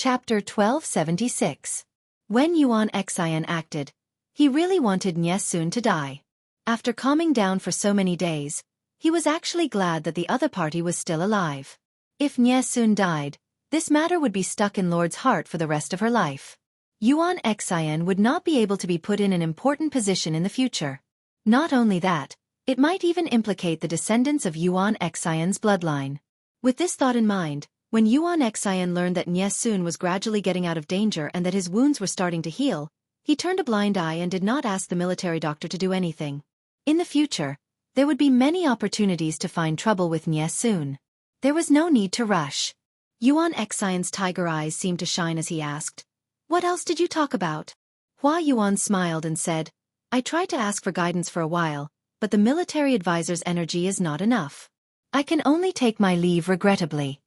Chapter 1276. When Yuan Xian acted, he really wanted Nie Sun to die. After calming down for so many days, he was actually glad that the other party was still alive. If Nie Sun died, this matter would be stuck in Lord's heart for the rest of her life. Yuan Xian would not be able to be put in an important position in the future. Not only that, it might even implicate the descendants of Yuan Xian's bloodline. With this thought in mind, when Yuan Xian learned that Nie Sun was gradually getting out of danger and that his wounds were starting to heal, he turned a blind eye and did not ask the military doctor to do anything. In the future, there would be many opportunities to find trouble with Nie Sun. There was no need to rush. Yuan Xian's tiger eyes seemed to shine as he asked, "What else did you talk about?" Hua Yuan smiled and said, "I tried to ask for guidance for a while, but the military advisor's energy is not enough. I can only take my leave regrettably."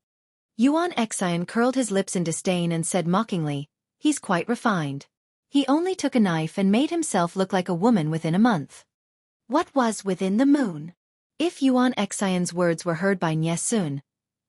Yuan Xian curled his lips in disdain and said mockingly, "He's quite refined. He only took a knife and made himself look like a woman within a month." What was within the moon? If Yuan Xian's words were heard by Nie Sun,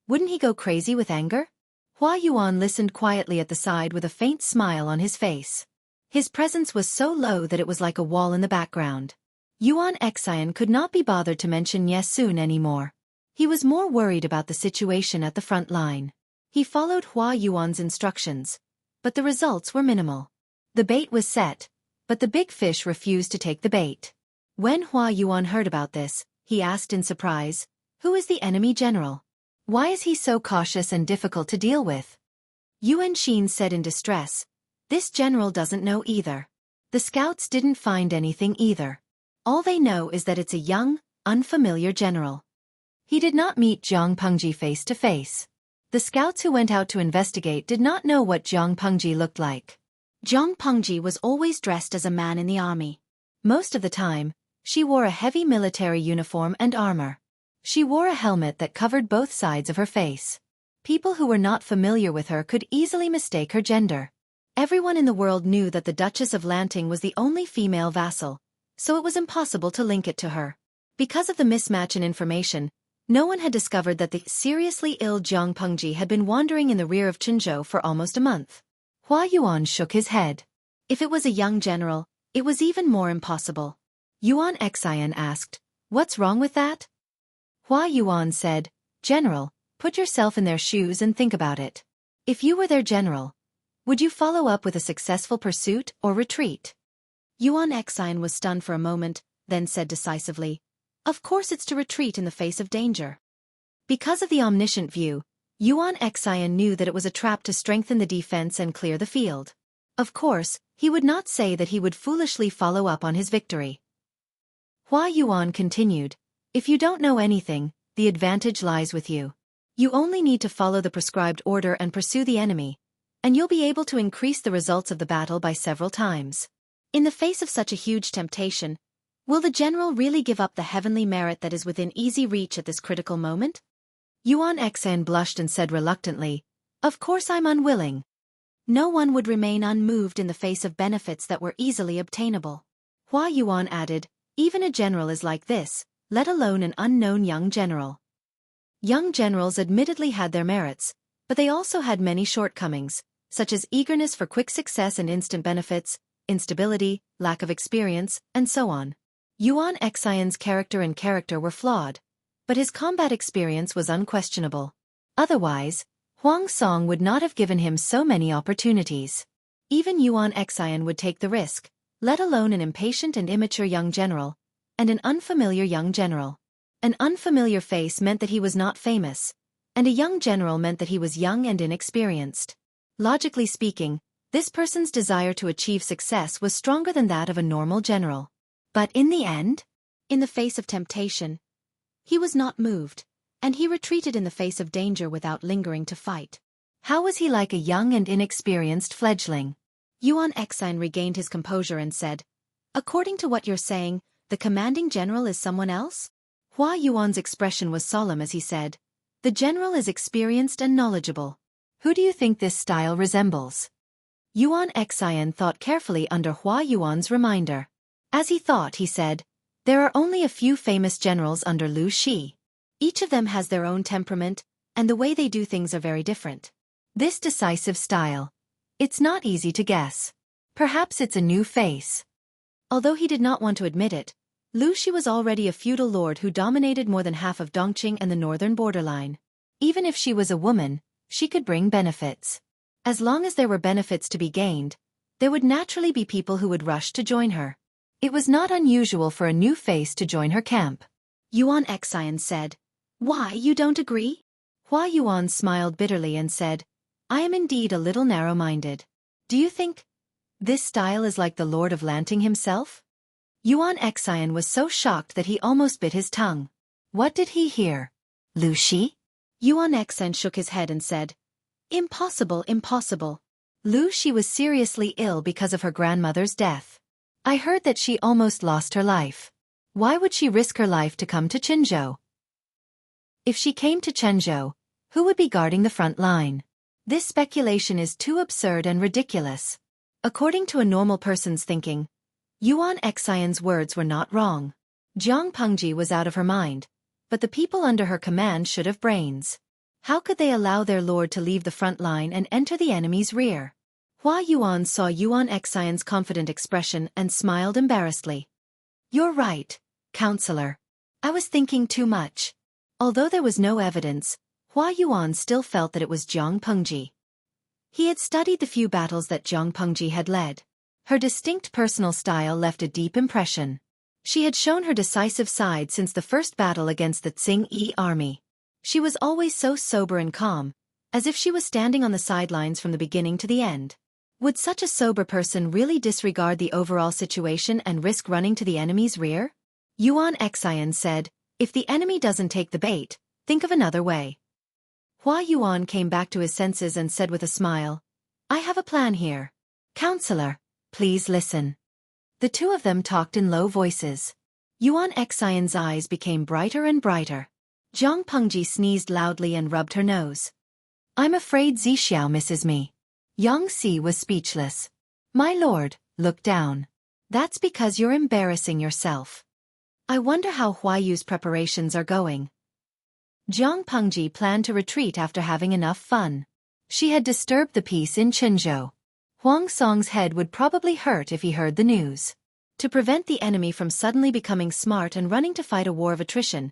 wouldn't he go crazy with anger? Hua Yuan listened quietly at the side with a faint smile on his face. His presence was so low that it was like a wall in the background. Yuan Xian could not be bothered to mention Nie Sun anymore. He was more worried about the situation at the front line. He followed Hua Yuan's instructions, but the results were minimal. The bait was set, but the big fish refused to take the bait. When Hua Yuan heard about this, he asked in surprise, "Who is the enemy general? Why is he so cautious and difficult to deal with?" Yuan Xin said in distress, "This general doesn't know either. The scouts didn't find anything either. All they know is that it's a young, unfamiliar general." He did not meet Zhang Pengji face to face. The scouts who went out to investigate did not know what Zhang Pengji looked like. Zhang Pengji was always dressed as a man in the army. Most of the time, she wore a heavy military uniform and armor. She wore a helmet that covered both sides of her face. People who were not familiar with her could easily mistake her gender. Everyone in the world knew that the Duchess of Lanting was the only female vassal, so it was impossible to link it to her. Because of the mismatch in information, no one had discovered that the seriously ill Zhang Pengji had been wandering in the rear of Qinzhou for almost a month. Hua Yuan shook his head. If it was a young general, it was even more impossible. Yuan Xian asked, "What's wrong with that?" Hua Yuan said, "General, put yourself in their shoes and think about it. If you were their general, would you follow up with a successful pursuit or retreat?" Yuan Xian was stunned for a moment, then said decisively, "Of course it's to retreat in the face of danger." Because of the omniscient view, Yuan Xian knew that it was a trap to strengthen the defense and clear the field. Of course, he would not say that he would foolishly follow up on his victory. Hua Yuan continued, "If you don't know anything, the advantage lies with you. You only need to follow the prescribed order and pursue the enemy, and you'll be able to increase the results of the battle by several times. In the face of such a huge temptation, will the general really give up the heavenly merit that is within easy reach at this critical moment?" Yuan Xian blushed and said reluctantly, "Of course I'm unwilling. No one would remain unmoved in the face of benefits that were easily obtainable." Hua Yuan added, "Even a general is like this, let alone an unknown young general." Young generals admittedly had their merits, but they also had many shortcomings, such as eagerness for quick success and instant benefits, instability, lack of experience, and so on. Yuan Xian's character were flawed, but his combat experience was unquestionable. Otherwise, Huang Song would not have given him so many opportunities. Even Yuan Xian would take the risk, let alone an impatient and immature young general, and an unfamiliar young general. An unfamiliar face meant that he was not famous, and a young general meant that he was young and inexperienced. Logically speaking, this person's desire to achieve success was stronger than that of a normal general. But in the end, in the face of temptation, he was not moved, and he retreated in the face of danger without lingering to fight. How was he like a young and inexperienced fledgling? Yuan Xian regained his composure and said, "According to what you're saying, the commanding general is someone else?" Hua Yuan's expression was solemn as he said, "The general is experienced and knowledgeable. Who do you think this style resembles?" Yuan Xian thought carefully under Hua Yuan's reminder. As he thought, he said, "There are only a few famous generals under Lu Shi. Each of them has their own temperament, and the way they do things are very different. This decisive style. It's not easy to guess. Perhaps it's a new face. Although he did not want to admit it, Lu Shi was already a feudal lord who dominated more than half of Dongqing and the northern borderline. Even if she was a woman, she could bring benefits. As long as there were benefits to be gained, there would naturally be people who would rush to join her. It was not unusual for a new face to join her camp. Yuan Xian said, "Why, you don't agree?" Hua Yuan smiled bitterly and said, "I am indeed a little narrow-minded. Do you think this style is like the Lord of Lanting himself?" Yuan Xian was so shocked that he almost bit his tongue. What did he hear? Lu Shi? Yuan Xian shook his head and said, "Impossible, impossible. Lu Shi was seriously ill because of her grandmother's death. I heard that she almost lost her life. Why would she risk her life to come to Qinzhou? If she came to Qinzhou, who would be guarding the front line? This speculation is too absurd and ridiculous." According to a normal person's thinking, Yuan Xian's words were not wrong. Jiang Pengji was out of her mind, but the people under her command should have brains. How could they allow their lord to leave the front line and enter the enemy's rear? Hua Yuan saw Yuan Xian's confident expression and smiled embarrassedly. "You're right, counselor. I was thinking too much." Although there was no evidence, Hua Yuan still felt that it was Jiang Pengji. He had studied the few battles that Jiang Pengji had led. Her distinct personal style left a deep impression. She had shown her decisive side since the first battle against the Tsing-Yi army. She was always so sober and calm, as if she was standing on the sidelines from the beginning to the end. Would such a sober person really disregard the overall situation and risk running to the enemy's rear? Yuan Xian said, "If the enemy doesn't take the bait, think of another way." Hua Yuan came back to his senses and said with a smile, "I have a plan here. Counselor, please listen." The two of them talked in low voices. Yuan Xian's eyes became brighter and brighter. Jiang Pengji sneezed loudly and rubbed her nose. "I'm afraid Zixiao misses me." Yang Si was speechless. "My lord, look down. That's because you're embarrassing yourself. I wonder how Huayu's preparations are going." Jiang Pengji planned to retreat after having enough fun. She had disturbed the peace in Qinzhou. Huang Song's head would probably hurt if he heard the news. To prevent the enemy from suddenly becoming smart and running to fight a war of attrition,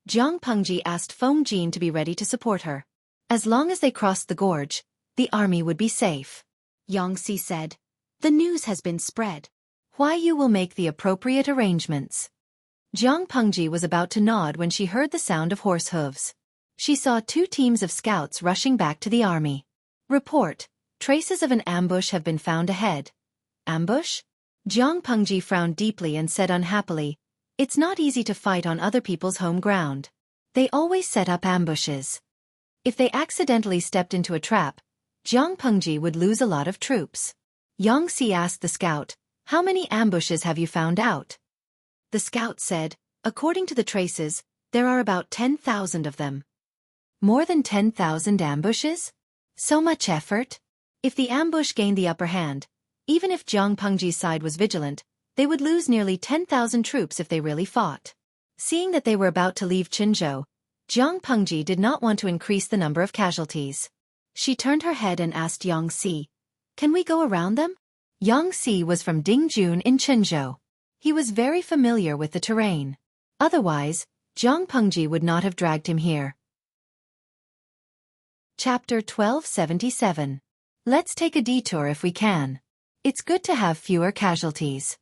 Jiang Pengji asked Feng Jin to be ready to support her. As long as they crossed the gorge, the army would be safe. Yang Si said, "The news has been spread. Huayu will make the appropriate arrangements." Jiang Pengji was about to nod when she heard the sound of horse hooves. She saw two teams of scouts rushing back to the army. "Report, traces of an ambush have been found ahead." "Ambush?" Jiang Pengji frowned deeply and said unhappily, "It's not easy to fight on other people's home ground. They always set up ambushes. If they accidentally stepped into a trap, Jiang Pengji would lose a lot of troops." Yang Si asked the scout, "How many ambushes have you found out?" The scout said, "According to the traces, there are about 10,000 of them." More than 10,000 ambushes? So much effort? If the ambush gained the upper hand, even if Jiang Pengji's side was vigilant, they would lose nearly 10,000 troops if they really fought. Seeing that they were about to leave Qinzhou, Jiang Pengji did not want to increase the number of casualties. She turned her head and asked Yang Si, "Can we go around them?" Yang Si was from Dingjun in Qinzhou. He was very familiar with the terrain. Otherwise, Jiang Pengji would not have dragged him here. Chapter 1277. Let's take a detour if we can. It's good to have fewer casualties.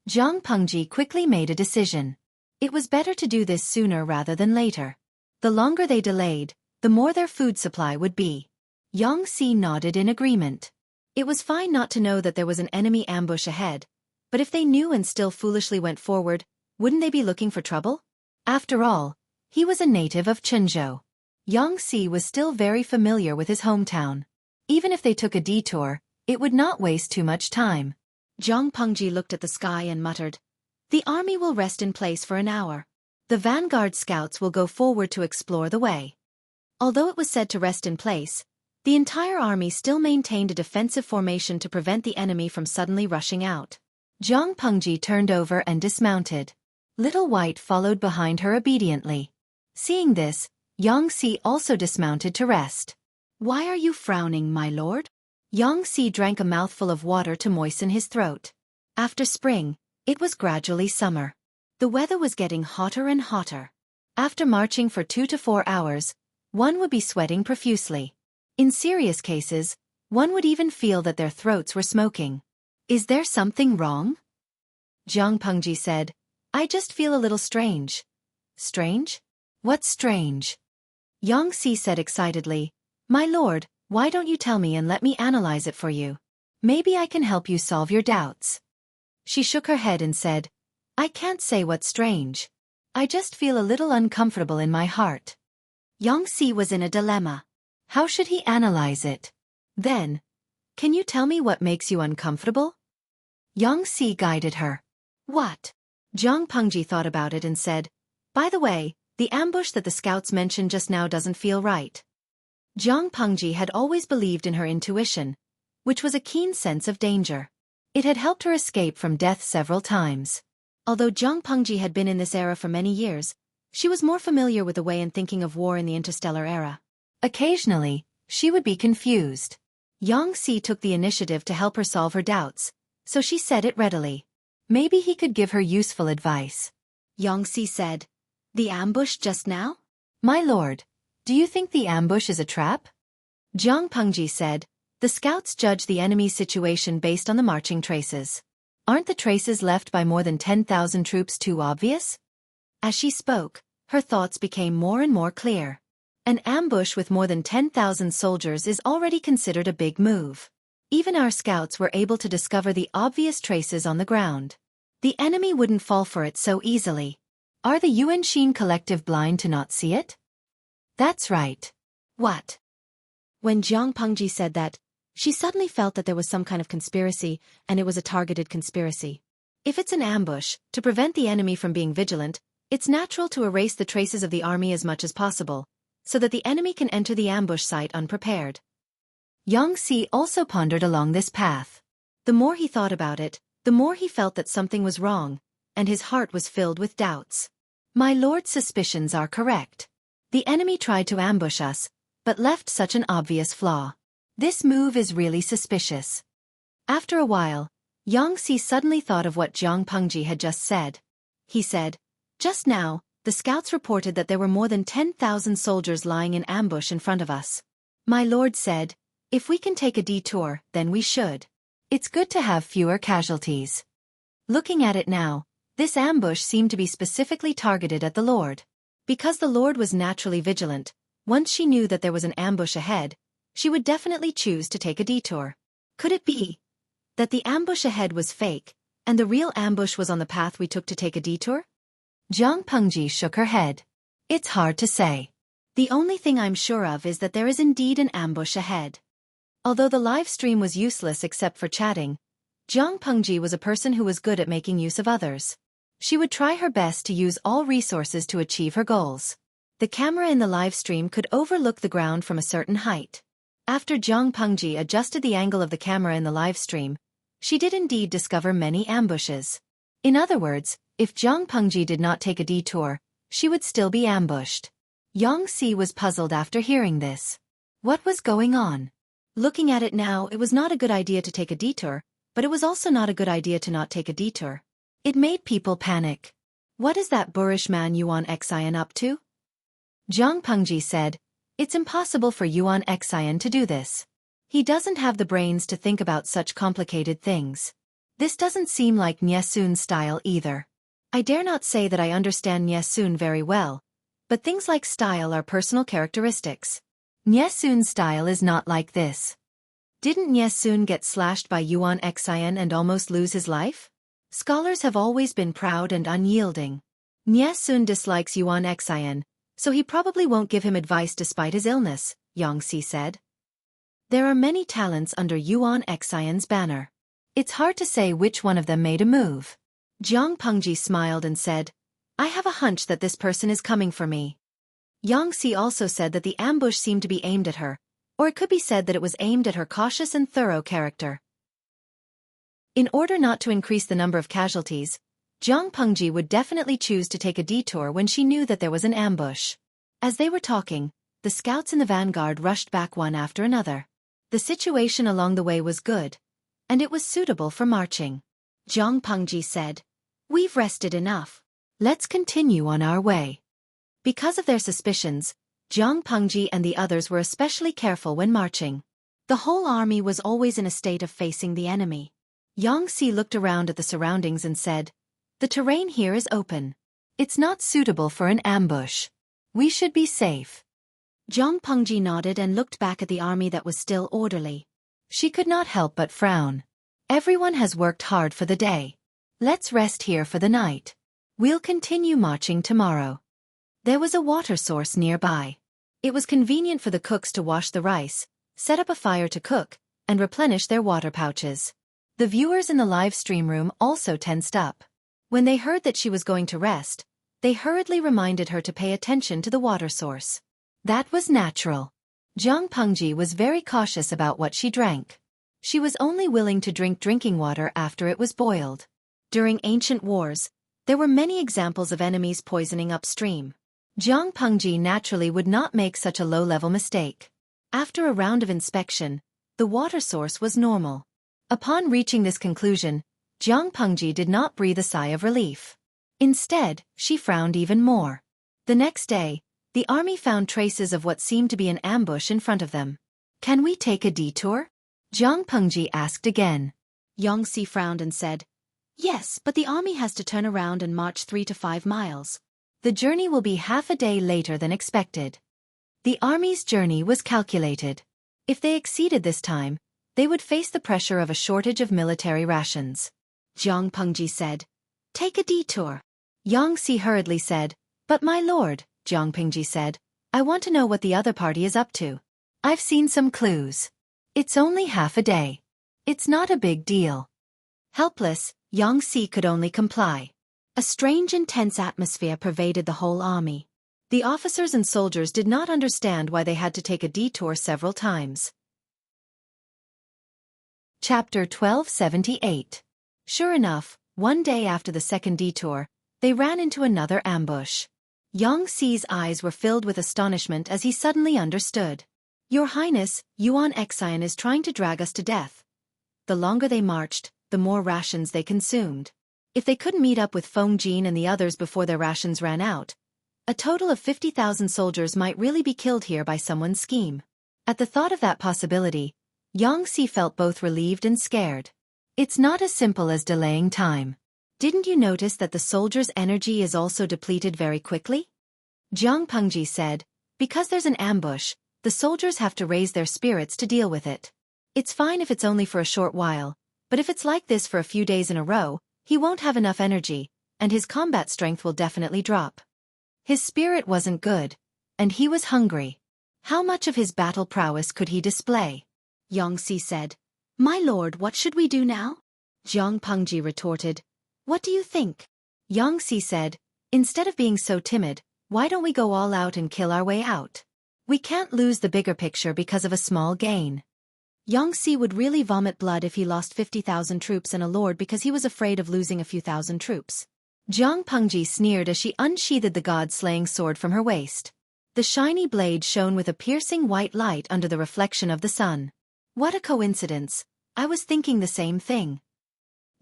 Jiang Pengji quickly made a decision. It was better to do this sooner rather than later. The longer they delayed, the more their food supply would be. Yang Si nodded in agreement. It was fine not to know that there was an enemy ambush ahead, but if they knew and still foolishly went forward, wouldn't they be looking for trouble? After all, he was a native of Qinzhou. Yang Si was still very familiar with his hometown. Even if they took a detour, it would not waste too much time. Jiang Pengji looked at the sky and muttered, "The army will rest in place for an hour. The vanguard scouts will go forward to explore the way." Although it was said to rest in place, the entire army still maintained a defensive formation to prevent the enemy from suddenly rushing out. Jiang Pengji turned over and dismounted. Little White followed behind her obediently. Seeing this, Yang Si also dismounted to rest. Why are you frowning, my lord? Yangtze drank a mouthful of water to moisten his throat. After spring, it was gradually summer. The weather was getting hotter and hotter. After marching for 2 to 4 hours, one would be sweating profusely. In serious cases, one would even feel that their throats were smoking. Is there something wrong? Jiang Pengji said, I just feel a little strange. Strange? What's strange? Yangtze said excitedly, My lord, why don't you tell me and let me analyze it for you? Maybe I can help you solve your doubts. She shook her head and said, I can't say what's strange. I just feel a little uncomfortable in my heart. Yangtze was in a dilemma. How should he analyze it? Then, can you tell me what makes you uncomfortable? Yangtze guided her. What? Jiang Pengji thought about it and said, By the way, the ambush that the scouts mentioned just now doesn't feel right. Jiang Pengji had always believed in her intuition, which was a keen sense of danger. It had helped her escape from death several times. Although Jiang Pengji had been in this era for many years, she was more familiar with the way and thinking of war in the interstellar era. Occasionally, she would be confused. Yangtze took the initiative to help her solve her doubts, so she said it readily. Maybe he could give her useful advice. Yangtze said, The ambush just now? My lord, do you think the ambush is a trap? Jiang Pengji said, The scouts judge the enemy's situation based on the marching traces. Aren't the traces left by more than 10,000 troops too obvious? As she spoke, her thoughts became more and more clear. An ambush with more than 10,000 soldiers is already considered a big move. Even our scouts were able to discover the obvious traces on the ground. The enemy wouldn't fall for it so easily. Are the Yuanshin collective blind to not see it? That's right. What? When Jiang Pengji said that, she suddenly felt that there was some kind of conspiracy, and it was a targeted conspiracy. If it's an ambush, to prevent the enemy from being vigilant, it's natural to erase the traces of the army as much as possible, so that the enemy can enter the ambush site unprepared. Yangtze also pondered along this path. The more he thought about it, the more he felt that something was wrong, and his heart was filled with doubts. My lord's suspicions are correct. The enemy tried to ambush us, but left such an obvious flaw. This move is really suspicious. After a while, Yangtze suddenly thought of what Jiang Pengji had just said. He said, Just now, the scouts reported that there were more than 10,000 soldiers lying in ambush in front of us. My lord said, If we can take a detour, then we should. It's good to have fewer casualties. Looking at it now, this ambush seemed to be specifically targeted at the lord. Because the lord was naturally vigilant, once she knew that there was an ambush ahead, she would definitely choose to take a detour. Could it be that the ambush ahead was fake, and the real ambush was on the path we took to take a detour? Jiang Pengji shook her head. It's hard to say. The only thing I'm sure of is that there is indeed an ambush ahead. Although the live stream was useless except for chatting, Jiang Pengji was a person who was good at making use of others. She would try her best to use all resources to achieve her goals. The camera in the live stream could overlook the ground from a certain height. After Jiang Pengji adjusted the angle of the camera in the live stream, she did indeed discover many ambushes. In other words, if Jiang Pengji did not take a detour, she would still be ambushed. Yangtze was puzzled after hearing this. What was going on? Looking at it now, it was not a good idea to take a detour, but it was also not a good idea to not take a detour. It made people panic. What is that boorish man Yuan Xian up to? Jiang Pengji said, It's impossible for Yuan Xian to do this. He doesn't have the brains to think about such complicated things. This doesn't seem like Nyesun's style either. I dare not say that I understand Nyesun very well, but things like style are personal characteristics. Nyesun's style is not like this. Didn't Nyesun get slashed by Yuan Xian and almost lose his life? Scholars have always been proud and unyielding. Nyesun dislikes Yuan Xian, so he probably won't give him advice despite his illness, Yangtze said. There are many talents under Yuan Xian's banner. It's hard to say which one of them made a move. Jiang Pengji smiled and said, I have a hunch that this person is coming for me. Yangtze also said that the ambush seemed to be aimed at her, or it could be said that it was aimed at her cautious and thorough character. In order not to increase the number of casualties, Jiang Pengji would definitely choose to take a detour when she knew that there was an ambush. As they were talking, the scouts in the vanguard rushed back one after another. The situation along the way was good, and it was suitable for marching. Zhang Pengji said, "We've rested enough. Let's continue on our way." Because of their suspicions, Zhang Pengji and the others were especially careful when marching. The whole army was always in a state of facing the enemy. Yang Si looked around at the surroundings and said, "The terrain here is open. It's not suitable for an ambush. We should be safe." Zhang Pengji nodded and looked back at the army that was still orderly. She could not help but frown. Everyone has worked hard for the day. Let's rest here for the night. We'll continue marching tomorrow. There was a water source nearby. It was convenient for the cooks to wash the rice, set up a fire to cook, and replenish their water pouches. The viewers in the live stream room also tensed up. When they heard that she was going to rest, they hurriedly reminded her to pay attention to the water source. That was natural. Zhang Pengji was very cautious about what she drank. She was only willing to drink drinking water after it was boiled. During ancient wars, there were many examples of enemies poisoning upstream. Zhang Pengji naturally would not make such a low-level mistake. After a round of inspection, the water source was normal. Upon reaching this conclusion, Zhang Pengji did not breathe a sigh of relief. Instead, she frowned even more. The next day, the army found traces of what seemed to be an ambush in front of them. "Can we take a detour?" Zhang Pengji asked again. Yang Si frowned and said, "Yes, but the army has to turn around and march 3 to 5 miles. The journey will be half a day later than expected." The army's journey was calculated. If they exceeded this time, they would face the pressure of a shortage of military rations. Zhang Pengji said, "Take a detour." Yang Si hurriedly said, "But my lord," Zhang Pengji said, "I want to know what the other party is up to. I've seen some clues. It's only half a day. It's not a big deal." Helpless, Yang Si could only comply. A strange intense atmosphere pervaded the whole army. The officers and soldiers did not understand why they had to take a detour several times. Chapter 1278. Sure enough, one day after the second detour, they ran into another ambush. Yang Si's eyes were filled with astonishment as he suddenly understood. "Your Highness, Yuan Xian is trying to drag us to death." The longer they marched, the more rations they consumed. If they couldn't meet up with Feng Jin and the others before their rations ran out, a total of 50,000 soldiers might really be killed here by someone's scheme. At the thought of that possibility, Yang Si felt both relieved and scared. It's not as simple as delaying time. "Didn't you notice that the soldiers' energy is also depleted very quickly?" Zhang Pengji said, "Because there's an ambush, the soldiers have to raise their spirits to deal with it. It's fine if it's only for a short while, but if it's like this for a few days in a row, he won't have enough energy, and his combat strength will definitely drop." His spirit wasn't good, and he was hungry. How much of his battle prowess could he display? Yang Si said, "My lord, what should we do now?" Zhang Pengji retorted, "What do you think?" Yang Si said, "Instead of being so timid, why don't we go all out and kill our way out? We can't lose the bigger picture because of a small gain." Yang Si would really vomit blood if he lost 50,000 troops and a lord because he was afraid of losing a few thousand troops. Zhang Pengji sneered as she unsheathed the god-slaying sword from her waist. The shiny blade shone with a piercing white light under the reflection of the sun. What a coincidence, I was thinking the same thing.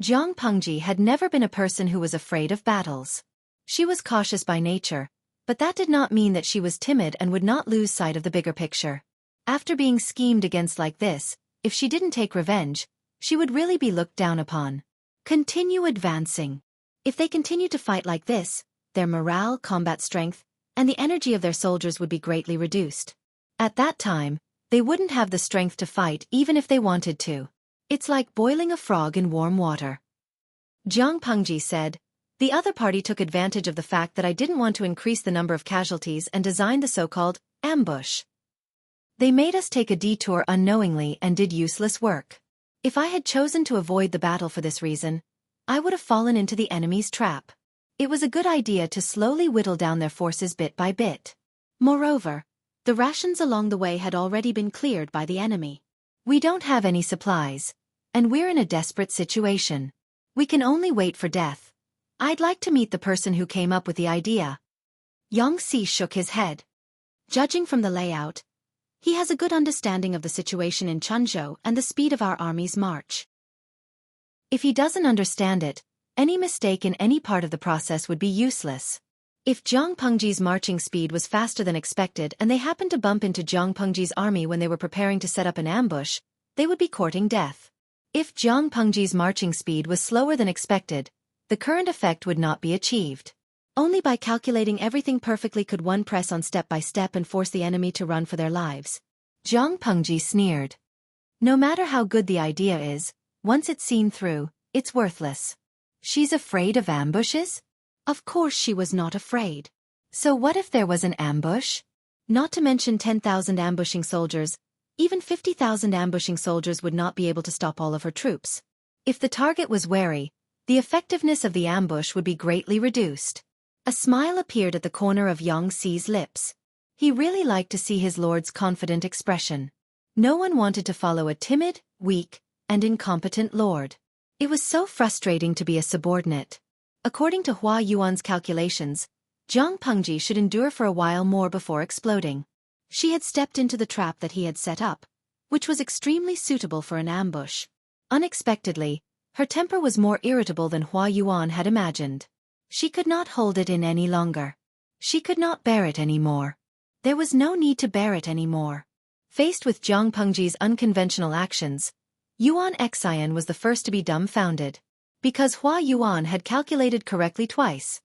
Zhang Pengji had never been a person who was afraid of battles. She was cautious by nature, but that did not mean that she was timid and would not lose sight of the bigger picture. After being schemed against like this, if she didn't take revenge, she would really be looked down upon. Continue advancing. If they continue to fight like this, their morale, combat strength, and the energy of their soldiers would be greatly reduced. At that time, they wouldn't have the strength to fight even if they wanted to. It's like boiling a frog in warm water. Zhang Pengji said, "The other party took advantage of the fact that I didn't want to increase the number of casualties and designed the so-called ambush. They made us take a detour unknowingly and did useless work. If I had chosen to avoid the battle for this reason, I would have fallen into the enemy's trap. It was a good idea to slowly whittle down their forces bit by bit. Moreover, the rations along the way had already been cleared by the enemy. We don't have any supplies, and we're in a desperate situation. We can only wait for death. I'd like to meet the person who came up with the idea." Yang Si shook his head. Judging from the layout, he has a good understanding of the situation in Chunzhou and the speed of our army's march. If he doesn't understand it, any mistake in any part of the process would be useless. If Zhang Pengji's marching speed was faster than expected and they happened to bump into Zhang Pengji's army when they were preparing to set up an ambush, they would be courting death. If Zhang Pengji's marching speed was slower than expected, the current effect would not be achieved. Only by calculating everything perfectly could one press on step by step and force the enemy to run for their lives. Zhang Pengji sneered. No matter how good the idea is, once it's seen through, it's worthless. She's afraid of ambushes? Of course she was not afraid. So what if there was an ambush? Not to mention 10,000 ambushing soldiers, even 50,000 ambushing soldiers would not be able to stop all of her troops. If the target was wary, the effectiveness of the ambush would be greatly reduced. A smile appeared at the corner of Yang Xi's lips. He really liked to see his lord's confident expression. No one wanted to follow a timid, weak, and incompetent lord. It was so frustrating to be a subordinate. According to Hua Yuan's calculations, Zhang Pengji should endure for a while more before exploding. She had stepped into the trap that he had set up, which was extremely suitable for an ambush. Unexpectedly, her temper was more irritable than Hua Yuan had imagined. She could not hold it in any longer. She could not bear it anymore. There was no need to bear it anymore. Faced with Zhang Pengji's unconventional actions, Yuan Xian was the first to be dumbfounded. Because Hua Yuan had calculated correctly twice,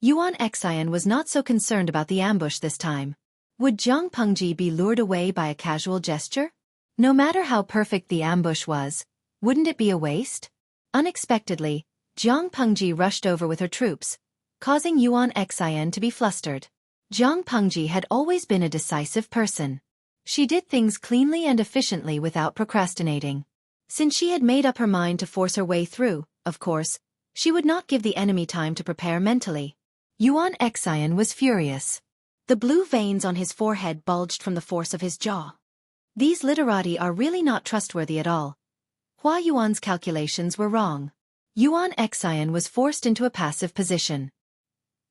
Yuan Xian was not so concerned about the ambush this time. Would Zhang Pengji be lured away by a casual gesture? No matter how perfect the ambush was, wouldn't it be a waste? Unexpectedly, Zhang Pengji rushed over with her troops, causing Yuan Xian to be flustered. Zhang Pengji had always been a decisive person. She did things cleanly and efficiently without procrastinating. Since she had made up her mind to force her way through, of course, she would not give the enemy time to prepare mentally. Yuan Xian was furious. The blue veins on his forehead bulged from the force of his jaw. These literati are really not trustworthy at all. Hua Yuan's calculations were wrong. Yuan Xian was forced into a passive position.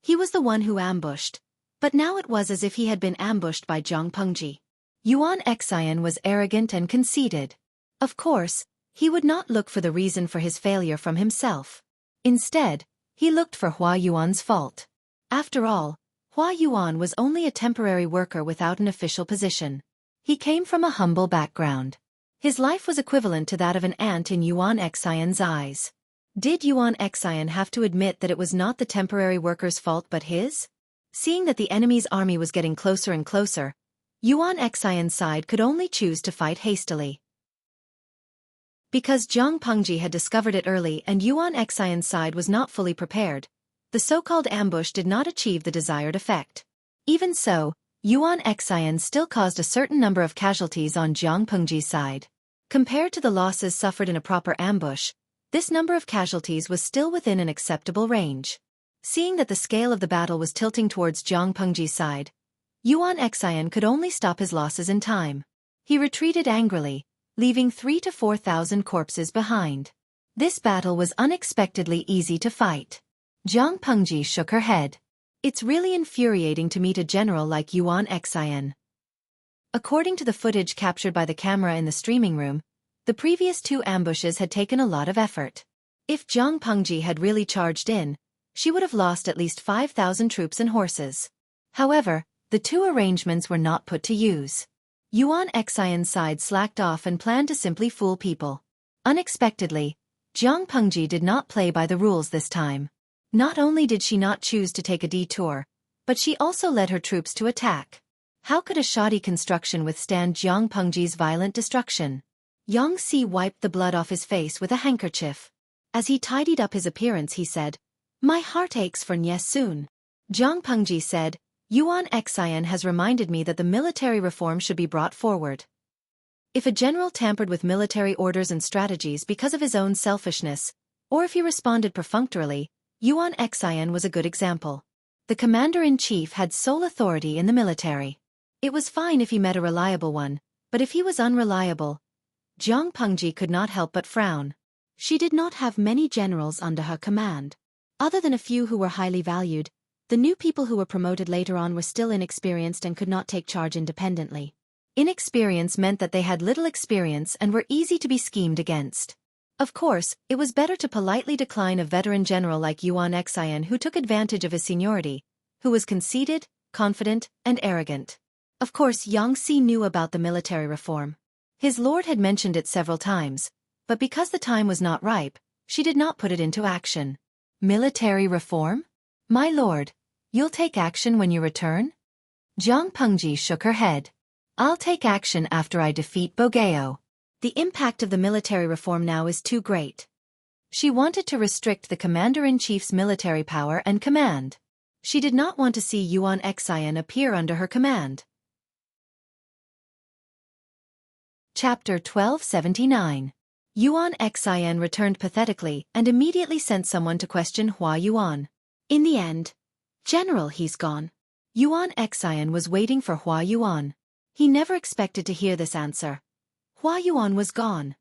He was the one who ambushed, but now it was as if he had been ambushed by Zhang Pengji. Yuan Xian was arrogant and conceited. Of course, he would not look for the reason for his failure from himself. Instead, he looked for Hua Yuan's fault. After all, Hua Yuan was only a temporary worker without an official position. He came from a humble background. His life was equivalent to that of an ant in Yuan Xian's eyes. Did Yuan Xian have to admit that it was not the temporary worker's fault but his? Seeing that the enemy's army was getting closer and closer, Yuan Xian's side could only choose to fight hastily. Because Zhang Pengji had discovered it early and Yuan Xian's side was not fully prepared, the so-called ambush did not achieve the desired effect. Even so, Yuan Xian still caused a certain number of casualties on Zhang Pengji's side. Compared to the losses suffered in a proper ambush, this number of casualties was still within an acceptable range. Seeing that the scale of the battle was tilting towards Zhang Pengji's side, Yuan Xian could only stop his losses in time. He retreated angrily, leaving 3,000 to 4,000 corpses behind. This battle was unexpectedly easy to fight. Zhang Pengji shook her head. It's really infuriating to meet a general like Yuan Xian. According to the footage captured by the camera in the streaming room, the previous two ambushes had taken a lot of effort. If Zhang Pengji had really charged in, she would have lost at least 5,000 troops and horses. However, the two arrangements were not put to use. Yuan Xian's side slacked off and planned to simply fool people. Unexpectedly, Zhang Pengji did not play by the rules this time. Not only did she not choose to take a detour, but she also led her troops to attack. How could a shoddy construction withstand Zhang Pengji's violent destruction? Yang Xi wiped the blood off his face with a handkerchief. As he tidied up his appearance he said, "My heart aches for Nyesun." Zhang Pengji said, Yuan Xian has reminded me that the military reform should be brought forward. If a general tampered with military orders and strategies because of his own selfishness, or if he responded perfunctorily, Yuan Xian was a good example. The commander-in-chief had sole authority in the military. It was fine if he met a reliable one, but if he was unreliable, Zhang Pengji could not help but frown. She did not have many generals under her command. Other than a few who were highly valued, The new people who were promoted later on were still inexperienced and could not take charge independently. Inexperience meant that they had little experience and were easy to be schemed against. Of course, it was better to politely decline a veteran general like Yuan Xian who took advantage of his seniority, who was conceited, confident, and arrogant. Of course, Yang Si knew about the military reform. His lord had mentioned it several times, but because the time was not ripe, she did not put it into action. Military reform? My lord, you'll take action when you return? Jiang Pengji shook her head. I'll take action after I defeat Bogeo. The impact of the military reform now is too great. She wanted to restrict the commander-in-chief's military power and command. She did not want to see Yuan Xian appear under her command. Chapter 1279. Yuan Xian returned pathetically and immediately sent someone to question Hua Yuan. In the end, General, he's gone. Yuan Xian was waiting for Hua Yuan. He never expected to hear this answer. Hua Yuan was gone.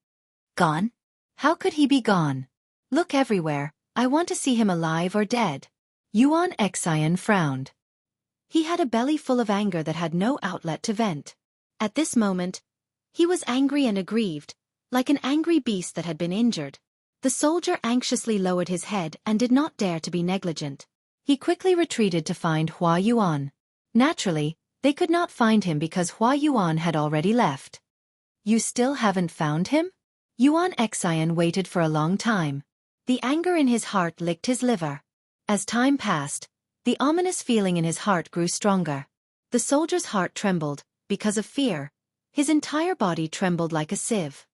Gone? How could he be gone? Look everywhere, I want to see him alive or dead. Yuan Xian frowned. He had a belly full of anger that had no outlet to vent. At this moment, he was angry and aggrieved, like an angry beast that had been injured. The soldier anxiously lowered his head and did not dare to be negligent. He quickly retreated to find Hua Yuan. Naturally, they could not find him because Hua Yuan had already left. You still haven't found him? Yuan Xian waited for a long time. The anger in his heart licked his liver. As time passed, the ominous feeling in his heart grew stronger. The soldier's heart trembled, because of fear. His entire body trembled like a sieve.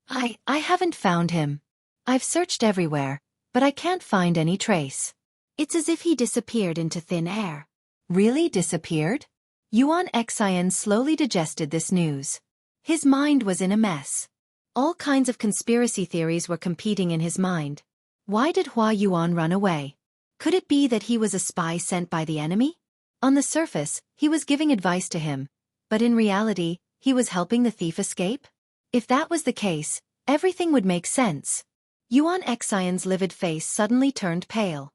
I haven't found him. I've searched everywhere, but I can't find any trace. It's as if he disappeared into thin air. Really disappeared? Yuan Xian slowly digested this news. His mind was in a mess. All kinds of conspiracy theories were competing in his mind. Why did Hua Yuan run away? Could it be that he was a spy sent by the enemy? On the surface, he was giving advice to him, but in reality, he was helping the thief escape? If that was the case, everything would make sense. Yuan Xian's livid face suddenly turned pale.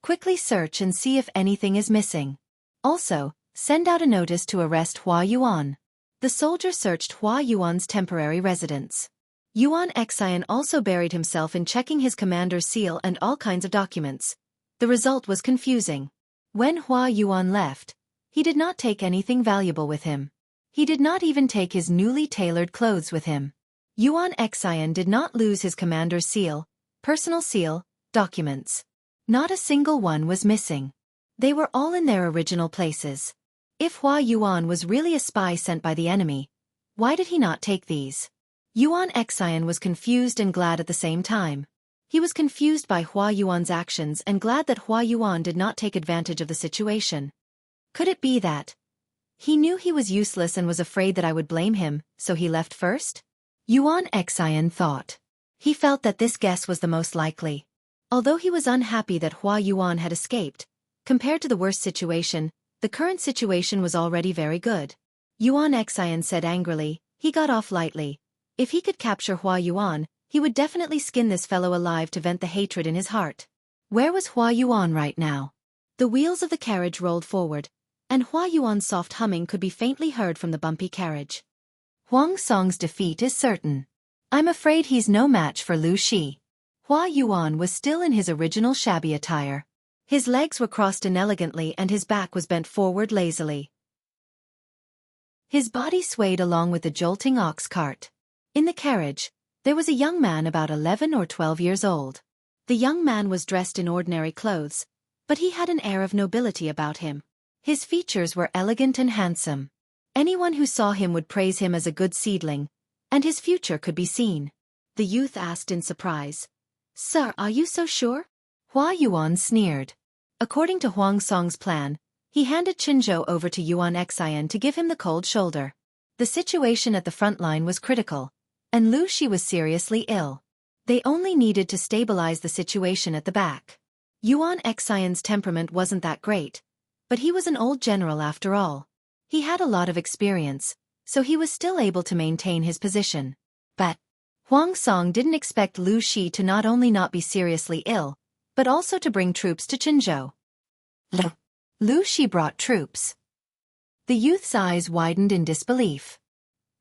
Quickly search and see if anything is missing. Also, send out a notice to arrest Hua Yuan. The soldier searched Hua Yuan's temporary residence. Yuan Xian also buried himself in checking his commander's seal and all kinds of documents. The result was confusing. When Hua Yuan left, he did not take anything valuable with him. He did not even take his newly tailored clothes with him. Yuan Xian did not lose his commander's seal, personal seal, documents. Not a single one was missing. They were all in their original places. If Hua Yuan was really a spy sent by the enemy, why did he not take these? Yuan Xian was confused and glad at the same time. He was confused by Hua Yuan's actions and glad that Hua Yuan did not take advantage of the situation. Could it be that he knew he was useless and was afraid that I would blame him, so he left first? Yuan Xian thought. He felt that this guess was the most likely. Although he was unhappy that Hua Yuan had escaped, compared to the worst situation, the current situation was already very good. Yuan Xian said angrily, he got off lightly. If he could capture Hua Yuan, he would definitely skin this fellow alive to vent the hatred in his heart. Where was Hua Yuan right now? The wheels of the carriage rolled forward, and Hua Yuan's soft humming could be faintly heard from the bumpy carriage. Huang Song's defeat is certain. I'm afraid he's no match for Lu Shi. Hua Yuan was still in his original shabby attire. His legs were crossed inelegantly and his back was bent forward lazily. His body swayed along with the jolting ox cart. In the carriage, there was a young man about 11 or 12 years old. The young man was dressed in ordinary clothes, but he had an air of nobility about him. His features were elegant and handsome. Anyone who saw him would praise him as a good seedling, and his future could be seen. The youth asked in surprise, "Sir, are you so sure?" Hua Yuan sneered. According to Huang Song's plan, he handed Qinzhou over to Yuan Xian to give him the cold shoulder. The situation at the front line was critical, and Lu Shi was seriously ill. They only needed to stabilize the situation at the back. Yuan Xian's temperament wasn't that great, but he was an old general after all. He had a lot of experience, so he was still able to maintain his position. But Huang Song didn't expect Lu Shi to not only not be seriously ill, but also to bring troops to Qinzhou. Lu Shi brought troops. The youth's eyes widened in disbelief.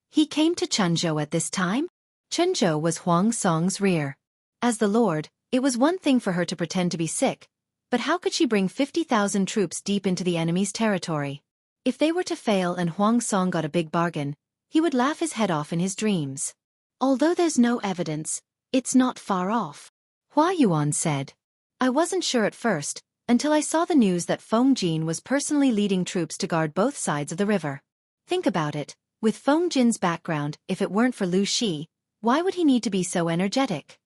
He came to Chenzhou at this time? Chenzhou was Huang Song's rear. As the lord, it was one thing for her to pretend to be sick, but how could she bring 50,000 troops deep into the enemy's territory? If they were to fail and Huang Song got a big bargain, he would laugh his head off in his dreams. Although there's no evidence, it's not far off. Hua Yuan said. I wasn't sure at first, until I saw the news that Feng Jin was personally leading troops to guard both sides of the river. Think about it, with Feng Jin's background, if it weren't for Lu Shi, why would he need to be so energetic?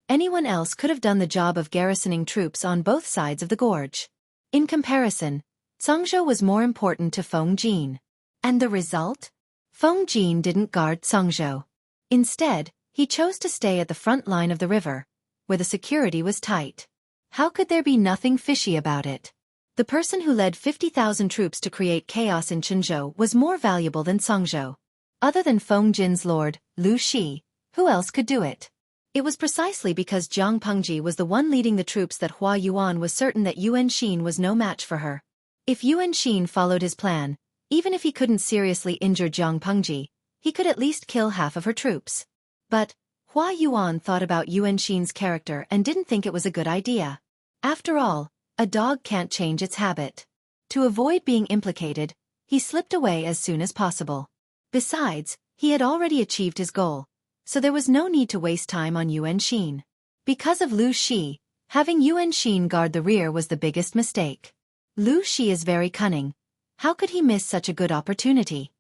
Anyone else could have done the job of garrisoning troops on both sides of the gorge. In comparison, Cangzhou was more important to Feng Jin. And the result? Feng Jin didn't guard Cangzhou. Instead, he chose to stay at the front line of the river, where the security was tight. How could there be nothing fishy about it? The person who led 50,000 troops to create chaos in Chenzhou was more valuable than Cangzhou. Other than Feng Jin's lord, Lu Shi, who else could do it? It was precisely because Jiang Pengji was the one leading the troops that Hua Yuan was certain that Yuan Xin was no match for her. If Yuan Xin followed his plan, even if he couldn't seriously injure Jiang Pengji, he could at least kill half of her troops. But Hua Yuan thought about Yuan Xin's character and didn't think it was a good idea. After all, a dog can't change its habit. To avoid being implicated, he slipped away as soon as possible. Besides, he had already achieved his goal, so there was no need to waste time on Yuan Xin. Because of Lu Shi, having Yuan Xin guard the rear was the biggest mistake. Lu Shi is very cunning. How could he miss such a good opportunity?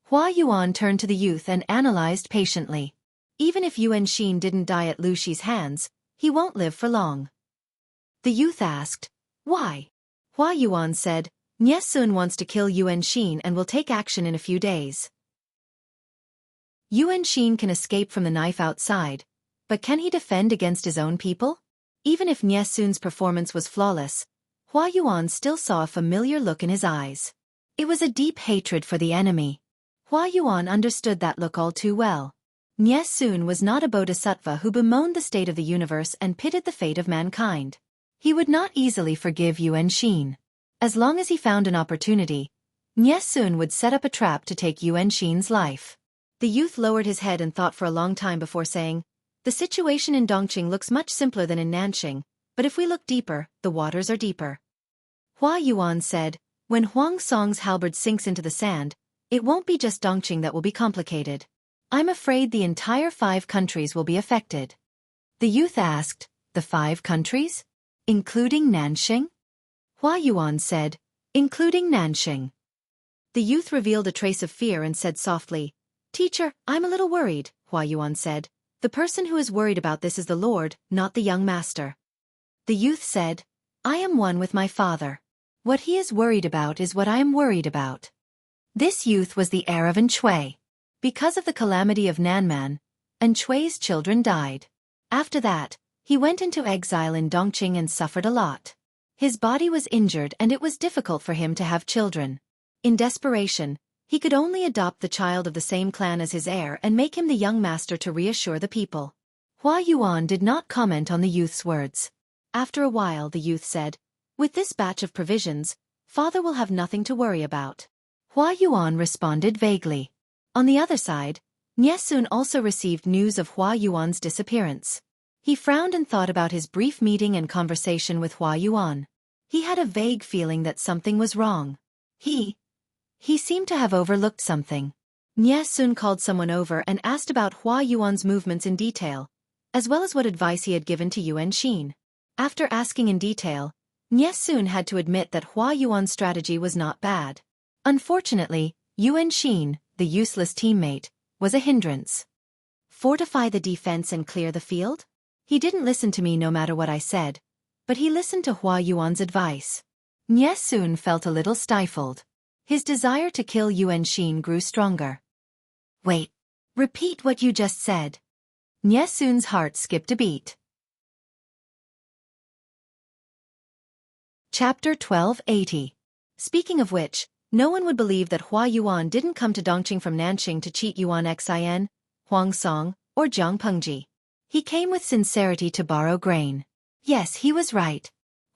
Hua Yuan turned to the youth and analyzed patiently. Even if Yuan Xin didn't die at Lu Shi's hands, he won't live for long. The youth asked, why? Hua Yuan said, Nie Sun wants to kill Yuan Xin and will take action in a few days. Yuan Xin can escape from the knife outside, but can he defend against his own people? Even if Nie Sun's performance was flawless, Hua Yuan still saw a familiar look in his eyes. It was a deep hatred for the enemy. Hua Yuan understood that look all too well. Nie Sun was not a bodhisattva who bemoaned the state of the universe and pitted the fate of mankind. He would not easily forgive Yuan Xin. As long as he found an opportunity, Nie Sun would set up a trap to take Yuan Xin's life. The youth lowered his head and thought for a long time before saying, the situation in Dongqing looks much simpler than in Nanqing, but if we look deeper, the waters are deeper. Hua Yuan said, when Huang Song's halberd sinks into the sand, it won't be just Dongqing that will be complicated. I'm afraid the entire 5 countries will be affected. The youth asked, the 5 countries? Including Nanqing? Hua Yuan said, including Nanqing. The youth revealed a trace of fear and said softly, Teacher, I'm a little worried, Hua Yuan said. The person who is worried about this is the Lord, not the young master. The youth said, I am one with my father. What he is worried about is what I am worried about. This youth was the heir of Shui. Because of the calamity of Nanman, Shui's children died. After that, he went into exile in Dongqing and suffered a lot. His body was injured and it was difficult for him to have children. In desperation, he could only adopt the child of the same clan as his heir and make him the young master to reassure the people. Hua Yuan did not comment on the youth's words. After a while the youth said, with this batch of provisions, father will have nothing to worry about. Hua Yuan responded vaguely. On the other side, Nie Sun also received news of Hua Yuan's disappearance. He frowned and thought about his brief meeting and conversation with Hua Yuan. He had a vague feeling that something was wrong. He seemed to have overlooked something. Nie Sun called someone over and asked about Hua Yuan's movements in detail, as well as what advice he had given to Yuan Xin. After asking in detail, Nie Sun had to admit that Hua Yuan's strategy was not bad. Unfortunately, Yuan Xin, the useless teammate, was a hindrance. Fortify the defense and clear the field? He didn't listen to me no matter what I said, but he listened to Hua Yuan's advice. Nie Sun felt a little stifled. His desire to kill Yuan Xin grew stronger. Wait, repeat what you just said. Nie Sun's heart skipped a beat. Chapter 1280. Speaking of which, no one would believe that Hua Yuan didn't come to Dongqing from Nanqing to cheat Yuan Xin, Huang Song, or Jiang Pengji. He came with sincerity to borrow grain. Yes, he was right.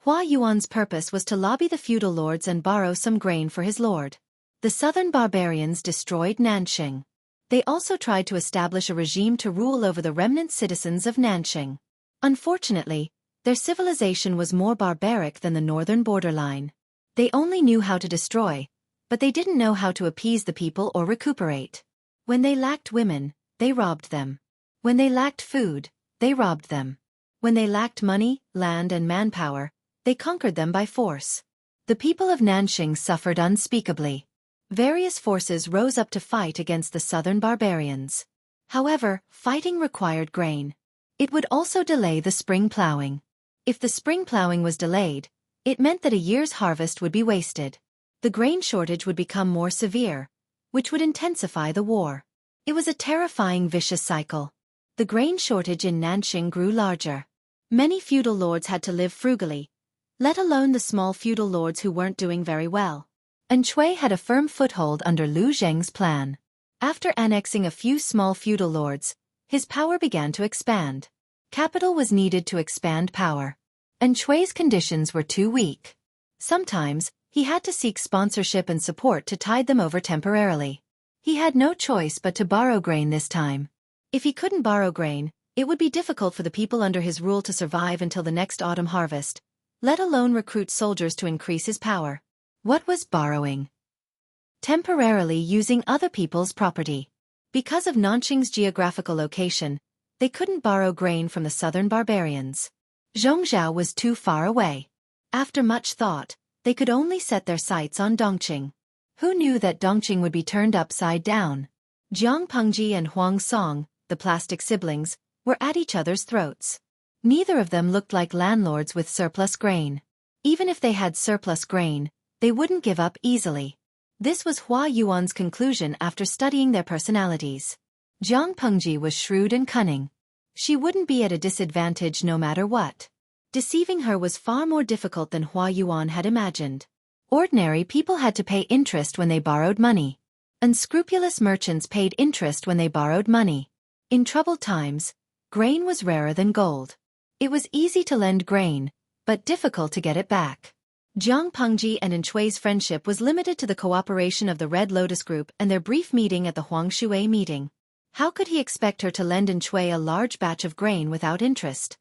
Hua Yuan's purpose was to lobby the feudal lords and borrow some grain for his lord. The southern barbarians destroyed Nanxing. They also tried to establish a regime to rule over the remnant citizens of Nanxing. Unfortunately, their civilization was more barbaric than the northern borderline. They only knew how to destroy, but they didn't know how to appease the people or recuperate. When they lacked women, they robbed them. When they lacked food, they robbed them. When they lacked money, land and manpower, they conquered them by force. The people of Nanxing suffered unspeakably. Various forces rose up to fight against the southern barbarians. However, fighting required grain. It would also delay the spring plowing. If the spring plowing was delayed, it meant that a year's harvest would be wasted. The grain shortage would become more severe, which would intensify the war. It was a terrifying vicious cycle. The grain shortage in Nanxing grew larger. Many feudal lords had to live frugally, let alone the small feudal lords who weren't doing very well. And Shui had a firm foothold under Lu Zheng's plan. After annexing a few small feudal lords, his power began to expand. Capital was needed to expand power. And Shui's conditions were too weak. Sometimes, he had to seek sponsorship and support to tide them over temporarily. He had no choice but to borrow grain this time. If he couldn't borrow grain, it would be difficult for the people under his rule to survive until the next autumn harvest, let alone recruit soldiers to increase his power. What was borrowing? Temporarily using other people's property. Because of Nanxing's geographical location, they couldn't borrow grain from the southern barbarians. Zhongzhou was too far away. After much thought, they could only set their sights on Dongqing. Who knew that Dongqing would be turned upside down? Jiang Pengji and Huang Song, the plastic siblings, were at each other's throats. Neither of them looked like landlords with surplus grain. Even if they had surplus grain, they wouldn't give up easily. This was Hua Yuan's conclusion after studying their personalities. Jiang Pengji was shrewd and cunning. She wouldn't be at a disadvantage no matter what. Deceiving her was far more difficult than Hua Yuan had imagined. Ordinary people had to pay interest when they borrowed money. Unscrupulous merchants paid interest when they borrowed money. In troubled times, grain was rarer than gold. It was easy to lend grain, but difficult to get it back. Jiang Pengji and Shui's friendship was limited to the cooperation of the Red Lotus Group and their brief meeting at the Huang Shui meeting. How could he expect her to lend Shui a large batch of grain without interest?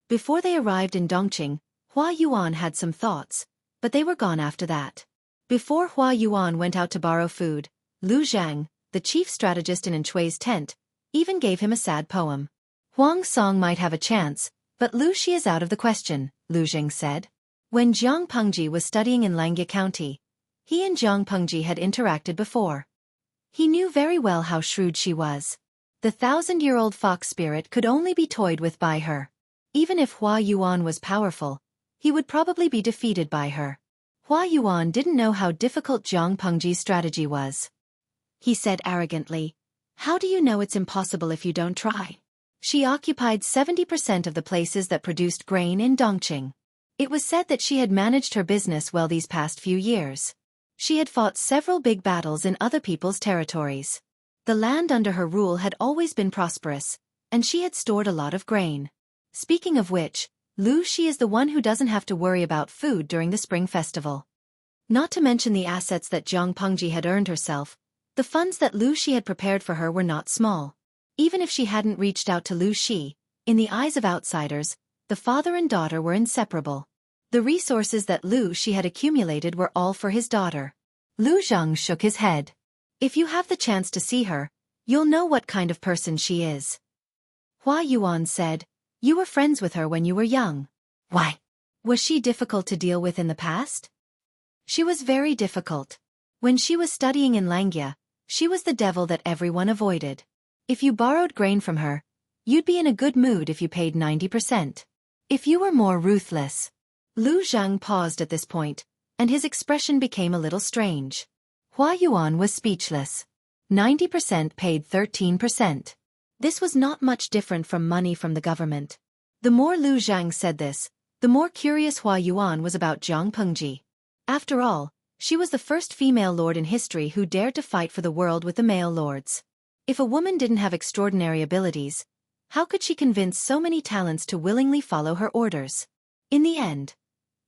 Before they arrived in Dongqing, Hua Yuan had some thoughts, but they were gone after that. Before Hua Yuan went out to borrow food, Lu Zhang, the chief strategist in Shui's tent, even gave him a sad poem. Huang Song might have a chance, but Lu Xi is out of the question, Lu Zheng said. When Jiang Pengji was studying in Langya County, he and Jiang Pengji had interacted before. He knew very well how shrewd she was. The 1,000-year-old fox spirit could only be toyed with by her. Even if Hua Yuan was powerful, he would probably be defeated by her. Hua Yuan didn't know how difficult Jiang Pengji's strategy was. He said arrogantly, "How do you know it's impossible if you don't try?" She occupied 70% of the places that produced grain in Dongqing. It was said that she had managed her business well these past few years. She had fought several big battles in other people's territories. The land under her rule had always been prosperous, and she had stored a lot of grain. Speaking of which, Lu Xi is the one who doesn't have to worry about food during the spring festival. Not to mention the assets that Jiang Pengji had earned herself, the funds that Lu Xi had prepared for her were not small. Even if she hadn't reached out to Lu Xi, in the eyes of outsiders, the father and daughter were inseparable. The resources that Lu Xi had accumulated were all for his daughter. Lu Zheng shook his head. If you have the chance to see her, you'll know what kind of person she is. Hua Yuan said, "You were friends with her when you were young. Why? Was she difficult to deal with in the past?" She was very difficult. When she was studying in Langya, she was the devil that everyone avoided. If you borrowed grain from her, you'd be in a good mood if you paid 90%. If you were more ruthless. Lu Zhang paused at this point, and his expression became a little strange. Hua Yuan was speechless. 90% paid 13%. This was not much different from money from the government. The more Lu Zhang said this, the more curious Hua Yuan was about Jiang Pengji. After all, she was the first female lord in history who dared to fight for the world with the male lords. If a woman didn't have extraordinary abilities, how could she convince so many talents to willingly follow her orders? In the end,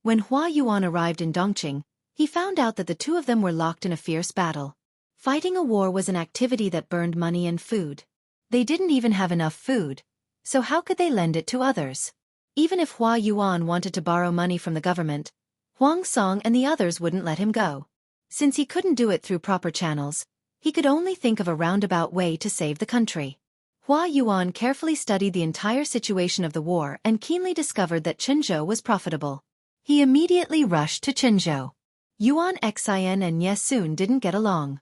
when Hua Yuan arrived in Dongqing, he found out that the two of them were locked in a fierce battle. Fighting a war was an activity that burned money and food. They didn't even have enough food, so how could they lend it to others? Even if Hua Yuan wanted to borrow money from the government, Huang Song and the others wouldn't let him go. Since he couldn't do it through proper channels, he could only think of a roundabout way to save the country. Hua Yuan carefully studied the entire situation of the war and keenly discovered that Qinzhou was profitable. He immediately rushed to Qinzhou. Yuan Xian and Ye Sun didn't get along.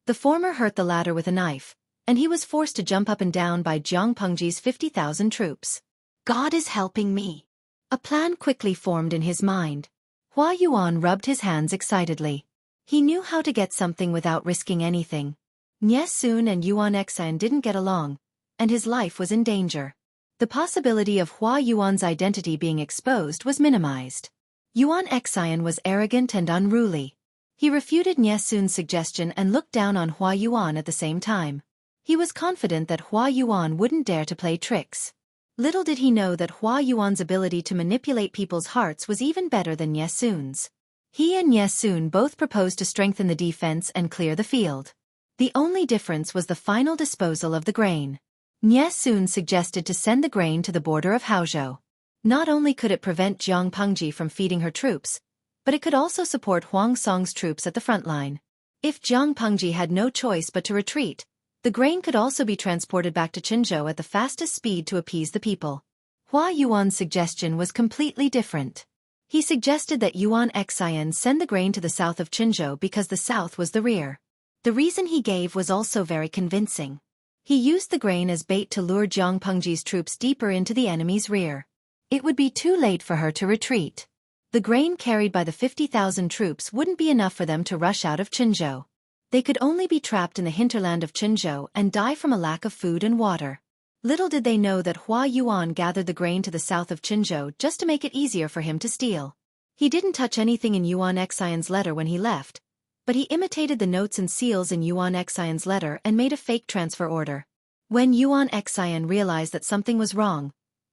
The former hurt the latter with a knife, and he was forced to jump up and down by Jiang Pengji's 50,000 troops. God is helping me. A plan quickly formed in his mind. Hua Yuan rubbed his hands excitedly. He knew how to get something without risking anything. Ye Sun and Yuan Xian didn't get along, and his life was in danger. The possibility of Hua Yuan's identity being exposed was minimized. Yuan Xian was arrogant and unruly. He refuted Ye Sun's suggestion and looked down on Hua Yuan at the same time. He was confident that Hua Yuan wouldn't dare to play tricks. Little did he know that Hua Yuan's ability to manipulate people's hearts was even better than Ye Sun's. He and Ye Sun both proposed to strengthen the defense and clear the field. The only difference was the final disposal of the grain. Ye Sun suggested to send the grain to the border of Haozhou. Not only could it prevent Jiang Pengji from feeding her troops, but it could also support Huang Song's troops at the front line. If Jiang Pengji had no choice but to retreat, the grain could also be transported back to Qinzhou at the fastest speed to appease the people. Hua Yuan's suggestion was completely different. He suggested that Yuan Xian send the grain to the south of Qinzhou because the south was the rear. The reason he gave was also very convincing. He used the grain as bait to lure Jiang Pengji's troops deeper into the enemy's rear. It would be too late for her to retreat. The grain carried by the 50,000 troops wouldn't be enough for them to rush out of Qinzhou. They could only be trapped in the hinterland of Qinzhou and die from a lack of food and water. Little did they know that Hua Yuan gathered the grain to the south of Qinzhou just to make it easier for him to steal. He didn't touch anything in Yuan Xian's letter when he left, but he imitated the notes and seals in Yuan Xian's letter and made a fake transfer order. When Yuan Xian realized that something was wrong,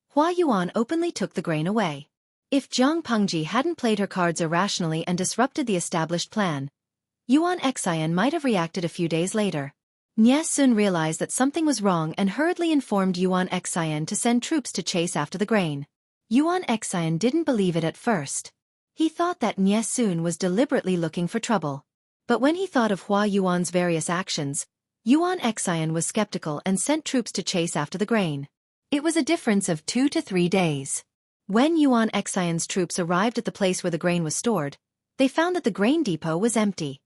Hua Yuan openly took the grain away. If Jiang Pengji hadn't played her cards irrationally and disrupted the established plan, Yuan Xian might have reacted a few days later. Ye Sun realized that something was wrong and hurriedly informed Yuan Xian to send troops to chase after the grain. Yuan Xian didn't believe it at first. He thought that Ye Sun was deliberately looking for trouble. But when he thought of Hua Yuan's various actions, Yuan Xian was skeptical and sent troops to chase after the grain. It was a difference of 2 to 3 days. When Yuan Xian's troops arrived at the place where the grain was stored, they found that the grain depot was empty.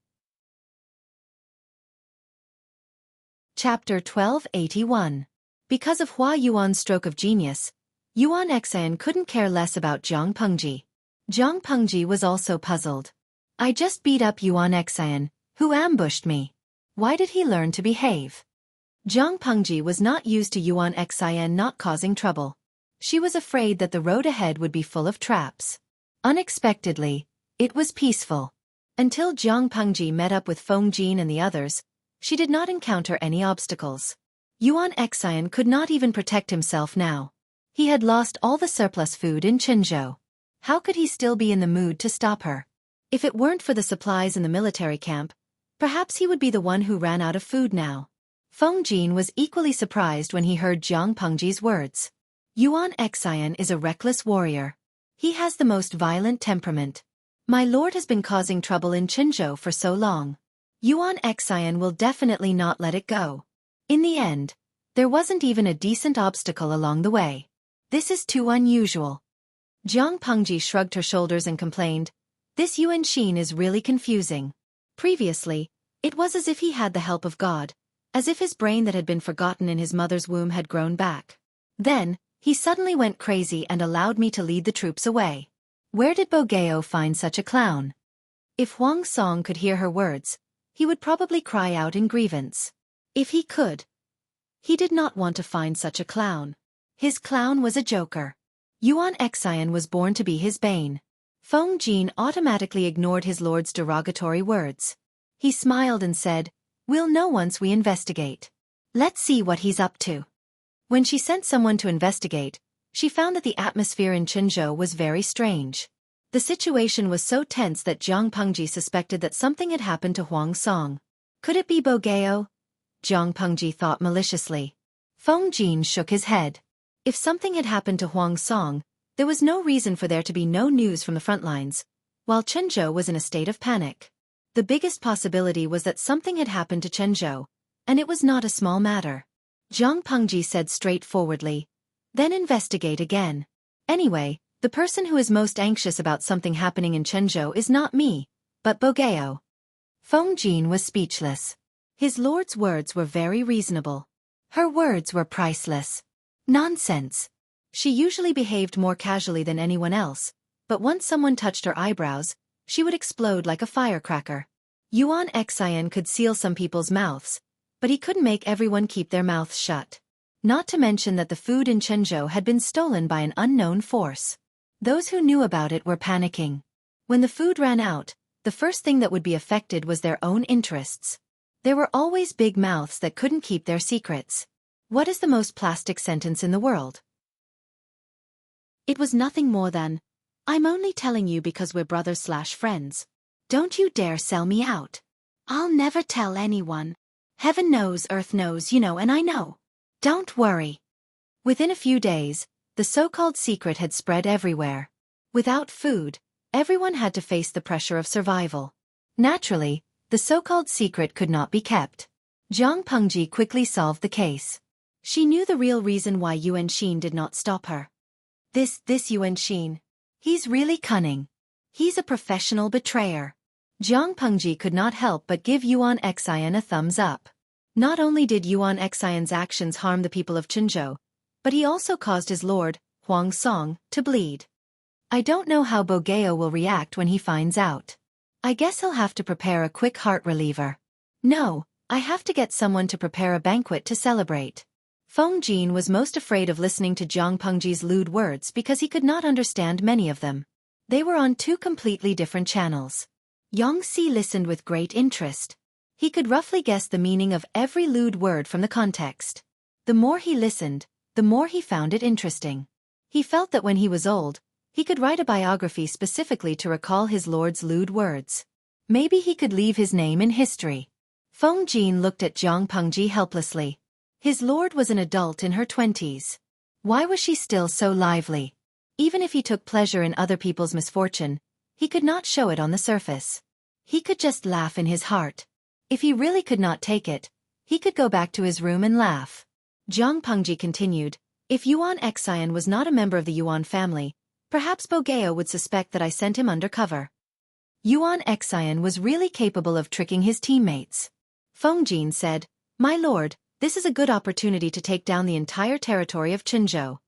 Chapter 1281. Because of Hua Yuan's stroke of genius, Yuan Xian couldn't care less about Jiang Pengji. Jiang Pengji was also puzzled. I just beat up Yuan Xian, who ambushed me. Why did he learn to behave? Jiang Pengji was not used to Yuan Xian not causing trouble. She was afraid that the road ahead would be full of traps. Unexpectedly, it was peaceful. Until Jiang Pengji met up with Feng Jin and the others, she did not encounter any obstacles. Yuan Xian could not even protect himself now. He had lost all the surplus food in Qinzhou. How could he still be in the mood to stop her? If it weren't for the supplies in the military camp, perhaps he would be the one who ran out of food now. Feng Jin was equally surprised when he heard Jiang Pengji's words. Yuan Xian is a reckless warrior. He has the most violent temperament. My lord has been causing trouble in Qinzhou for so long. Yuan Xian will definitely not let it go. In the end, there wasn't even a decent obstacle along the way. This is too unusual. Jiang Pengji shrugged her shoulders and complained, this Yuan Xin is really confusing. Previously, it was as if he had the help of God, as if his brain that had been forgotten in his mother's womb had grown back. Then, he suddenly went crazy and allowed me to lead the troops away. Where did Bogeo find such a clown? If Huang Song could hear her words, he would probably cry out in grievance. If he could, he did not want to find such a clown. His clown was a joker. Yuan Xian was born to be his bane. Feng Jin automatically ignored his lord's derogatory words. He smiled and said, we'll know once we investigate. Let's see what he's up to. When she sent someone to investigate, she found that the atmosphere in Chenzhou was very strange. The situation was so tense that Jiang Pengji suspected that something had happened to Huang Song. Could it be Bogeo? Jiang Pengji thought maliciously. Feng Jin shook his head. If something had happened to Huang Song, there was no reason for there to be no news from the front lines, while Chenzhou was in a state of panic. The biggest possibility was that something had happened to Chenzhou, and it was not a small matter. Jiang Pengji said straightforwardly, "Then investigate again. Anyway, the person who is most anxious about something happening in Chenzhou is not me, but Bogeo." Feng Jin was speechless. His lord's words were very reasonable. Her words were priceless. Nonsense. She usually behaved more casually than anyone else, but once someone touched her eyebrows, she would explode like a firecracker. Yuan Xian could seal some people's mouths, but he couldn't make everyone keep their mouths shut. Not to mention that the food in Chenzhou had been stolen by an unknown force. Those who knew about it were panicking. When the food ran out, the first thing that would be affected was their own interests. There were always big mouths that couldn't keep their secrets. What is the most plastic sentence in the world? It was nothing more than, "I'm only telling you because we're brothers/friends. Don't you dare sell me out. I'll never tell anyone. Heaven knows, earth knows, you know, and I know. Don't worry." Within a few days, the so-called secret had spread everywhere. Without food, everyone had to face the pressure of survival. Naturally, the so-called secret could not be kept. Jiang Pengji quickly solved the case. She knew the real reason why Yuan Xin did not stop her. This Yuan Xin. He's really cunning. He's a professional betrayer. Jiang Pengji could not help but give Yuan Xian a thumbs up. Not only did Yuan Xian's actions harm the people of Chenzhou, but he also caused his lord, Huang Song, to bleed. I don't know how Bogeo will react when he finds out. I guess he'll have to prepare a quick heart reliever. No, I have to get someone to prepare a banquet to celebrate. Feng Jin was most afraid of listening to Jiang Pengji's lewd words because he could not understand many of them. They were on two completely different channels. Yang Si listened with great interest. He could roughly guess the meaning of every lewd word from the context. The more he listened, the more he found it interesting. He felt that when he was old, he could write a biography specifically to recall his lord's lewd words. Maybe he could leave his name in history. Feng Jin looked at Jiang Pengji helplessly. His lord was an adult in her 20s. Why was she still so lively? Even if he took pleasure in other people's misfortune, he could not show it on the surface. He could just laugh in his heart. If he really could not take it, he could go back to his room and laugh. Jiang Pengji continued, "If Yuan Xian was not a member of the Yuan family, perhaps Bogeo would suspect that I sent him undercover." Yuan Xian was really capable of tricking his teammates. Feng Jin said, "My lord, this is a good opportunity to take down the entire territory of Chenzhou."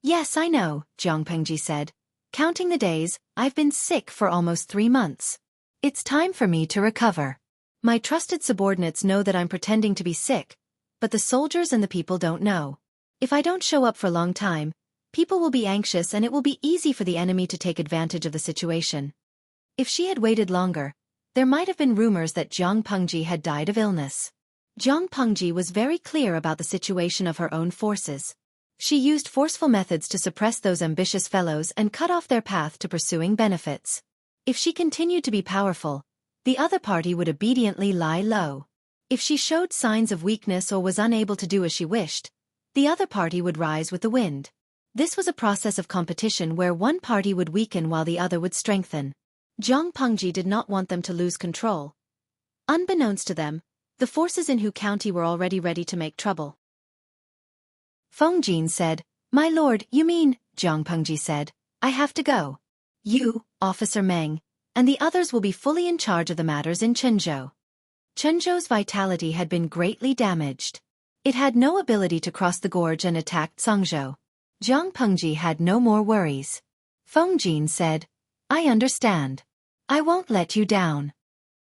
"Yes, I know," Jiang Pengji said. "Counting the days, I've been sick for almost 3 months. It's time for me to recover. My trusted subordinates know that I'm pretending to be sick, but the soldiers and the people don't know. If I don't show up for a long time, people will be anxious and it will be easy for the enemy to take advantage of the situation." If she had waited longer, there might have been rumors that Jiang Pengji had died of illness. Jiang Pengji was very clear about the situation of her own forces. She used forceful methods to suppress those ambitious fellows and cut off their path to pursuing benefits. If she continued to be powerful, the other party would obediently lie low. If she showed signs of weakness or was unable to do as she wished, the other party would rise with the wind. This was a process of competition where one party would weaken while the other would strengthen. Jiang Pengji did not want them to lose control. Unbeknownst to them, the forces in Hu County were already ready to make trouble. Feng Jin said, "My lord, you mean," Jiang Pengji said, "I have to go. You, Officer Meng, and the others will be fully in charge of the matters in Chenzhou." Chenzhou's vitality had been greatly damaged. It had no ability to cross the gorge and attack Cangzhou. Jiang Pengji had no more worries. Feng Jin said, "I understand. I won't let you down."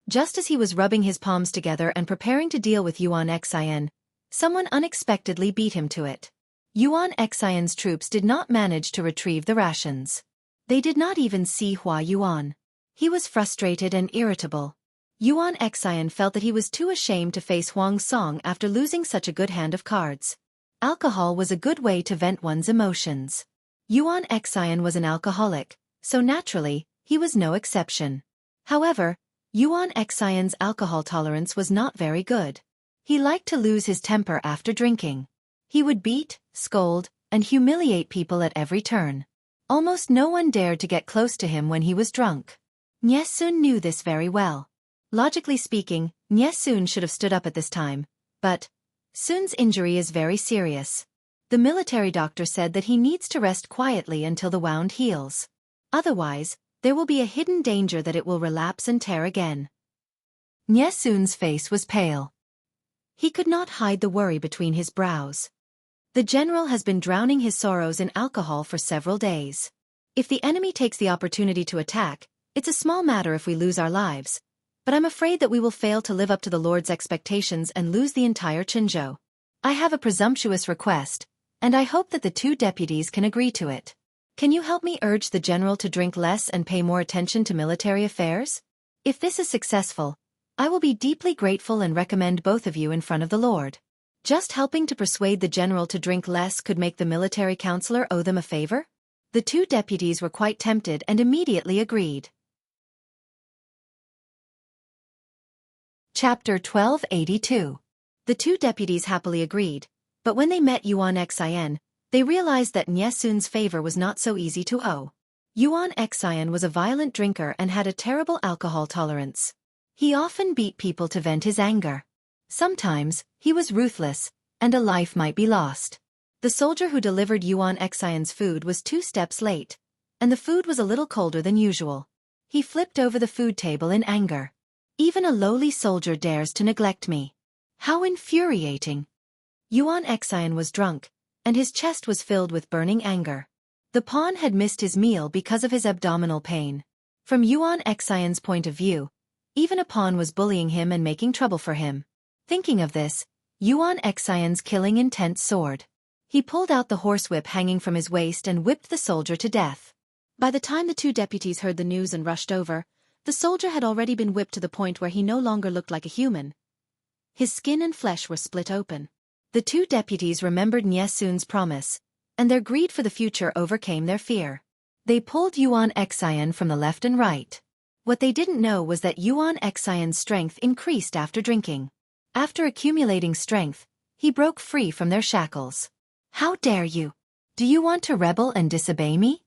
Just as he was rubbing his palms together and preparing to deal with Yuan Xian, someone unexpectedly beat him to it. Yuan Xian's troops did not manage to retrieve the rations. They did not even see Hua Yuan. He was frustrated and irritable. Yuan Xian felt that he was too ashamed to face Huang Song after losing such a good hand of cards. Alcohol was a good way to vent one's emotions. Yuan Xian was an alcoholic, so naturally, he was no exception. However, Yuan Xian's alcohol tolerance was not very good. He liked to lose his temper after drinking. He would beat, scold, and humiliate people at every turn. Almost no one dared to get close to him when he was drunk. Nyesun knew this very well. Logically speaking, Nyesun should have stood up at this time, but Sun's injury is very serious. The military doctor said that he needs to rest quietly until the wound heals. Otherwise, there will be a hidden danger that it will relapse and tear again. Nyesun's face was pale. He could not hide the worry between his brows. The general has been drowning his sorrows in alcohol for several days. If the enemy takes the opportunity to attack, it's a small matter if we lose our lives, but I'm afraid that we will fail to live up to the Lord's expectations and lose the entire Qinzhou. I have a presumptuous request, and I hope that the two deputies can agree to it. Can you help me urge the general to drink less and pay more attention to military affairs? If this is successful, I will be deeply grateful and recommend both of you in front of the Lord. Just helping to persuade the general to drink less could make the military counselor owe them a favor? The two deputies were quite tempted and immediately agreed. Chapter 1282. The two deputies happily agreed, but when they met Yuan Xian, they realized that Nyesun's favor was not so easy to owe. Yuan Xian was a violent drinker and had a terrible alcohol tolerance. He often beat people to vent his anger. Sometimes, he was ruthless, and a life might be lost. The soldier who delivered Yuan Xian's food was 2 steps late, and the food was a little colder than usual. He flipped over the food table in anger. Even a lowly soldier dares to neglect me. How infuriating! Yuan Xian was drunk, and his chest was filled with burning anger. The pawn had missed his meal because of his abdominal pain. From Yuan Xian's point of view, even a pawn was bullying him and making trouble for him. Thinking of this, Yuan Xian's killing intent soared. He pulled out the horsewhip hanging from his waist and whipped the soldier to death. By the time the two deputies heard the news and rushed over, the soldier had already been whipped to the point where he no longer looked like a human. His skin and flesh were split open. The two deputies remembered Nyesun's promise, and their greed for the future overcame their fear. They pulled Yuan Xian from the left and right. What they didn't know was that Yuan Xian's strength increased after drinking. After accumulating strength, he broke free from their shackles. How dare you? Do you want to rebel and disobey me?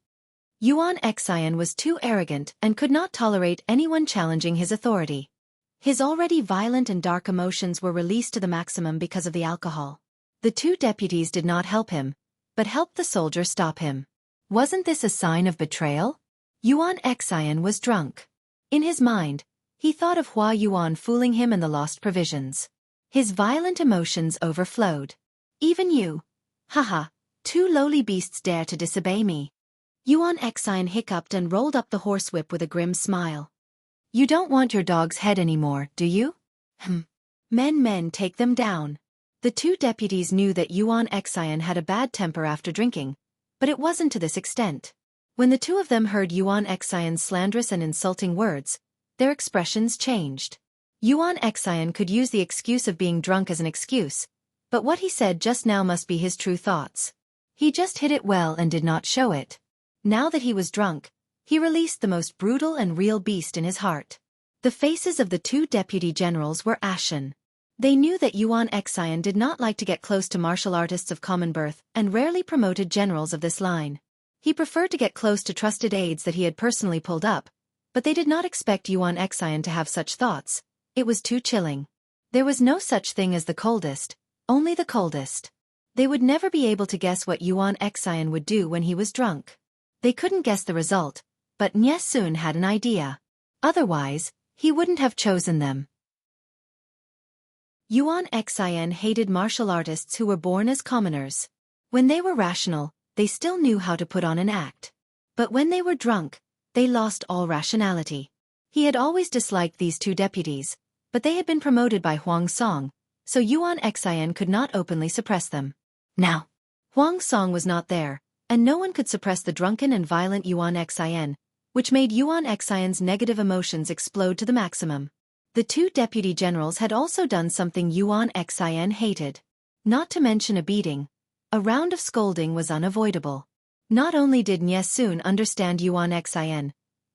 Yuan Xian was too arrogant and could not tolerate anyone challenging his authority. His already violent and dark emotions were released to the maximum because of the alcohol. The two deputies did not help him, but helped the soldier stop him. Wasn't this a sign of betrayal? Yuan Xian was drunk. In his mind, he thought of Hua Yuan fooling him and the lost provisions. His violent emotions overflowed. Even you? Haha, 2 lowly beasts dare to disobey me. Yuan Xian hiccuped and rolled up the horsewhip with a grim smile. You don't want your dog's head anymore, do you? Men, take them down. The two deputies knew that Yuan Xian had a bad temper after drinking, but it wasn't to this extent. When the two of them heard Yuan Xian's slanderous and insulting words, their expressions changed. Yuan Xian could use the excuse of being drunk as an excuse, but what he said just now must be his true thoughts. He just hid it well and did not show it. Now that he was drunk, he released the most brutal and real beast in his heart. The faces of the two deputy generals were ashen. They knew that Yuan Xian did not like to get close to martial artists of common birth and rarely promoted generals of this line. He preferred to get close to trusted aides that he had personally pulled up, but they did not expect Yuan Xian to have such thoughts. It was too chilling. There was no such thing as the coldest, only the coldest. They would never be able to guess what Yuan Xian would do when he was drunk. They couldn't guess the result, but Nyesun had an idea. Otherwise, he wouldn't have chosen them. Yuan Xian hated martial artists who were born as commoners. When they were rational, they still knew how to put on an act. But when they were drunk, they lost all rationality. He had always disliked these two deputies, but they had been promoted by Huang Song, so Yuan Xian could not openly suppress them. Now, Huang Song was not there, and no one could suppress the drunken and violent Yuan Xian, which made Yuan Xian's negative emotions explode to the maximum. The two deputy generals had also done something Yuan Xian hated. Not to mention a beating, A round of scolding was unavoidable. Not only did Nyes-soon understand Yuan Xin,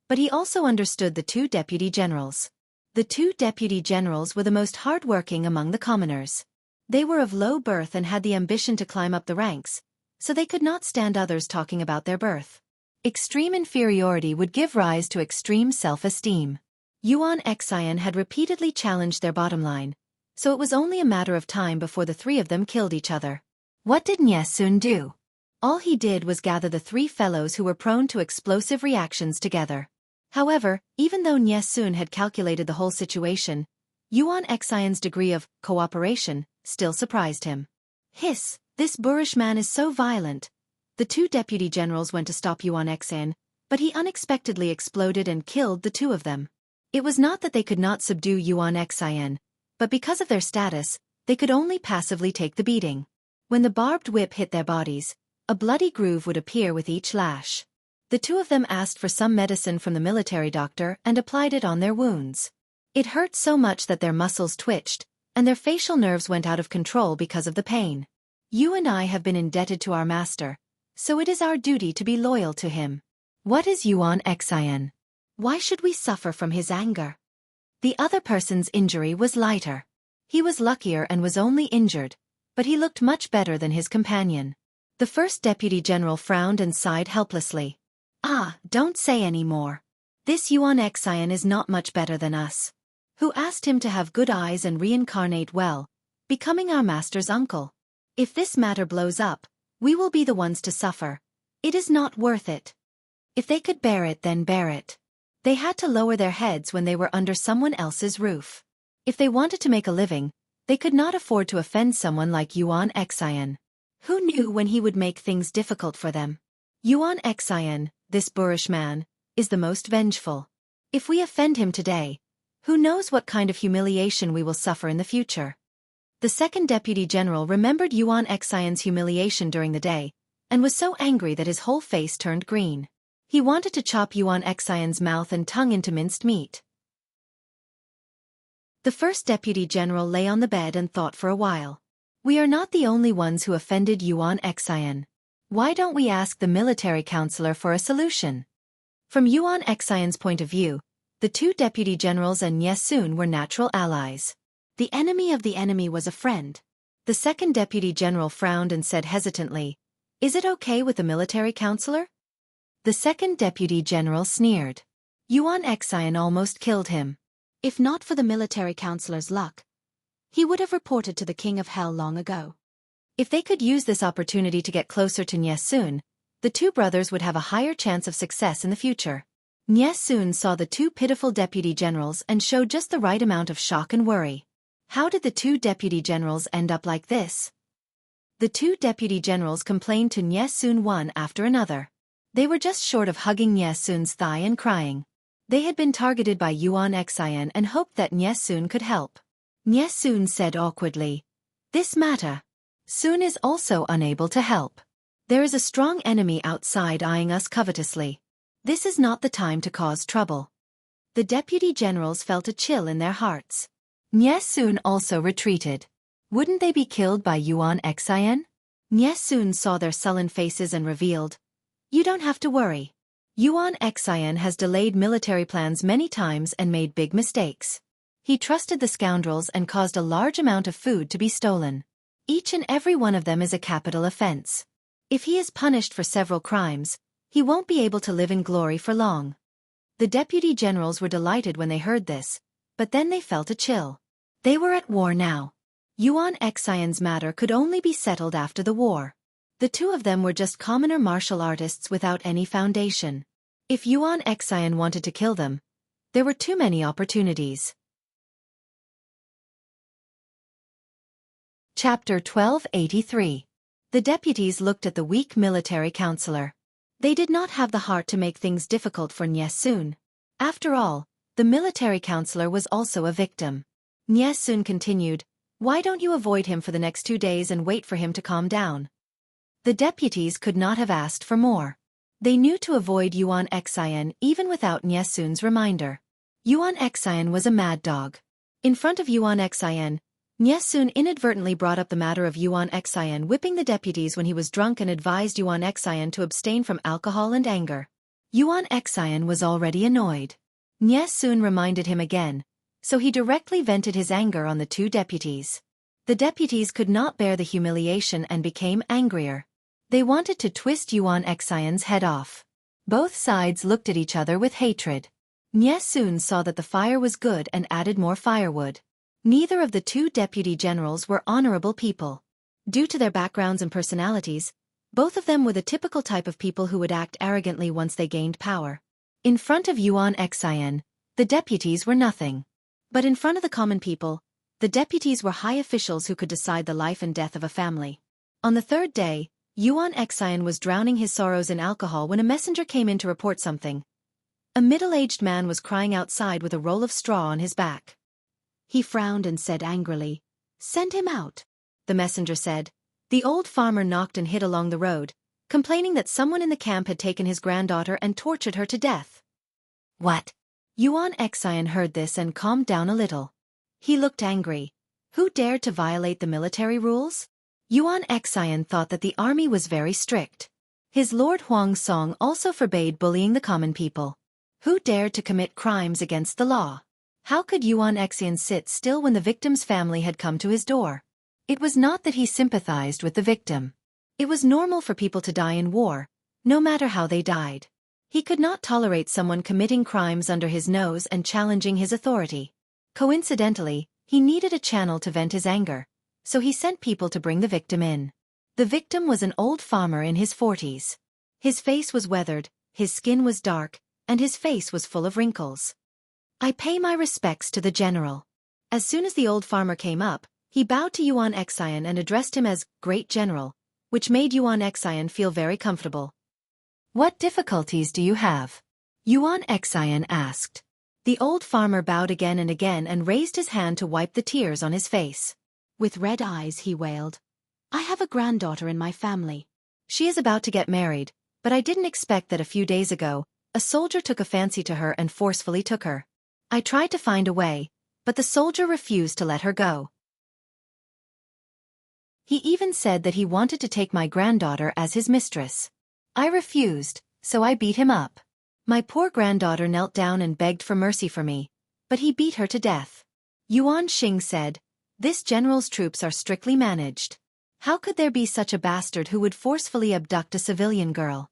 but he also understood the two deputy generals. The two deputy generals were the most hard-working among the commoners. They were of low birth and had the ambition to climb up the ranks, so they could not stand others talking about their birth. Extreme inferiority would give rise to extreme self-esteem. Yuan Xin had repeatedly challenged their bottom line, so it was only a matter of time before the three of them killed each other. What did Nyes-soon do? All he did was gather the three fellows who were prone to explosive reactions together. However, even though Nyes-soon had calculated the whole situation, Yuan Xion's degree of cooperation still surprised him. Hiss, this boorish man is so violent. The two deputy generals went to stop Yuan Xian, but he unexpectedly exploded and killed the two of them. It was not that they could not subdue Yuan Xian, but because of their status, they could only passively take the beating. When the barbed whip hit their bodies, a bloody groove would appear with each lash. The two of them asked for some medicine from the military doctor and applied it on their wounds. It hurt so much that their muscles twitched, and their facial nerves went out of control because of the pain. You and I have been indebted to our master, so it is our duty to be loyal to him. What is Yuan Xian? Why should we suffer from his anger? The other person's injury was lighter. He was luckier and was only injured, but he looked much better than his companion. The first deputy general frowned and sighed helplessly. Ah, don't say any more. This Yuan Xian is not much better than us. Who asked him to have good eyes and reincarnate well, becoming our master's uncle? If this matter blows up, we will be the ones to suffer. It is not worth it. If they could bear it, then bear it. They had to lower their heads when they were under someone else's roof. If they wanted to make a living, they could not afford to offend someone like Yuan Xian. Who knew when he would make things difficult for them? Yuan Xian, this boorish man, is the most vengeful. If we offend him today, who knows what kind of humiliation we will suffer in the future? The second deputy general remembered Yuan Xian's humiliation during the day, and was so angry that his whole face turned green. He wanted to chop Yuan Xian's mouth and tongue into minced meat. The first deputy general lay on the bed and thought for a while. We are not the only ones who offended Yuan Xian. Why don't we ask the military counselor for a solution? From Yuan Xian's point of view, the two deputy generals and Nyes-soon were natural allies. The enemy of the enemy was a friend. The second deputy general frowned and said hesitantly, "Is it okay with the military counselor?" The second deputy general sneered. Yuan Xian almost killed him. If not for the military counselor's luck, he would have reported to the King of Hell long ago. If they could use this opportunity to get closer to Nyes-soon, the two brothers would have a higher chance of success in the future. Nyes-soon saw the two pitiful deputy generals and showed just the right amount of shock and worry. How did the two deputy generals end up like this? The two deputy generals complained to Nyes-soon one after another. They were just short of hugging Nyes-soon's thigh and crying. They had been targeted by Yuan Xian and hoped that Nyes-soon could help. Nyes-soon said awkwardly, "This matter. Soon is also unable to help. There is a strong enemy outside eyeing us covetously. This is not the time to cause trouble." The deputy generals felt a chill in their hearts. Nyes-soon also retreated. Wouldn't they be killed by Yuan Xian? Nyes-soon saw their sullen faces and revealed, "You don't have to worry. Yuan Xian has delayed military plans many times and made big mistakes. He trusted the scoundrels and caused a large amount of food to be stolen. Each and every one of them is a capital offense. If he is punished for several crimes, he won't be able to live in glory for long." The deputy generals were delighted when they heard this, but then they felt a chill. They were at war now. Yuan Xian's matter could only be settled after the war. The two of them were just commoner martial artists without any foundation. If Yuan Xian wanted to kill them, there were too many opportunities. Chapter 1283. The deputies looked at the weak military counselor. They did not have the heart to make things difficult for Nyes-soon. After all, the military counselor was also a victim. Nyes-soon continued, "Why don't you avoid him for the next 2 days and wait for him to calm down?" The deputies could not have asked for more. They knew to avoid Yuan Xian even without Nyes-soon's reminder. Yuan Xian was a mad dog. In front of Yuan Xian, Nyesun inadvertently brought up the matter of Yuan Xian whipping the deputies when he was drunk and advised Yuan Xian to abstain from alcohol and anger. Yuan Xian was already annoyed. Nyesun reminded him again, so he directly vented his anger on the two deputies. The deputies could not bear the humiliation and became angrier. They wanted to twist Yuan Xian's head off. Both sides looked at each other with hatred. Nyesun saw that the fire was good and added more firewood. Neither of the two deputy generals were honorable people. Due to their backgrounds and personalities, both of them were the typical type of people who would act arrogantly once they gained power. In front of Yuan Xian, the deputies were nothing. But in front of the common people, the deputies were high officials who could decide the life and death of a family. On the third day, Yuan Xian was drowning his sorrows in alcohol when a messenger came in to report something. A middle-aged man was crying outside with a roll of straw on his back. He frowned and said angrily, "Send him out." The messenger said. The old farmer knocked and hid along the road, complaining that someone in the camp had taken his granddaughter and tortured her to death. What? Yuan Xian heard this and calmed down a little. He looked angry. Who dared to violate the military rules? Yuan Xian thought that the army was very strict. His Lord Huang Song also forbade bullying the common people. Who dared to commit crimes against the law? How could Yuan Xian sit still when the victim's family had come to his door? It was not that he sympathized with the victim. It was normal for people to die in war, no matter how they died. He could not tolerate someone committing crimes under his nose and challenging his authority. Coincidentally, he needed a channel to vent his anger, so he sent people to bring the victim in. The victim was an old farmer in his 40s. His face was weathered, his skin was dark, and his face was full of wrinkles. "I pay my respects to the general." As soon as the old farmer came up, he bowed to Yuan Xian and addressed him as Great General, which made Yuan Xian feel very comfortable. "What difficulties do you have?" Yuan Xian asked. The old farmer bowed again and raised his hand to wipe the tears on his face. With red eyes he wailed, "I have a granddaughter in my family. She is about to get married, but I didn't expect that a few days ago, a soldier took a fancy to her and forcefully took her. I tried to find a way, but the soldier refused to let her go. He even said that he wanted to take my granddaughter as his mistress. I refused, so I beat him up. My poor granddaughter knelt down and begged for mercy for me, but he beat her to death." Yuan Xing said, "This general's troops are strictly managed. How could there be such a bastard who would forcefully abduct a civilian girl?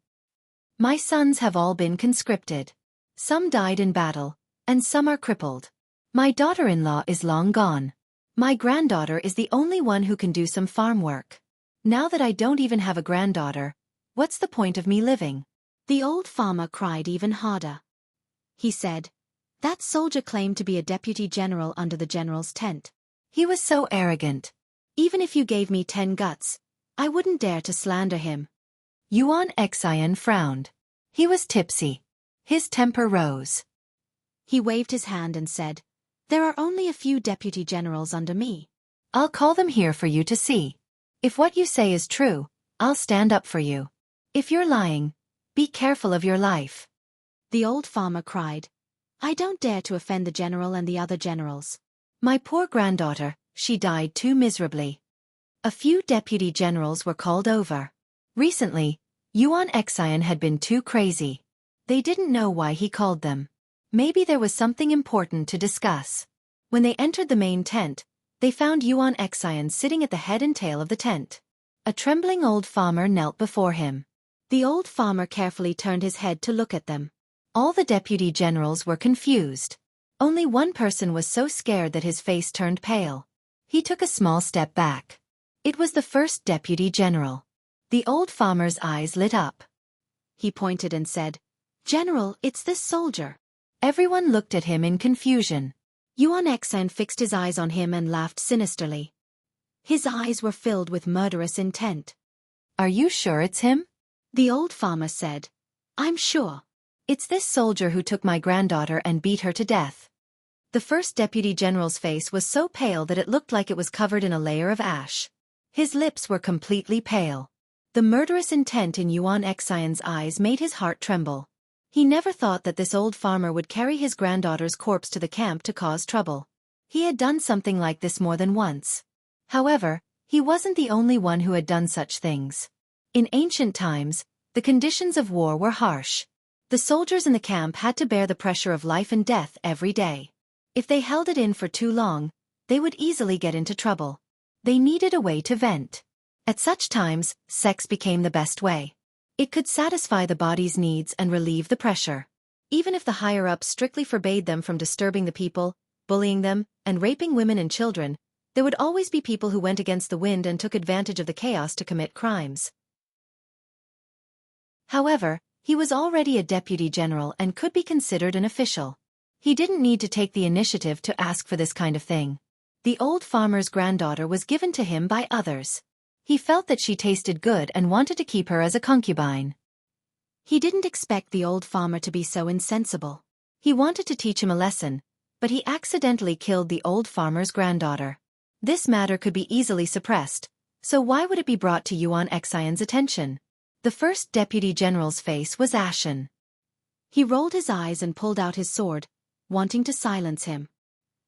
My sons have all been conscripted. Some died in battle, and some are crippled. My daughter-in-law is long gone. My granddaughter is the only one who can do some farm work. Now that I don't even have a granddaughter, what's the point of me living?" The old farmer cried even harder. He said, "That soldier claimed to be a deputy general under the general's tent. He was so arrogant. Even if you gave me 10 guts, I wouldn't dare to slander him." Yuan Xian frowned. He was tipsy. His temper rose. He waved his hand and said, "There are only a few deputy generals under me. I'll call them here for you to see. If what you say is true, I'll stand up for you. If you're lying, be careful of your life." The old farmer cried, "I don't dare to offend the general and the other generals. My poor granddaughter, she died too miserably." A few deputy generals were called over. Recently, Yuan Xian had been too crazy. They didn't know why he called them. Maybe there was something important to discuss. When they entered the main tent, they found Yuan Xian sitting at the head and tail of the tent. A trembling old farmer knelt before him. The old farmer carefully turned his head to look at them. All the deputy generals were confused. Only one person was so scared that his face turned pale. He took a small step back. It was the first deputy general. The old farmer's eyes lit up. He pointed and said, "General, it's this soldier." Everyone looked at him in confusion. Yuan Xian fixed his eyes on him and laughed sinisterly. His eyes were filled with murderous intent. "Are you sure it's him?" The old farmer said, "I'm sure. It's this soldier who took my granddaughter and beat her to death." The first deputy general's face was so pale that it looked like it was covered in a layer of ash. His lips were completely pale. The murderous intent in Yuan Xian's eyes made his heart tremble. He never thought that this old farmer would carry his granddaughter's corpse to the camp to cause trouble. He had done something like this more than once. However, he wasn't the only one who had done such things. In ancient times, the conditions of war were harsh. The soldiers in the camp had to bear the pressure of life and death every day. If they held it in for too long, they would easily get into trouble. They needed a way to vent. At such times, sex became the best way. It could satisfy the body's needs and relieve the pressure. Even if the higher-ups strictly forbade them from disturbing the people, bullying them, and raping women and children, there would always be people who went against the wind and took advantage of the chaos to commit crimes. However, he was already a deputy general and could be considered an official. He didn't need to take the initiative to ask for this kind of thing. The old farmer's granddaughter was given to him by others. He felt that she tasted good and wanted to keep her as a concubine. He didn't expect the old farmer to be so insensible. He wanted to teach him a lesson, but he accidentally killed the old farmer's granddaughter. This matter could be easily suppressed, so why would it be brought to Yuan Xian's attention? The first deputy general's face was ashen. He rolled his eyes and pulled out his sword, wanting to silence him.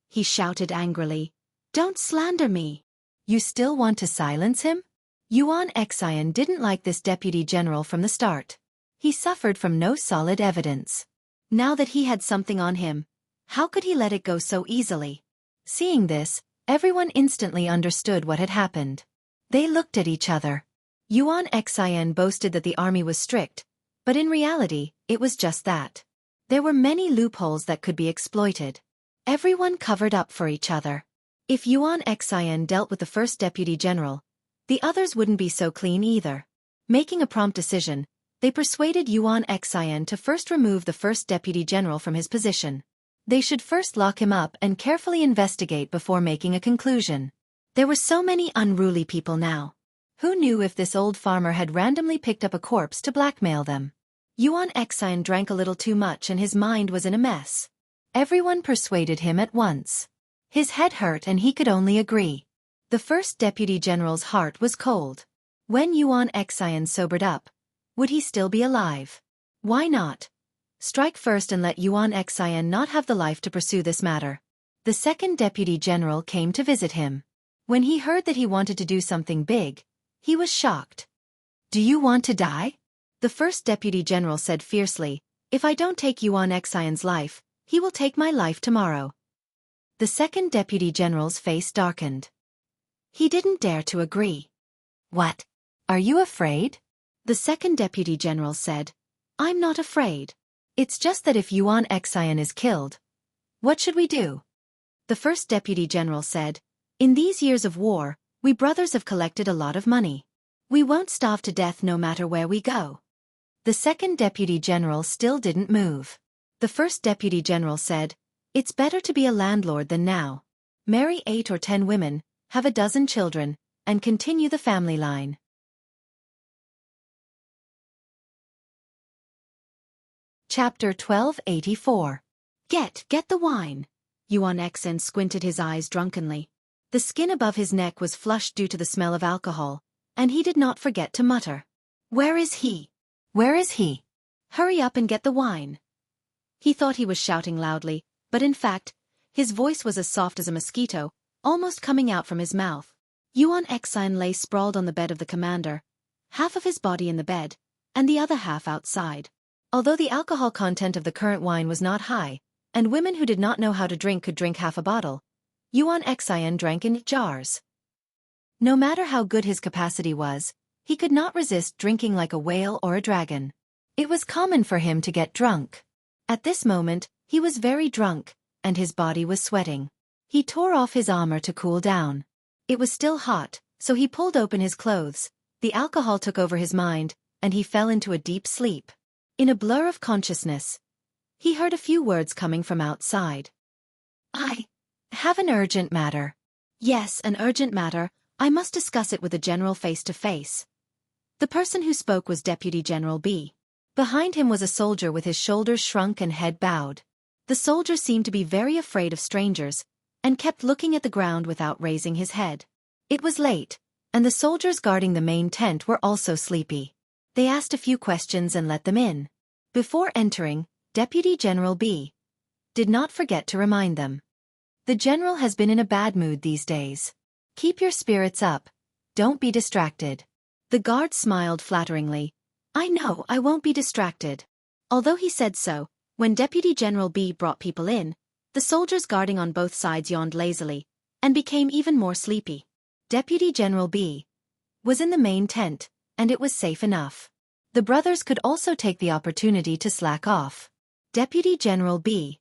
He shouted angrily, "Don't slander me!" You still want to silence him? Yuan Xian didn't like this deputy general from the start. He suffered from no solid evidence. Now that he had something on him, how could he let it go so easily? Seeing this, everyone instantly understood what had happened. They looked at each other. Yuan Xian boasted that the army was strict, but in reality, it was just that. There were many loopholes that could be exploited. Everyone covered up for each other. If Yuan Xian dealt with the first deputy general, the others wouldn't be so clean either. Making a prompt decision, they persuaded Yuan Xian to first remove the first deputy general from his position. They should first lock him up and carefully investigate before making a conclusion. There were so many unruly people now. Who knew if this old farmer had randomly picked up a corpse to blackmail them? Yuan Xian drank a little too much and his mind was in a mess. Everyone persuaded him at once. His head hurt and he could only agree. The first deputy general's heart was cold. When Yuan Xian sobered up, would he still be alive? Why not? Strike first and let Yuan Xian not have the life to pursue this matter. The second deputy general came to visit him. When he heard that he wanted to do something big, he was shocked. "Do you want to die?" The first deputy general said fiercely, "If I don't take Yuan Xian's life, he will take my life tomorrow." The second deputy general's face darkened. He didn't dare to agree. "What? Are you afraid?" The second deputy general said, "I'm not afraid. It's just that if Yuan Xian is killed, what should we do?" The first deputy general said, "In these years of war, we brothers have collected a lot of money. We won't starve to death no matter where we go." The second deputy general still didn't move. The first deputy general said, "It's better to be a landlord than now. Marry 8 or 10 women, have a dozen children, and continue the family line." Chapter 1284. Get the wine. Yuan Xian squinted his eyes drunkenly. The skin above his neck was flushed due to the smell of alcohol, and he did not forget to mutter, "Where is he? Where is he? Hurry up and get the wine." He thought he was shouting loudly, but in fact, his voice was as soft as a mosquito, almost coming out from his mouth. Yuan Xian lay sprawled on the bed of the commander, half of his body in the bed, and the other half outside. Although the alcohol content of the current wine was not high, and women who did not know how to drink could drink half a bottle, Yuan Xian drank in jars. No matter how good his capacity was, he could not resist drinking like a whale or a dragon. It was common for him to get drunk. At this moment, he was very drunk, and his body was sweating. He tore off his armor to cool down. It was still hot, so he pulled open his clothes. The alcohol took over his mind, and he fell into a deep sleep. In a blur of consciousness, he heard a few words coming from outside. "I have an urgent matter." "Yes, an urgent matter. I must discuss it with the general face to face." The person who spoke was Deputy General B. Behind him was a soldier with his shoulders shrunk and head bowed. The soldier seemed to be very afraid of strangers, and kept looking at the ground without raising his head. It was late, and the soldiers guarding the main tent were also sleepy. They asked a few questions and let them in. Before entering, Deputy General B. did not forget to remind them. The general has been in a bad mood these days. Keep your spirits up. Don't be distracted. The guard smiled flatteringly. I know, I won't be distracted. Although he said so, when Deputy General B brought people in, the soldiers guarding on both sides yawned lazily, and became even more sleepy. Deputy General B was in the main tent, and it was safe enough. The brothers could also take the opportunity to slack off. Deputy General B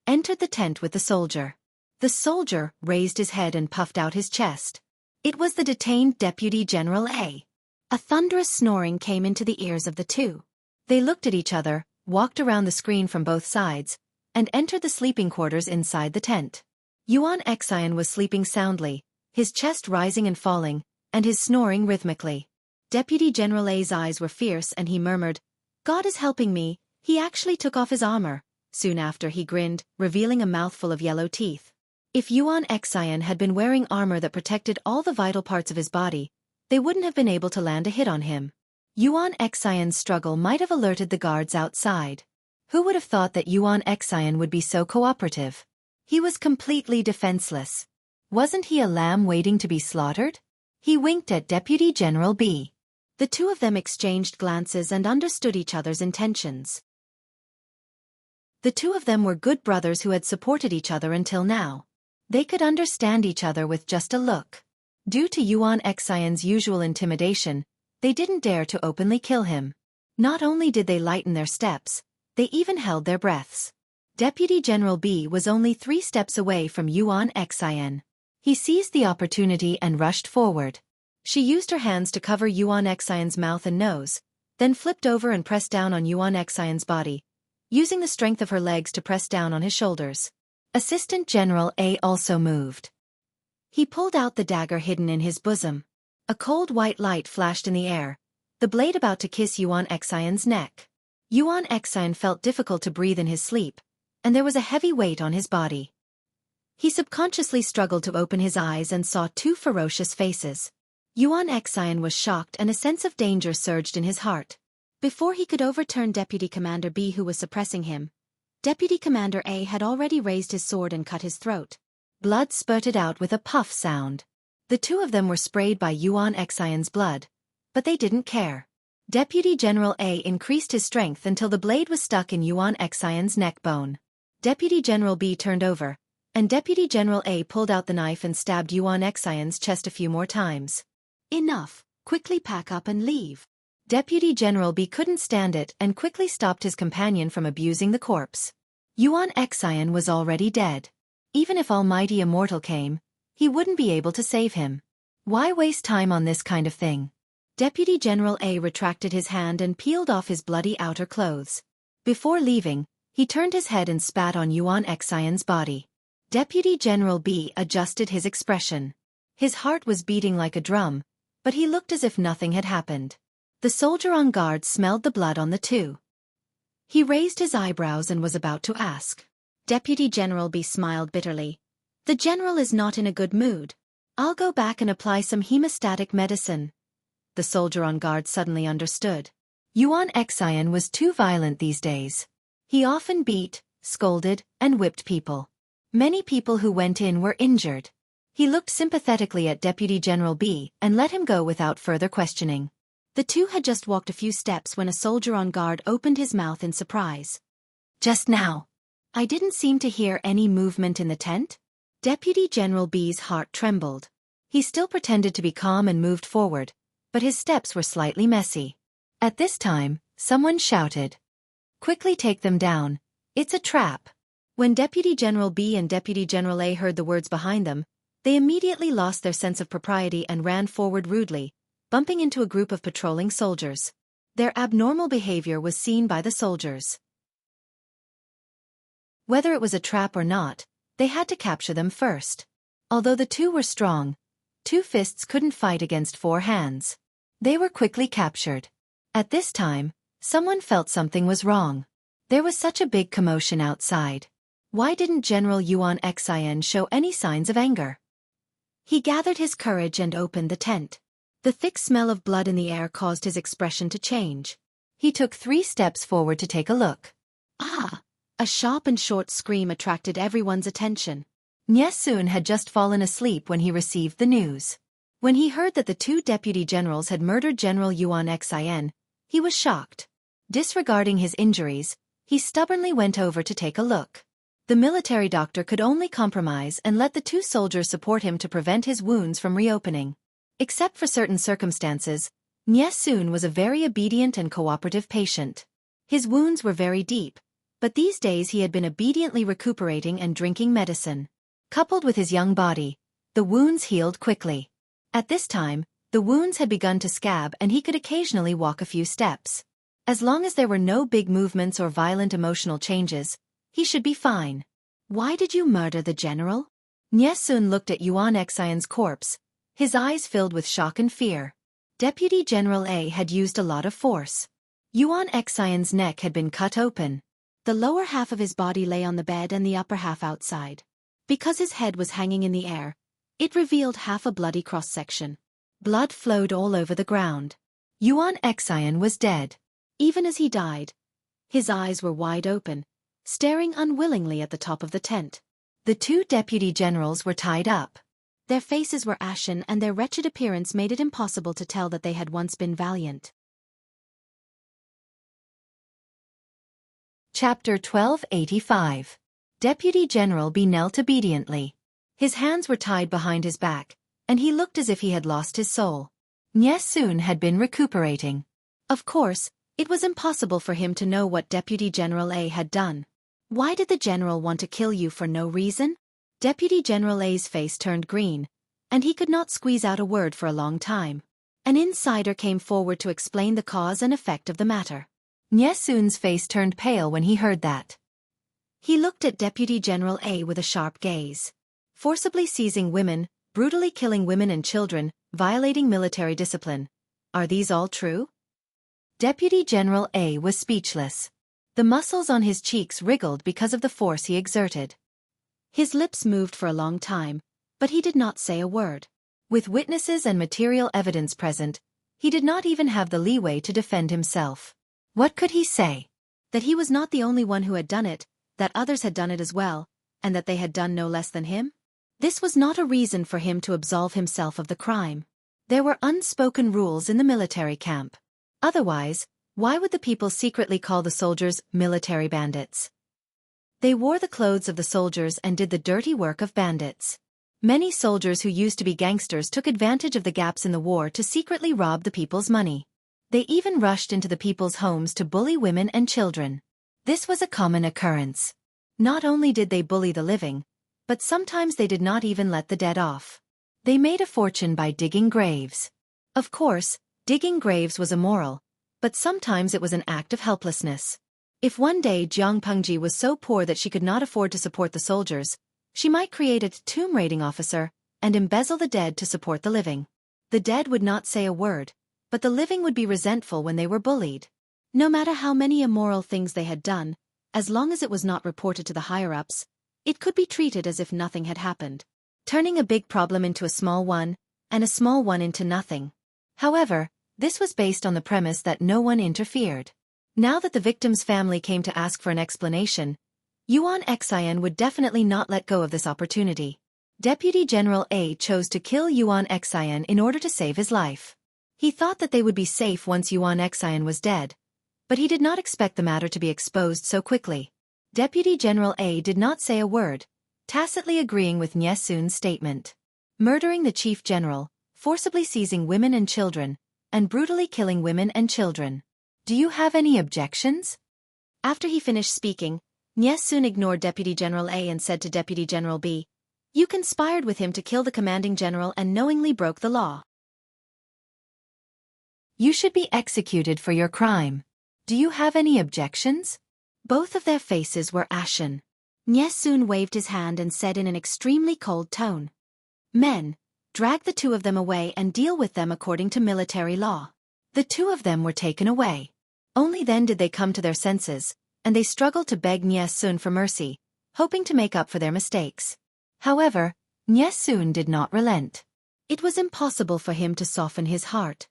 entered the tent with the soldier. The soldier raised his head and puffed out his chest. It was the detained Deputy General A. A thunderous snoring came into the ears of the two. They looked at each other, walked around the screen from both sides, and entered the sleeping quarters inside the tent. Yuan Xian was sleeping soundly, his chest rising and falling, and his snoring rhythmically. Deputy General A's eyes were fierce and he murmured, God is helping me, he actually took off his armor. Soon after he grinned, revealing a mouthful of yellow teeth. If Yuan Xian had been wearing armor that protected all the vital parts of his body, they wouldn't have been able to land a hit on him. Yuan Xian's struggle might have alerted the guards outside. Who would have thought that Yuan Xian would be so cooperative? He was completely defenseless. Wasn't he a lamb waiting to be slaughtered? He winked at Deputy General B. The two of them exchanged glances and understood each other's intentions. The two of them were good brothers who had supported each other until now. They could understand each other with just a look. Due to Yuan Xian's usual intimidation, they didn't dare to openly kill him. Not only did they lighten their steps, they even held their breaths. Deputy General B was only 3 steps away from Yuan Xian. He seized the opportunity and rushed forward. She used her hands to cover Yuan Xian's mouth and nose, then flipped over and pressed down on Yuan Xian's body, using the strength of her legs to press down on his shoulders. Assistant General A also moved. He pulled out the dagger hidden in his bosom. A cold white light flashed in the air, the blade about to kiss Yuan Xian's neck. Yuan Xian felt difficult to breathe in his sleep, and there was a heavy weight on his body. He subconsciously struggled to open his eyes and saw 2 ferocious faces. Yuan Xian was shocked and a sense of danger surged in his heart. Before he could overturn Deputy Commander B who was suppressing him, Deputy Commander A had already raised his sword and cut his throat. Blood spurted out with a puff sound. The two of them were sprayed by Yuan Xian's blood, but they didn't care. Deputy General A increased his strength until the blade was stuck in Yuan Xian's neck bone. Deputy General B turned over, and Deputy General A pulled out the knife and stabbed Yuan Xian's chest a few more times. Enough, quickly pack up and leave. Deputy General B couldn't stand it and quickly stopped his companion from abusing the corpse. Yuan Xian was already dead. Even if Almighty Immortal came, he wouldn't be able to save him. Why waste time on this kind of thing? Deputy General A retracted his hand and peeled off his bloody outer clothes. Before leaving, he turned his head and spat on Yuan Xian's body. Deputy General B adjusted his expression. His heart was beating like a drum, but he looked as if nothing had happened. The soldier on guard smelled the blood on the two. He raised his eyebrows and was about to ask. Deputy General B smiled bitterly. The general is not in a good mood. I'll go back and apply some hemostatic medicine. The soldier on guard suddenly understood. Yuan Xian was too violent these days. He often beat, scolded, and whipped people. Many people who went in were injured. He looked sympathetically at Deputy General B and let him go without further questioning. The two had just walked a few steps when a soldier on guard opened his mouth in surprise. Just now. I didn't seem to hear any movement in the tent. Deputy General B's heart trembled. He still pretended to be calm and moved forward, but his steps were slightly messy. At this time, someone shouted. Quickly take them down. It's a trap. When Deputy General B and Deputy General A heard the words behind them, they immediately lost their sense of propriety and ran forward rudely, bumping into a group of patrolling soldiers. Their abnormal behavior was seen by the soldiers. Whether it was a trap or not, they had to capture them first. Although the two were strong, 2 fists couldn't fight against 4 hands. They were quickly captured. At this time, someone felt something was wrong. There was such a big commotion outside. Why didn't General Yuan Xian show any signs of anger? He gathered his courage and opened the tent. The thick smell of blood in the air caused his expression to change. He took 3 steps forward to take a look. Ah! A sharp and short scream attracted everyone's attention. Sun had just fallen asleep when he received the news. When he heard that the two deputy generals had murdered General Yuan Xin, he was shocked. Disregarding his injuries, he stubbornly went over to take a look. The military doctor could only compromise and let the two soldiers support him to prevent his wounds from reopening. Except for certain circumstances, Sun was a very obedient and cooperative patient. His wounds were very deep, but these days he had been obediently recuperating and drinking medicine. Coupled with his young body, the wounds healed quickly. At this time, the wounds had begun to scab and he could occasionally walk a few steps. As long as there were no big movements or violent emotional changes, he should be fine. Why did you murder the general? Sun looked at Yuan Xin's corpse, his eyes filled with shock and fear. Deputy General A had used a lot of force. Yuan Xin's neck had been cut open. The lower half of his body lay on the bed and the upper half outside. Because his head was hanging in the air, it revealed half a bloody cross-section. Blood flowed all over the ground. Yuan Xin was dead. Even as he died, his eyes were wide open, staring unwillingly at the top of the tent. The two deputy generals were tied up. Their faces were ashen and their wretched appearance made it impossible to tell that they had once been valiant. Chapter 1285. Deputy General B knelt obediently. His hands were tied behind his back, and he looked as if he had lost his soul. Sun had been recuperating. Of course, it was impossible for him to know what Deputy General A had done. Why did the general want to kill you for no reason? Deputy General A's face turned green, and he could not squeeze out a word for a long time. An insider came forward to explain the cause and effect of the matter. Sun's face turned pale when he heard that. He looked at Deputy General A with a sharp gaze. Forcibly seizing women, brutally killing women and children, violating military discipline. Are these all true? Deputy General A was speechless. The muscles on his cheeks wriggled because of the force he exerted. His lips moved for a long time, but he did not say a word. With witnesses and material evidence present, he did not even have the leeway to defend himself. What could he say? That he was not the only one who had done it, that others had done it as well, and that they had done no less than him? This was not a reason for him to absolve himself of the crime. There were unspoken rules in the military camp. Otherwise, why would the people secretly call the soldiers military bandits? They wore the clothes of the soldiers and did the dirty work of bandits. Many soldiers who used to be gangsters took advantage of the gaps in the war to secretly rob the people's money. They even rushed into the people's homes to bully women and children. This was a common occurrence. Not only did they bully the living, but sometimes they did not even let the dead off. They made a fortune by digging graves. Of course, digging graves was immoral, but sometimes it was an act of helplessness. If one day Jiang Pengji was so poor that she could not afford to support the soldiers, she might create a tomb raiding officer and embezzle the dead to support the living. The dead would not say a word, but the living would be resentful when they were bullied. No matter how many immoral things they had done, as long as it was not reported to the higher-ups, it could be treated as if nothing had happened, turning a big problem into a small one, and a small one into nothing. However, this was based on the premise that no one interfered. Now that the victim's family came to ask for an explanation, Yuan Xin would definitely not let go of this opportunity. Deputy General A chose to kill Yuan Xin in order to save his life. He thought that they would be safe once Yuan Xin was dead, but he did not expect the matter to be exposed so quickly. Deputy General A did not say a word, tacitly agreeing with Sun's statement. Murdering the chief general, forcibly seizing women and children, and brutally killing women and children. Do you have any objections? After he finished speaking, Sun ignored Deputy General A and said to Deputy General B, "You conspired with him to kill the commanding general and knowingly broke the law. You should be executed for your crime. Do you have any objections?" Both of their faces were ashen. Sun waved his hand and said in an extremely cold tone, "Men, drag the two of them away and deal with them according to military law." The two of them were taken away. Only then did they come to their senses, and they struggled to beg Sun for mercy, hoping to make up for their mistakes. However, Sun did not relent. It was impossible for him to soften his heart.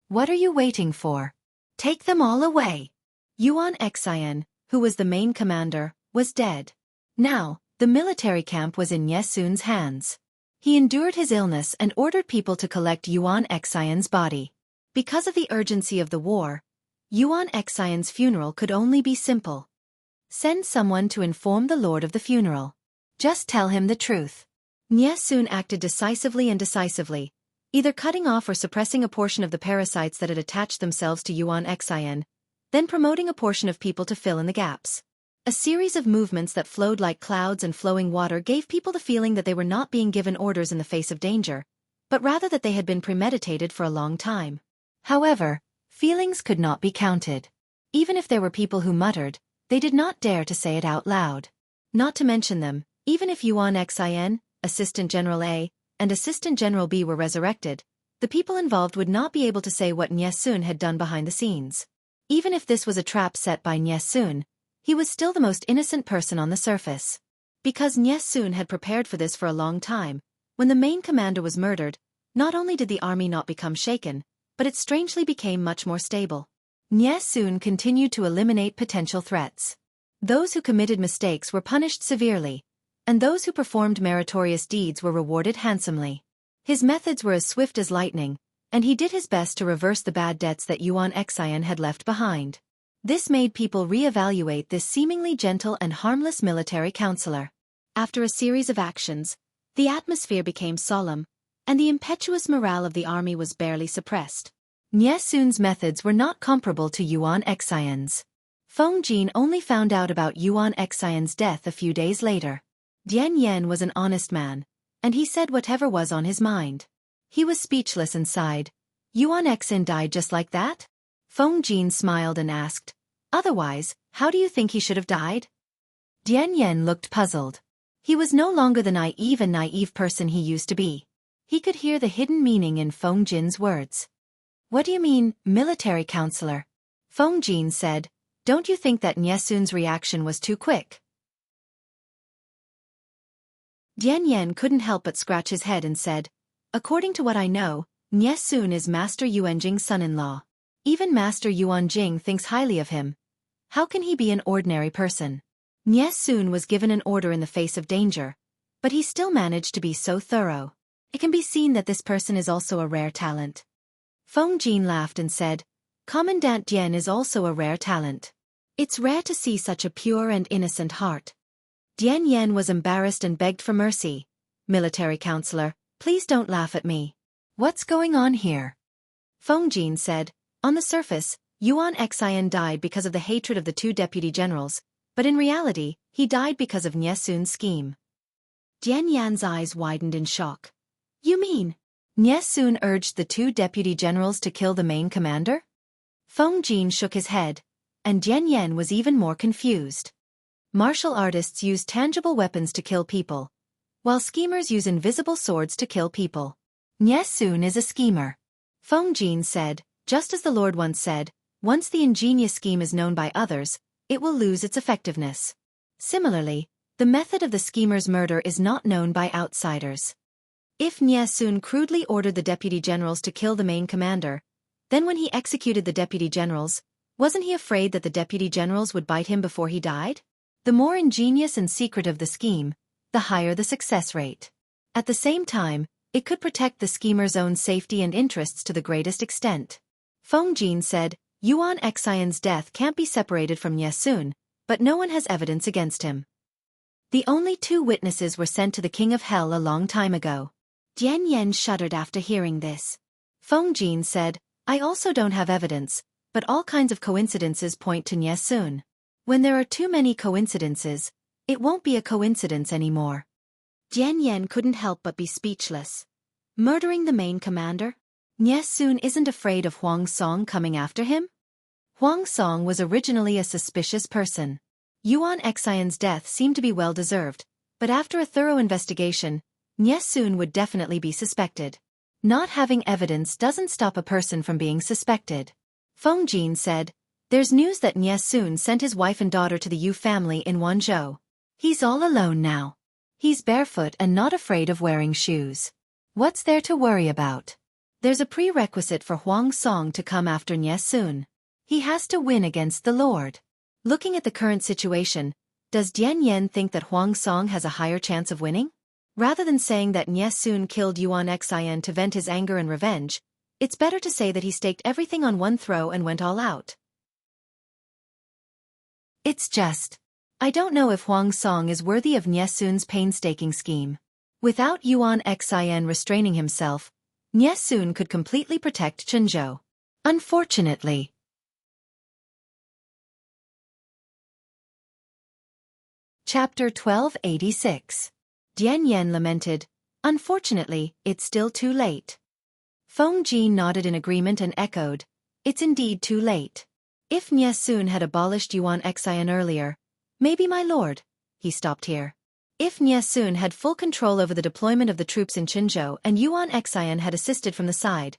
"What are you waiting for? Take them all away." Yuan Xin, who was the main commander, was dead. Now, The military camp was in Yesun's hands. He endured his illness and ordered people to collect Yuan Xian's body. Because of the urgency of the war, Yuan Xian's funeral could only be simple. Send someone to inform the lord of the funeral. Just tell him the truth. Yesun acted decisively and decisively, either cutting off or suppressing a portion of the parasites that had attached themselves to Yuan Xian, then promoting a portion of people to fill in the gaps. A series of movements that flowed like clouds and flowing water gave people the feeling that they were not being given orders in the face of danger, but rather that they had been premeditated for a long time. However, feelings could not be counted. Even if there were people who muttered, they did not dare to say it out loud. Not to mention them, even if Yuan Xian, Assistant General A, and Assistant General B were resurrected, the people involved would not be able to say what Yesun had done behind the scenes. Even if this was a trap set by Yesun, he was still the most innocent person on the surface. Because Yesun had prepared for this for a long time, when the main commander was murdered, not only did the army not become shaken, but it strangely became much more stable. Yesun continued to eliminate potential threats. Those who committed mistakes were punished severely, and those who performed meritorious deeds were rewarded handsomely. His methods were as swift as lightning, and he did his best to reverse the bad debts that Yuan Xian had left behind. This made people re-evaluate this seemingly gentle and harmless military counselor. After a series of actions, the atmosphere became solemn, and the impetuous morale of the army was barely suppressed. Yesun's methods were not comparable to Yuan Xian's. Feng Jin only found out about Yuan Xian's death a few days later. Dian Yen was an honest man, and he said whatever was on his mind. He was speechless and sighed. Yuan Xian died just like that? Feng Jin smiled and asked, otherwise, how do you think he should have died? Dian Yen looked puzzled. He was no longer the naive person he used to be. He could hear the hidden meaning in Feng Jin's words. What do you mean, military counselor? Feng Jin said, don't you think that Yesun's reaction was too quick? Dian Yen couldn't help but scratch his head and said, according to what I know, Yesun is Master Yuanjing's son-in-law. Even Master Yuanjing thinks highly of him. How can he be an ordinary person? Yesun was given an order in the face of danger, but he still managed to be so thorough. It can be seen that this person is also a rare talent. Feng Jin laughed and said, Commandant Dian is also a rare talent. It's rare to see such a pure and innocent heart. Dian Yen was embarrassed and begged for mercy. Military counselor, please don't laugh at me. What's going on here? Feng Jin said, on the surface, Yuan Xian died because of the hatred of the two deputy generals, but in reality, he died because of Yesun's scheme. Dian Yan's eyes widened in shock. You mean, Yesun urged the two deputy generals to kill the main commander? Feng Jin shook his head, and Dian Yen was even more confused. Martial artists use tangible weapons to kill people, while schemers use invisible swords to kill people. Yesun is a schemer. Feng Jin said, just as the Lord once said, once the ingenious scheme is known by others, it will lose its effectiveness. Similarly, the method of the schemer's murder is not known by outsiders. If Yesun crudely ordered the deputy generals to kill the main commander, then when he executed the deputy generals, wasn't he afraid that the deputy generals would bite him before he died? The more ingenious and secretive the scheme, the higher the success rate. At the same time, it could protect the schemer's own safety and interests to the greatest extent. Feng Jin said, Yuan Xian's death can't be separated from Yesun, but no one has evidence against him. The only two witnesses were sent to the King of Hell a long time ago. Dian Yen shuddered after hearing this. Feng Jin said, I also don't have evidence, but all kinds of coincidences point to Yesun. When there are too many coincidences, it won't be a coincidence anymore. Dian Yen couldn't help but be speechless. Murdering the main commander? Yesun isn't afraid of Huang Song coming after him? Huang Song was originally a suspicious person. Yuan Xian's death seemed to be well-deserved, but after a thorough investigation, Yesun would definitely be suspected. Not having evidence doesn't stop a person from being suspected. Feng Jin said, there's news that Yesun sent his wife and daughter to the Yu family in Wanzhou. He's all alone now. He's barefoot and not afraid of wearing shoes. What's there to worry about? There's a prerequisite for Huang Song to come after Yesun. He has to win against the Lord. Looking at the current situation, Does Dian Yen think that Huang Song has a higher chance of winning? Rather than saying that Nye Soon killed Yuan Xian to vent his anger and revenge, it's better to say that he staked everything on one throw and went all out. It's just, I don't know if Huang Song is worthy of Nye Soon's painstaking scheme. Without Yuan Xian restraining himself, Nye Soon could completely protect Chenzhou. Unfortunately. Chapter 1286. Dian Yen lamented, "Unfortunately, it's still too late." Feng Jin nodded in agreement and echoed, "It's indeed too late. If Nye Soon had abolished Yuan Xian earlier, maybe my lord." He stopped here. If Nye Soon had full control over the deployment of the troops in Chenzhou and Yuan Xian had assisted from the side,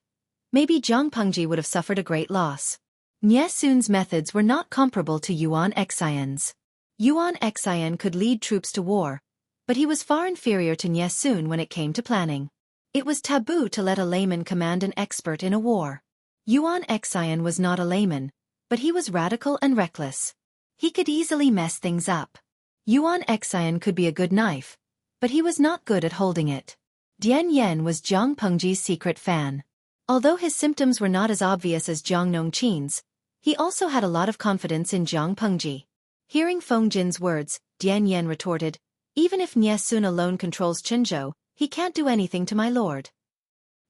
maybe Zhang Pengji would have suffered a great loss. Nye Soon's methods were not comparable to Yuan Xian's. Yuan Xian could lead troops to war, but he was far inferior to Nye Soon when it came to planning. It was taboo to let a layman command an expert in a war. Yuan Xian was not a layman, but he was radical and reckless. He could easily mess things up. Yuan Xian could be a good knife, but he was not good at holding it. Dian Yen was Zhang Pengji's secret fan. Although his symptoms were not as obvious as Zhang Nongqin's, he also had a lot of confidence in Zhang Pengji. Hearing Feng Jin's words, Dian Yen retorted, "Even if Nye Soon alone controls Chenzhou, he can't do anything to my lord."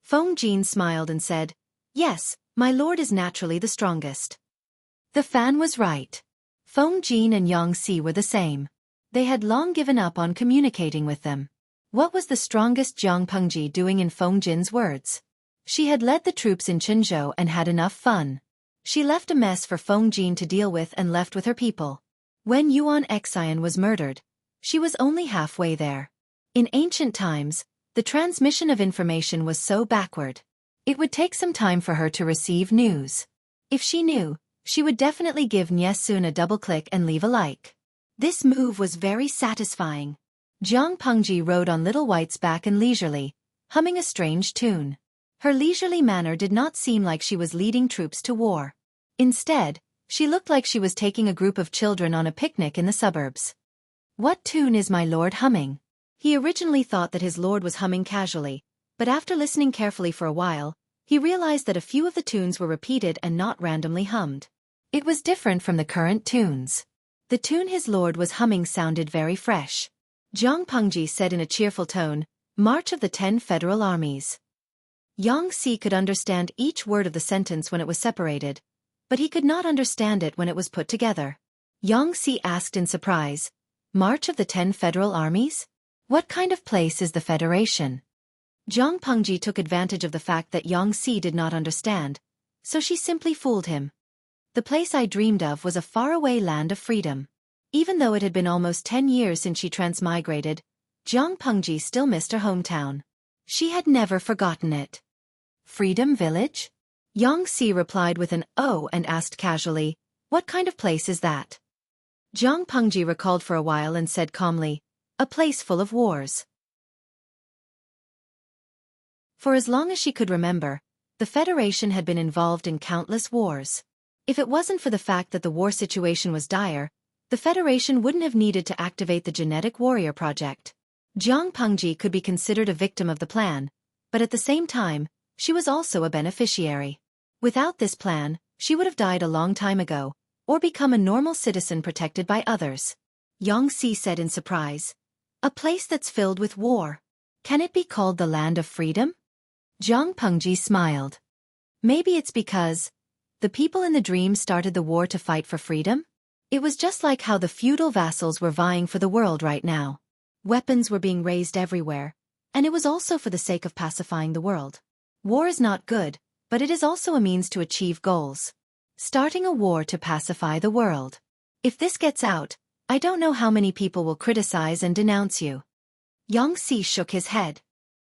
Feng Jin smiled and said, "Yes, my lord is naturally the strongest." The fan was right. Feng Jin and Yang Si were the same. They had long given up on communicating with them. What was the strongest Zhang Pengji doing in Feng Jin's words? She had led the troops in Chenzhou and had enough fun. She left a mess for Feng Jin to deal with and left with her people. When Yuan Xian was murdered, she was only halfway there. In ancient times, the transmission of information was so backward. It would take some time for her to receive news. If she knew, she would definitely give Nye Soon a double click and leave a like. This move was very satisfying. Zhang Pengji rode on Little White's back and leisurely, humming a strange tune. Her leisurely manner did not seem like she was leading troops to war. Instead, she looked like she was taking a group of children on a picnic in the suburbs. What tune is my lord humming? He originally thought that his lord was humming casually, but after listening carefully for a while, he realized that a few of the tunes were repeated and not randomly hummed. It was different from the current tunes. The tune his lord was humming sounded very fresh. Zhang Pengji said in a cheerful tone, "March of the 10 Federal Armies." Yang Si could understand each word of the sentence when it was separated, but he could not understand it when it was put together. Yang Si asked in surprise, "March of the 10 Federal Armies? What kind of place is the Federation?" Zhang Pengji took advantage of the fact that Yang Si did not understand, so she simply fooled him. "The place I dreamed of was a faraway land of freedom." Even though it had been almost 10 years since she transmigrated, Zhang Pengji still missed her hometown. She had never forgotten it. "Freedom Village?" Yang Si replied with an "oh" and asked casually, "What kind of place is that?" Zhang Pengji recalled for a while and said calmly, "A place full of wars." For as long as she could remember, the Federation had been involved in countless wars. If it wasn't for the fact that the war situation was dire, the Federation wouldn't have needed to activate the Genetic Warrior Project. Zhang Pengji could be considered a victim of the plan, but at the same time, she was also a beneficiary. Without this plan, she would have died a long time ago, or become a normal citizen protected by others. Yang Si said in surprise, "A place that's filled with war. Can it be called the Land of Freedom?" Zhang Pengji smiled. "Maybe it's because the people in the dream started the war to fight for freedom? It was just like how the feudal vassals were vying for the world right now. Weapons were being raised everywhere, and it was also for the sake of pacifying the world. War is not good, but it is also a means to achieve goals. Starting a war to pacify the world. If this gets out, I don't know how many people will criticize and denounce you." Yang Si shook his head.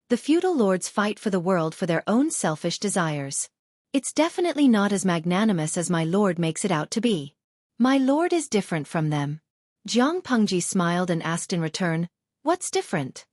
"The feudal lords fight for the world for their own selfish desires. It's definitely not as magnanimous as my lord makes it out to be. My lord is different from them." Zhang Pengji smiled and asked in return, "What's different?"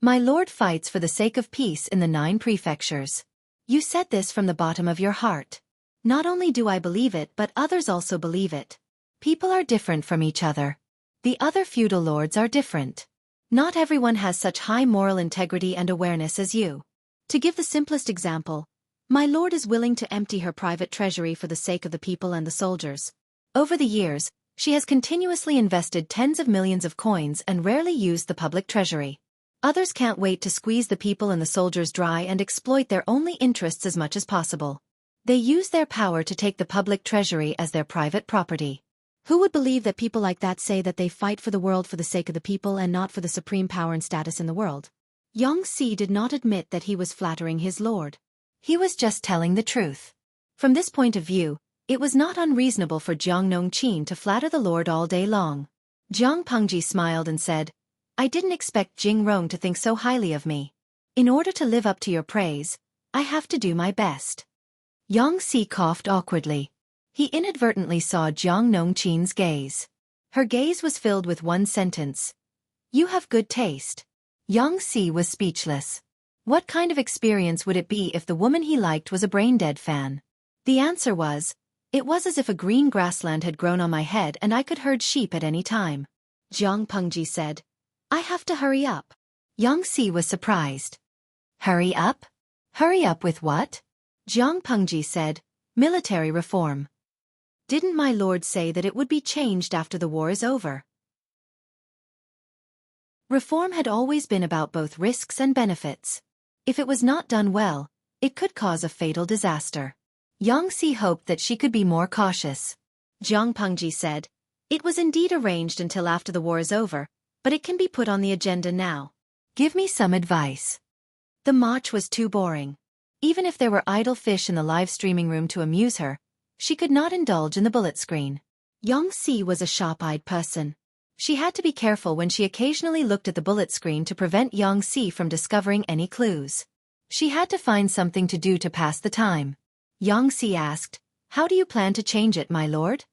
"My lord fights for the sake of peace in the 9 prefectures. You said this from the bottom of your heart. Not only do I believe it but others also believe it. People are different from each other. The other feudal lords are different. Not everyone has such high moral integrity and awareness as you. To give the simplest example, my lord is willing to empty her private treasury for the sake of the people and the soldiers. Over the years, she has continuously invested tens of millions of coins and rarely used the public treasury. Others can't wait to squeeze the people and the soldiers dry and exploit their only interests as much as possible. They use their power to take the public treasury as their private property. Who would believe that people like that say that they fight for the world for the sake of the people and not for the supreme power and status in the world? Xueqi did not admit that he was flattering his lord. He was just telling the truth. From this point of view, it was not unreasonable for Jiang Nongqin to flatter the lord all day long. Jiang Pengji smiled and said, I didn't expect Jing Rong to think so highly of me. In order to live up to your praise, I have to do my best. Xueqi coughed awkwardly. He inadvertently saw Jiang Nongqin's gaze. Her gaze was filled with one sentence. You have good taste. Xueqi was speechless. What kind of experience would it be if the woman he liked was a brain-dead fan? The answer was, it was as if a green grassland had grown on my head and I could herd sheep at any time. Jiang Pengji said, I have to hurry up. Xueqi was surprised. Hurry up? Hurry up with what? Jiang Pengji said, military reform. Didn't my lord say that it would be changed after the war is over? Reform had always been about both risks and benefits. If it was not done well, it could cause a fatal disaster. Xueqi hoped that she could be more cautious. Jiang Pengji said, it was indeed arranged until after the war is over, but it can be put on the agenda now. Give me some advice. The march was too boring. Even if there were idle fish in the live streaming room to amuse her, she could not indulge in the bullet screen. Xueqi was a sharp-eyed person. She had to be careful when she occasionally looked at the bullet screen to prevent Xueqi from discovering any clues. She had to find something to do to pass the time. Xueqi asked, how do you plan to change it, my lord?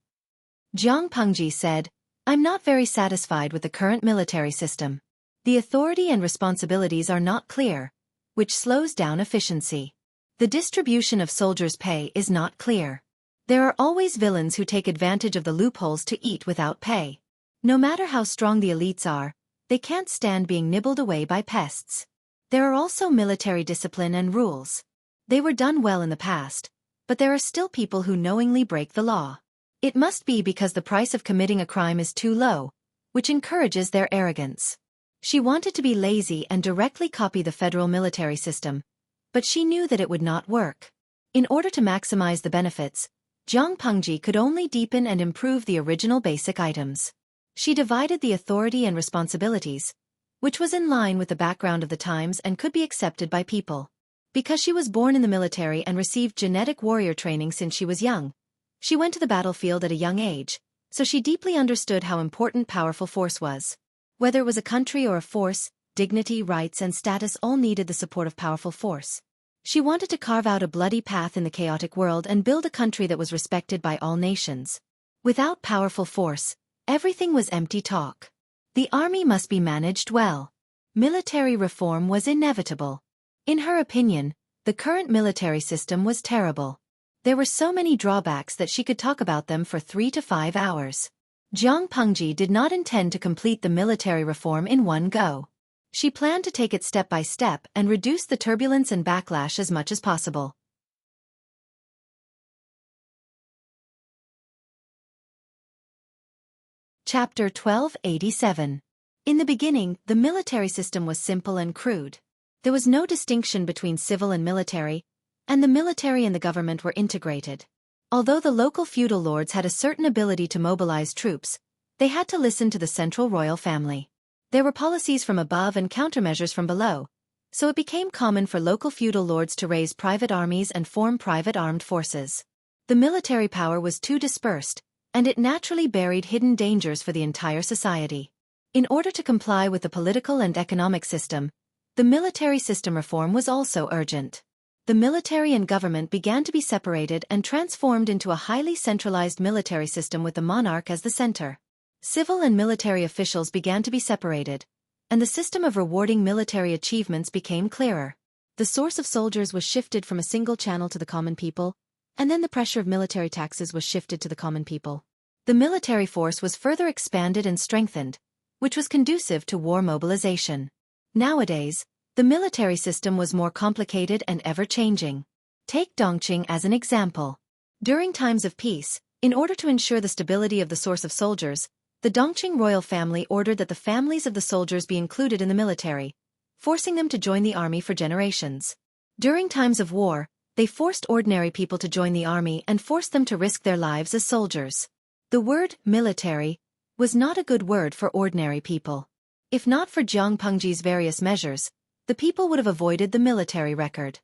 Jiang Pengji said, I'm not very satisfied with the current military system. The authority and responsibilities are not clear, which slows down efficiency. The distribution of soldiers' pay is not clear. There are always villains who take advantage of the loopholes to eat without pay. No matter how strong the elites are, they can't stand being nibbled away by pests. There are also military discipline and rules. They were done well in the past, but there are still people who knowingly break the law. It must be because the price of committing a crime is too low, which encourages their arrogance. She wanted to be lazy and directly copy the federal military system, but she knew that it would not work. In order to maximize the benefits, Jiang Pengji could only deepen and improve the original basic items. She divided the authority and responsibilities, which was in line with the background of the times and could be accepted by people. Because she was born in the military and received genetic warrior training since she was young, she went to the battlefield at a young age, so she deeply understood how important powerful force was. Whether it was a country or a force, dignity, rights, and status all needed the support of powerful force. She wanted to carve out a bloody path in the chaotic world and build a country that was respected by all nations. Without powerful force, everything was empty talk. The army must be managed well. Military reform was inevitable. In her opinion, the current military system was terrible. There were so many drawbacks that she could talk about them for 3 to 5 hours. Jiang Pengji did not intend to complete the military reform in one go. She planned to take it step by step and reduce the turbulence and backlash as much as possible. Chapter 1287. In the beginning, the military system was simple and crude. There was no distinction between civil and military, and the military and the government were integrated. Although the local feudal lords had a certain ability to mobilize troops, they had to listen to the central royal family. There were policies from above and countermeasures from below, so it became common for local feudal lords to raise private armies and form private armed forces. The military power was too dispersed, and it naturally buried hidden dangers for the entire society. In order to comply with the political and economic system, the military system reform was also urgent. The military and government began to be separated and transformed into a highly centralized military system with the monarch as the center. Civil and military officials began to be separated, and the system of rewarding military achievements became clearer. The source of soldiers was shifted from a single channel to the common people, and then the pressure of military taxes was shifted to the common people. The military force was further expanded and strengthened, which was conducive to war mobilization. Nowadays, the military system was more complicated and ever-changing. Take Dongqing as an example. During times of peace, in order to ensure the stability of the source of soldiers, the Dongqing royal family ordered that the families of the soldiers be included in the military, forcing them to join the army for generations. During times of war, they forced ordinary people to join the army and forced them to risk their lives as soldiers. The word military was not a good word for ordinary people. If not for Jiang Pengji's various measures, the people would have avoided the military record.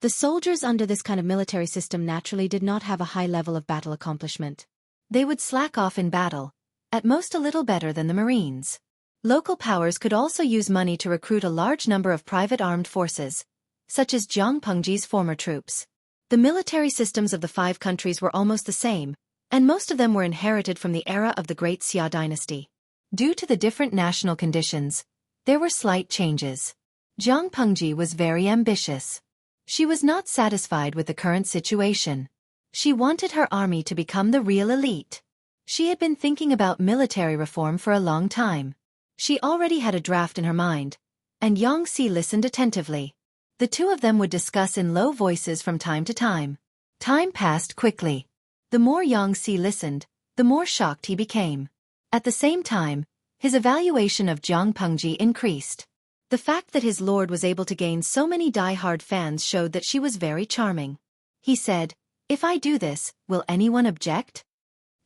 The soldiers under this kind of military system naturally did not have a high level of battle accomplishment. They would slack off in battle, at most a little better than the Marines. Local powers could also use money to recruit a large number of private armed forces, such as Jiang Pengji's former troops. The military systems of the 5 countries were almost the same, and most of them were inherited from the era of the Great Xia dynasty. Due to the different national conditions, there were slight changes. Jiang Pengji was very ambitious. She was not satisfied with the current situation. She wanted her army to become the real elite. She had been thinking about military reform for a long time. She already had a draft in her mind, and Yang Si listened attentively. The two of them would discuss in low voices from time to time. Time passed quickly. The more Yang Si listened, the more shocked he became. At the same time, his evaluation of Jiang Pengji increased. The fact that his lord was able to gain so many die-hard fans showed that she was very charming. He said, "If I do this, will anyone object?"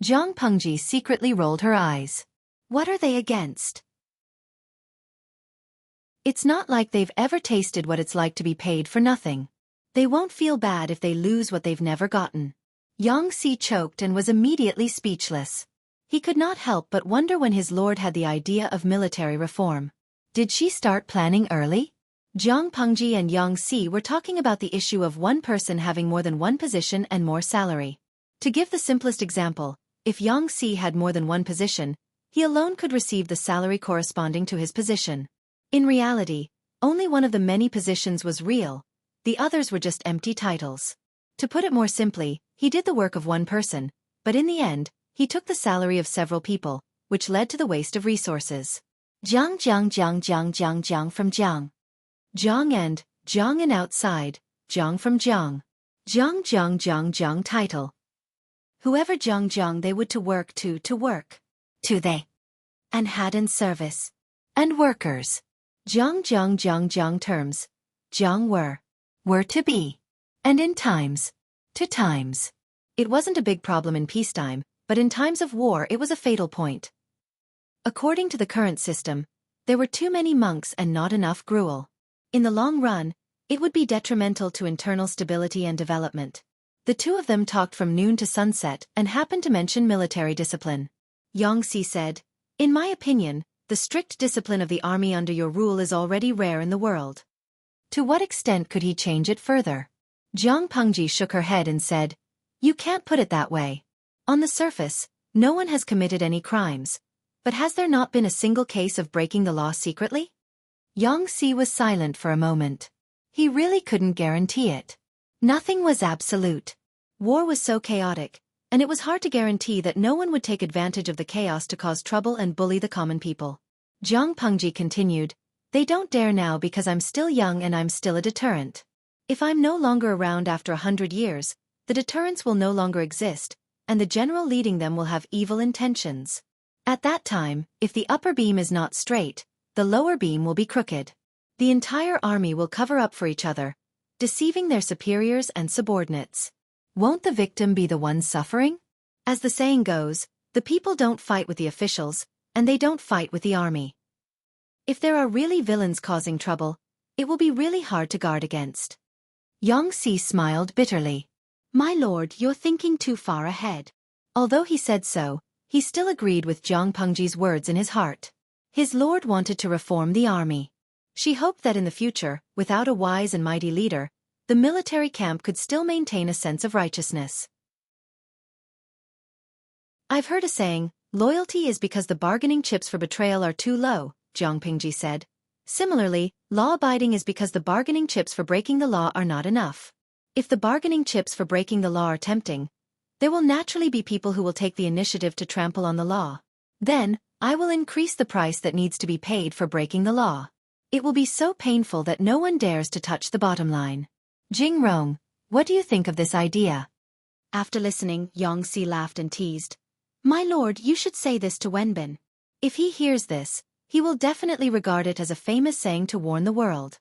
Jiang Pengji secretly rolled her eyes. What are they against? It's not like they've ever tasted what it's like to be paid for nothing. They won't feel bad if they lose what they've never gotten. Yang Si choked and was immediately speechless. He could not help but wonder when his lord had the idea of military reform. Did she start planning early? Jiang Pengji and Yang Si were talking about the issue of one person having more than one position and more salary. To give the simplest example, if Yang Si had more than one position, he alone could receive the salary corresponding to his position. In reality, only one of the many positions was real, the others were just empty titles. To put it more simply, he did the work of one person, but in the end, he took the salary of several people, which led to the waste of resources. Jiang from Jiang. Jiang and outside, Jiang from Jiang. Jiang title. Whoever Jiang they would to work. To they. And had in service. And workers. Jiang terms. Jiang were to be. And in times. To times. It wasn't a big problem in peacetime, but in times of war it was a fatal point. According to the current system, there were too many monks and not enough gruel. In the long run, it would be detrimental to internal stability and development. The two of them talked from noon to sunset and happened to mention military discipline. Yang Si said, "In my opinion, the strict discipline of the army under your rule is already rare in the world. To what extent could he change it further?" Jiang Pengji shook her head and said, "You can't put it that way. On the surface, no one has committed any crimes. But has there not been a single case of breaking the law secretly?" Yang Si was silent for a moment. He really couldn't guarantee it. Nothing was absolute. War was so chaotic, and it was hard to guarantee that no one would take advantage of the chaos to cause trouble and bully the common people. Jiang Pengji continued, "They don't dare now because I'm still young and I'm still a deterrent. If I'm no longer around after 100 years, the deterrents will no longer exist, and the general leading them will have evil intentions. At that time, if the upper beam is not straight, the lower beam will be crooked. The entire army will cover up for each other, deceiving their superiors and subordinates. Won't the victim be the one suffering? As the saying goes, the people don't fight with the officials, and they don't fight with the army. If there are really villains causing trouble, it will be really hard to guard against." Yang Si smiled bitterly. "My lord, you're thinking too far ahead." Although he said so, he still agreed with Jiang Pengji's words in his heart. His lord wanted to reform the army. She hoped that in the future, without a wise and mighty leader, the military camp could still maintain a sense of righteousness. "I've heard a saying, loyalty is because the bargaining chips for betrayal are too low," Jiang Pengji said. "Similarly, law-abiding is because the bargaining chips for breaking the law are not enough. If the bargaining chips for breaking the law are tempting, There will naturally be people who will take the initiative to trample on the law. Then, I will increase the price that needs to be paid for breaking the law. It will be so painful that no one dares to touch the bottom line. Jing Rong, what do you think of this idea? After listening, Yongxi laughed and teased. My lord, you should say this to Wenbin. If he hears this, he will definitely regard it as a famous saying to warn the world.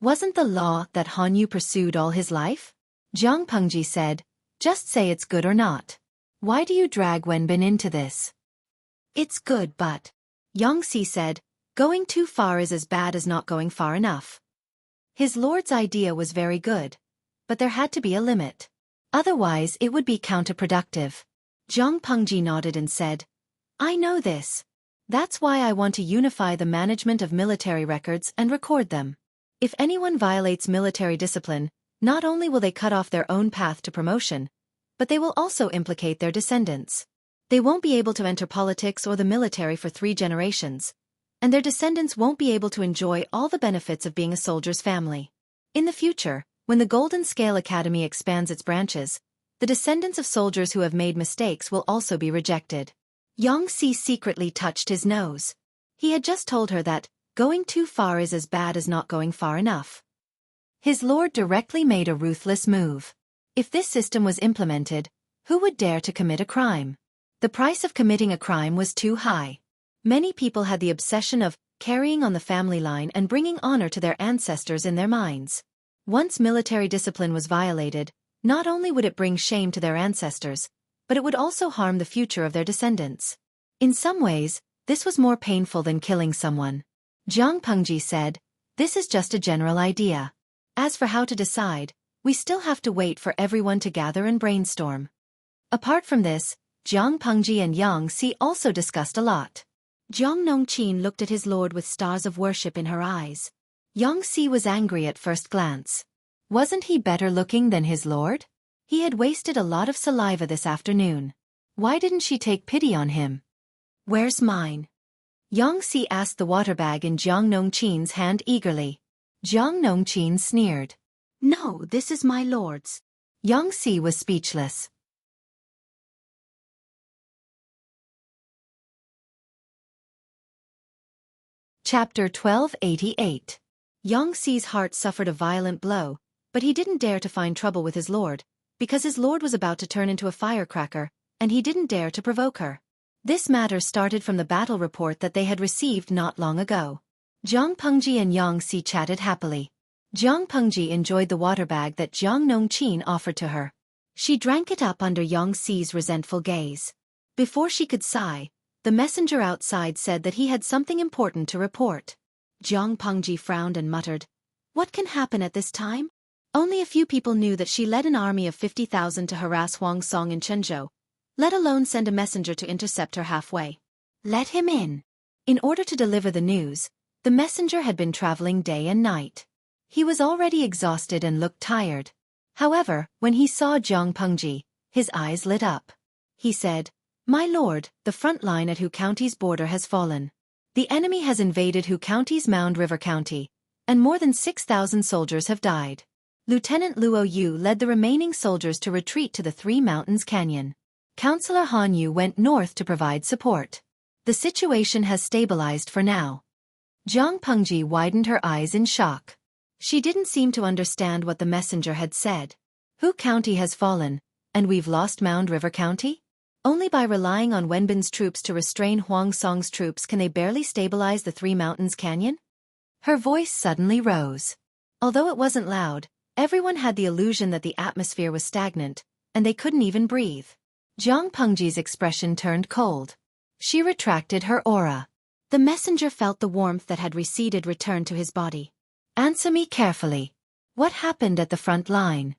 Wasn't the law that Han Yu pursued all his life? Jiang Pengji said, just say it's good or not. Why do you drag Wenbin into this? It's good but, Yongxi said, going too far is as bad as not going far enough. His lord's idea was very good, but there had to be a limit. Otherwise it would be counterproductive. Jiang Pengji nodded and said, I know this. That's why I want to unify the management of military records and record them. If anyone violates military discipline, not only will they cut off their own path to promotion, but they will also implicate their descendants. They won't be able to enter politics or the military for 3 generations, and their descendants won't be able to enjoy all the benefits of being a soldier's family. In the future, when the Golden Scale Academy expands its branches, the descendants of soldiers who have made mistakes will also be rejected. Yongxi secretly touched his nose. He had just told her that going too far is as bad as not going far enough. His lord directly made a ruthless move. If this system was implemented, who would dare to commit a crime? The price of committing a crime was too high. Many people had the obsession of carrying on the family line and bringing honor to their ancestors in their minds. Once military discipline was violated, not only would it bring shame to their ancestors, but it would also harm the future of their descendants. In some ways, this was more painful than killing someone. Jiang Pengji said, this is just a general idea. As for how to decide, we still have to wait for everyone to gather and brainstorm. Apart from this, Jiang Pengji and Yongxi also discussed a lot. Jiang Nongqin looked at his lord with stars of worship in her eyes. Yongxi was angry at first glance. Wasn't he better looking than his lord? He had wasted a lot of saliva this afternoon. Why didn't she take pity on him? Where's mine? Yongxi asked the water bag in Jiang Nongqin's hand eagerly. Jiang Nongqin sneered. No, this is my lord's. Yongxi was speechless. Chapter 1288. Yongxi's heart suffered a violent blow, but he didn't dare to find trouble with his lord, because his lord was about to turn into a firecracker, and he didn't dare to provoke her. This matter started from the battle report that they had received not long ago. Jiang Pengji and Yongxi chatted happily. Jiang Pengji enjoyed the water bag that Jiang Nongqin offered to her. She drank it up under Yongxi's resentful gaze. Before she could sigh, the messenger outside said that he had something important to report. Jiang Pengji frowned and muttered, what can happen at this time? Only a few people knew that she led an army of 50,000 to harass Huang Song in Chenzhou, let alone send a messenger to intercept her halfway. Let him in. In order to deliver the news, the messenger had been traveling day and night. He was already exhausted and looked tired. However, when he saw Jiang Pengji, his eyes lit up. He said, my lord, the front line at Hu County's border has fallen. The enemy has invaded Hu County's Mound River County, and more than 6,000 soldiers have died. Lieutenant Luo Yu led the remaining soldiers to retreat to the Three Mountains Canyon. Councillor Han Yu went north to provide support. The situation has stabilized for now. Jiang Pengji widened her eyes in shock. She didn't seem to understand what the messenger had said. Hu County has fallen, and we've lost Mound River County? Only by relying on Wenbin's troops to restrain Huang Song's troops can they barely stabilize the Three Mountains Canyon? Her voice suddenly rose. Although it wasn't loud, everyone had the illusion that the atmosphere was stagnant, and they couldn't even breathe. Jiang Pengji's expression turned cold. She retracted her aura. The messenger felt the warmth that had receded return to his body. Answer me carefully. What happened at the front line?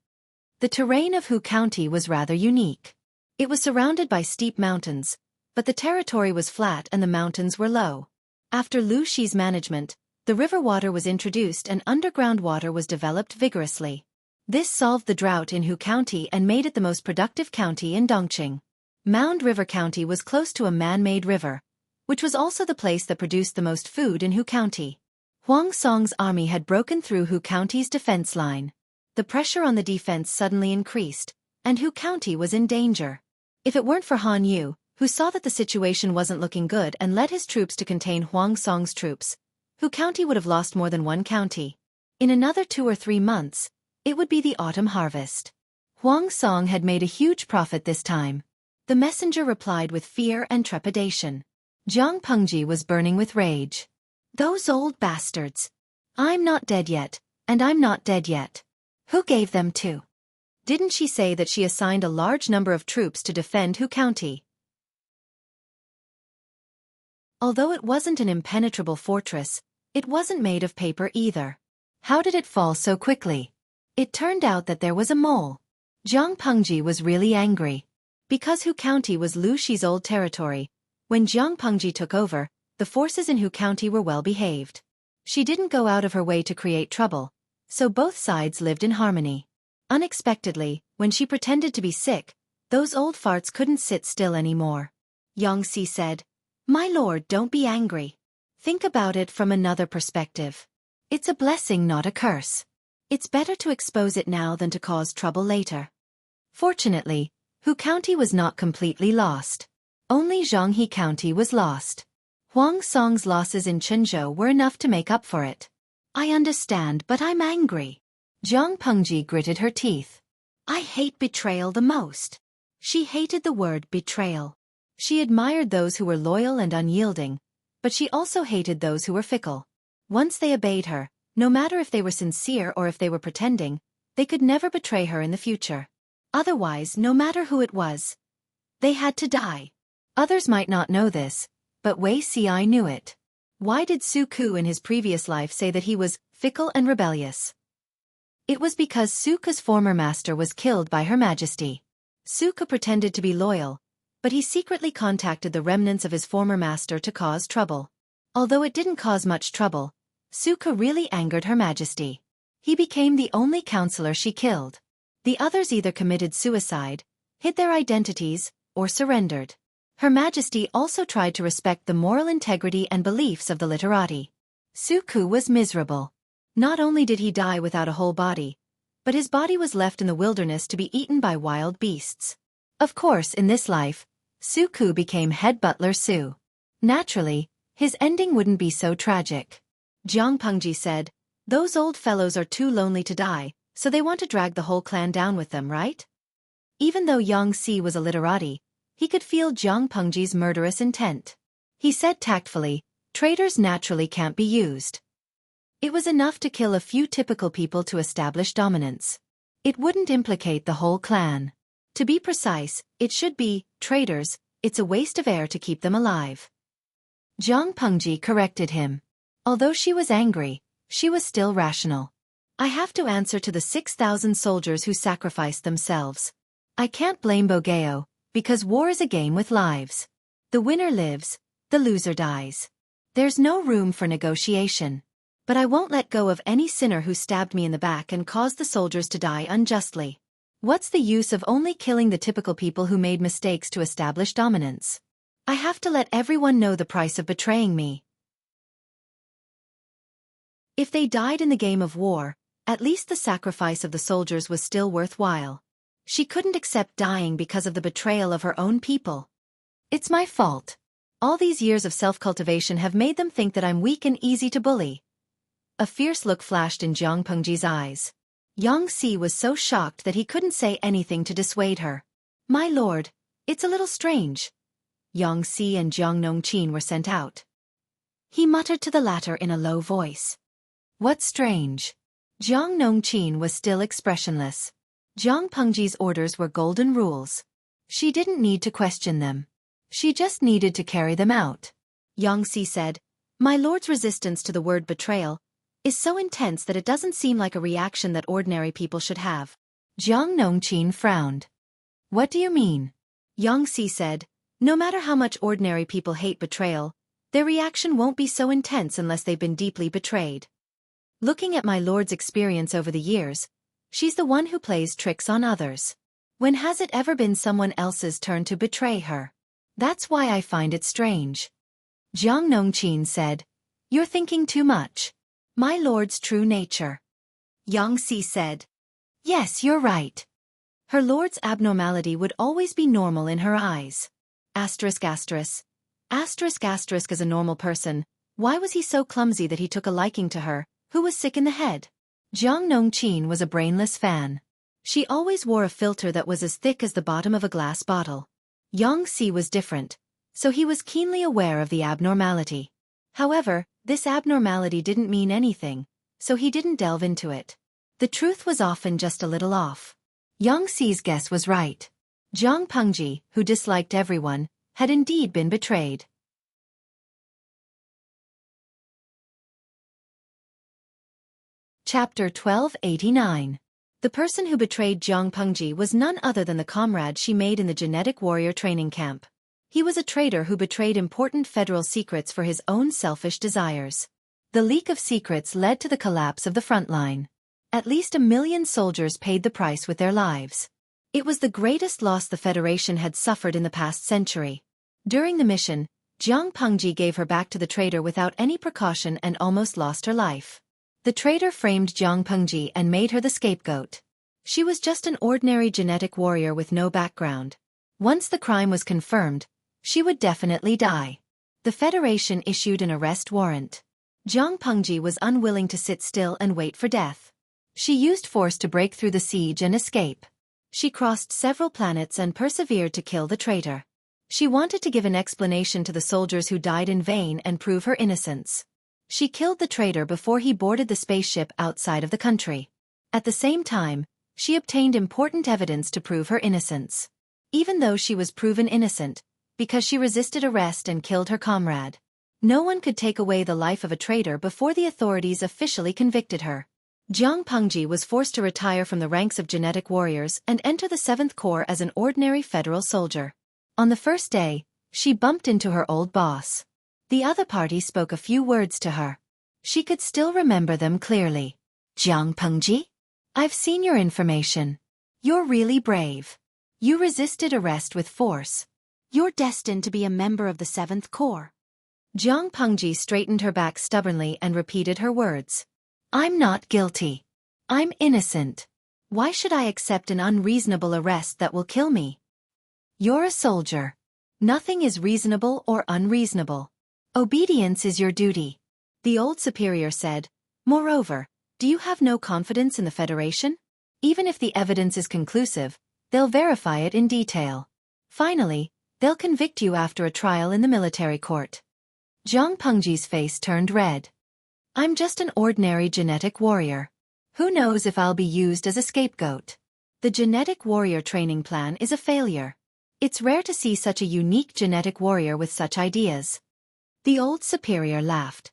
The terrain of Hu County was rather unique. It was surrounded by steep mountains, but the territory was flat and the mountains were low. After Lu Shi's management, the river water was introduced and underground water was developed vigorously. This solved the drought in Hu County and made it the most productive county in Dongqing. Mound River County was close to a man-made river, which was also the place that produced the most food in Hu County. Huang Song's army had broken through Hu County's defense line. The pressure on the defense suddenly increased, and Hu County was in danger. If it weren't for Han Yu, who saw that the situation wasn't looking good and led his troops to contain Huang Song's troops, Hu County would have lost more than one county. In another 2 or 3 months, it would be the autumn harvest. Huang Song had made a huge profit this time. The messenger replied with fear and trepidation. Jiang Pengji was burning with rage. Those old bastards. I'm not dead yet, and I'm not dead yet. Who gave them to? Didn't she say that she assigned a large number of troops to defend Hu County? Although it wasn't an impenetrable fortress, it wasn't made of paper either. How did it fall so quickly? It turned out that there was a mole. Jiang Pengji was really angry. Because Hu County was Lu Shi's old territory, when Jiang Pengji took over, the forces in Hu County were well behaved. She didn't go out of her way to create trouble, so both sides lived in harmony. Unexpectedly, when she pretended to be sick, those old farts couldn't sit still anymore. Yang Si said, "My lord, don't be angry. Think about it from another perspective. It's a blessing, not a curse. It's better to expose it now than to cause trouble later." Fortunately, Hu County was not completely lost. Only Zhanghe County was lost. Huang Song's losses in Chenzhou were enough to make up for it. I understand, but I'm angry. Jiang Pengji gritted her teeth. I hate betrayal the most. She hated the word betrayal. She admired those who were loyal and unyielding, but she also hated those who were fickle. Once they obeyed her, no matter if they were sincere or if they were pretending, they could never betray her in the future. Otherwise, no matter who it was, they had to die. Others might not know this, but Wei Ci knew it. Why did Xueqi in his previous life say that he was fickle and rebellious? It was because Xueqi's former master was killed by Her Majesty. Xueqi pretended to be loyal, but he secretly contacted the remnants of his former master to cause trouble. Although it didn't cause much trouble, Xueqi really angered Her Majesty. He became the only counselor she killed. The others either committed suicide, hid their identities, or surrendered. Her Majesty also tried to respect the moral integrity and beliefs of the literati. Xueqi was miserable. Not only did he die without a whole body, but his body was left in the wilderness to be eaten by wild beasts. Of course, in this life, Xueqi became head butler Su. Naturally, his ending wouldn't be so tragic. Jiang Pengji said, "Those old fellows are too lonely to die, so they want to drag the whole clan down with them, right?" Even though Yang Si was a literati, he could feel Jiang Pengji's murderous intent. He said tactfully, "Traitors naturally can't be used. It was enough to kill a few typical people to establish dominance. It wouldn't implicate the whole clan. To be precise, it should be traitors. It's a waste of air to keep them alive." Jiang Pengji corrected him. Although she was angry, she was still rational. I have to answer to the 6,000 soldiers who sacrificed themselves. I can't blame Bogeo, because war is a game with lives. The winner lives, the loser dies. There's no room for negotiation. But I won't let go of any sinner who stabbed me in the back and caused the soldiers to die unjustly. What's the use of only killing the typical people who made mistakes to establish dominance? I have to let everyone know the price of betraying me. If they died in the game of war, at least the sacrifice of the soldiers was still worthwhile. She couldn't accept dying because of the betrayal of her own people. It's my fault. All these years of self-cultivation have made them think that I'm weak and easy to bully. A fierce look flashed in Jiang Pengji's eyes. Yang Si was so shocked that he couldn't say anything to dissuade her. My lord, it's a little strange. Yang Si and Jiang Nongqin were sent out. He muttered to the latter in a low voice. What's strange? Jiang Nongqin was still expressionless. Jiang Pengji's orders were golden rules. She didn't need to question them. She just needed to carry them out. Yang Si said, My lord's resistance to the word betrayal is so intense that it doesn't seem like a reaction that ordinary people should have. Jiang Nongqin frowned. What do you mean? Yang Si said, no matter how much ordinary people hate betrayal, their reaction won't be so intense unless they've been deeply betrayed. Looking at my lord's experience over the years, she's the one who plays tricks on others. When has it ever been someone else's turn to betray her? That's why I find it strange. Jiang Nongqin said, You're thinking too much. My lord's true nature. Yang Si said, Yes, you're right. Her lord's abnormality would always be normal in her eyes. Asterisk asterisk. Asterisk asterisk as a normal person, why was he so clumsy that he took a liking to her, who was sick in the head? Jiang Nongqin was a brainless fan. She always wore a filter that was as thick as the bottom of a glass bottle. Yang Si was different, so he was keenly aware of the abnormality. However, this abnormality didn't mean anything, so he didn't delve into it. The truth was often just a little off. Yang Si's guess was right. Zhang Pengji, who disliked everyone, had indeed been betrayed. Chapter 1289. The person who betrayed Zhang Pengji was none other than the comrade she made in the genetic warrior training camp. He was a traitor who betrayed important federal secrets for his own selfish desires. The leak of secrets led to the collapse of the front line. At least 1 million soldiers paid the price with their lives. It was the greatest loss the Federation had suffered in the past century. During the mission, Zhang Pengji gave her back to the traitor without any precaution and almost lost her life. The traitor framed Zhang Pengji and made her the scapegoat. She was just an ordinary genetic warrior with no background. Once the crime was confirmed, she would definitely die. The Federation issued an arrest warrant. Zhang Pengji was unwilling to sit still and wait for death. She used force to break through the siege and escape. She crossed several planets and persevered to kill the traitor. She wanted to give an explanation to the soldiers who died in vain and prove her innocence. She killed the traitor before he boarded the spaceship outside of the country. At the same time, she obtained important evidence to prove her innocence. Even though she was proven innocent, because she resisted arrest and killed her comrade, no one could take away the life of a traitor before the authorities officially convicted her. Zhang Pengji was forced to retire from the ranks of genetic warriors and enter the 7th Corps as an ordinary federal soldier. On the first day, she bumped into her old boss. The other party spoke a few words to her. She could still remember them clearly. Zhang Pengji? I've seen your information. You're really brave. You resisted arrest with force. You're destined to be a member of the 7th Corps. Zhang Pengji straightened her back stubbornly and repeated her words. I'm not guilty. I'm innocent. Why should I accept an unreasonable arrest that will kill me? You're a soldier. Nothing is reasonable or unreasonable. Obedience is your duty. The old superior said. Moreover, do you have no confidence in the Federation? Even if the evidence is conclusive, they'll verify it in detail. Finally, they'll convict you after a trial in the military court. Zhang Pengji's face turned red. I'm just an ordinary genetic warrior. Who knows if I'll be used as a scapegoat? The genetic warrior training plan is a failure. It's rare to see such a unique genetic warrior with such ideas. The old superior laughed.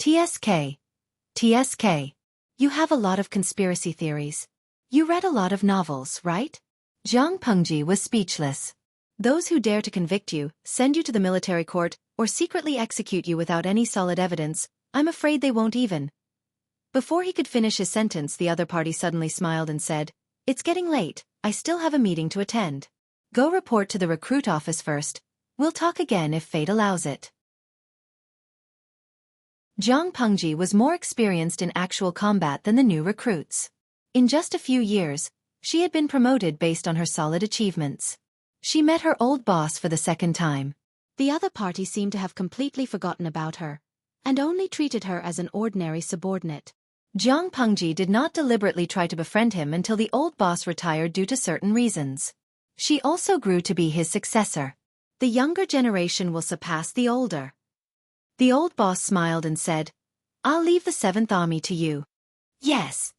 TSK. TSK. You have a lot of conspiracy theories. You read a lot of novels, right? Zhang Pengji was speechless. Those who dare to convict you, send you to the military court, or secretly execute you without any solid evidence, I'm afraid they won't even. Before he could finish his sentence, the other party suddenly smiled and said, It's getting late, I still have a meeting to attend. Go report to the recruit office first. We'll talk again if fate allows it. Zhang Pengji was more experienced in actual combat than the new recruits. In just a few years, she had been promoted based on her solid achievements. She met her old boss for the second time. The other party seemed to have completely forgotten about her, and only treated her as an ordinary subordinate. Zhang Pengji did not deliberately try to befriend him until the old boss retired due to certain reasons. She also grew to be his successor. The younger generation will surpass the older. The old boss smiled and said, I'll leave the 7th Army to you. Yes.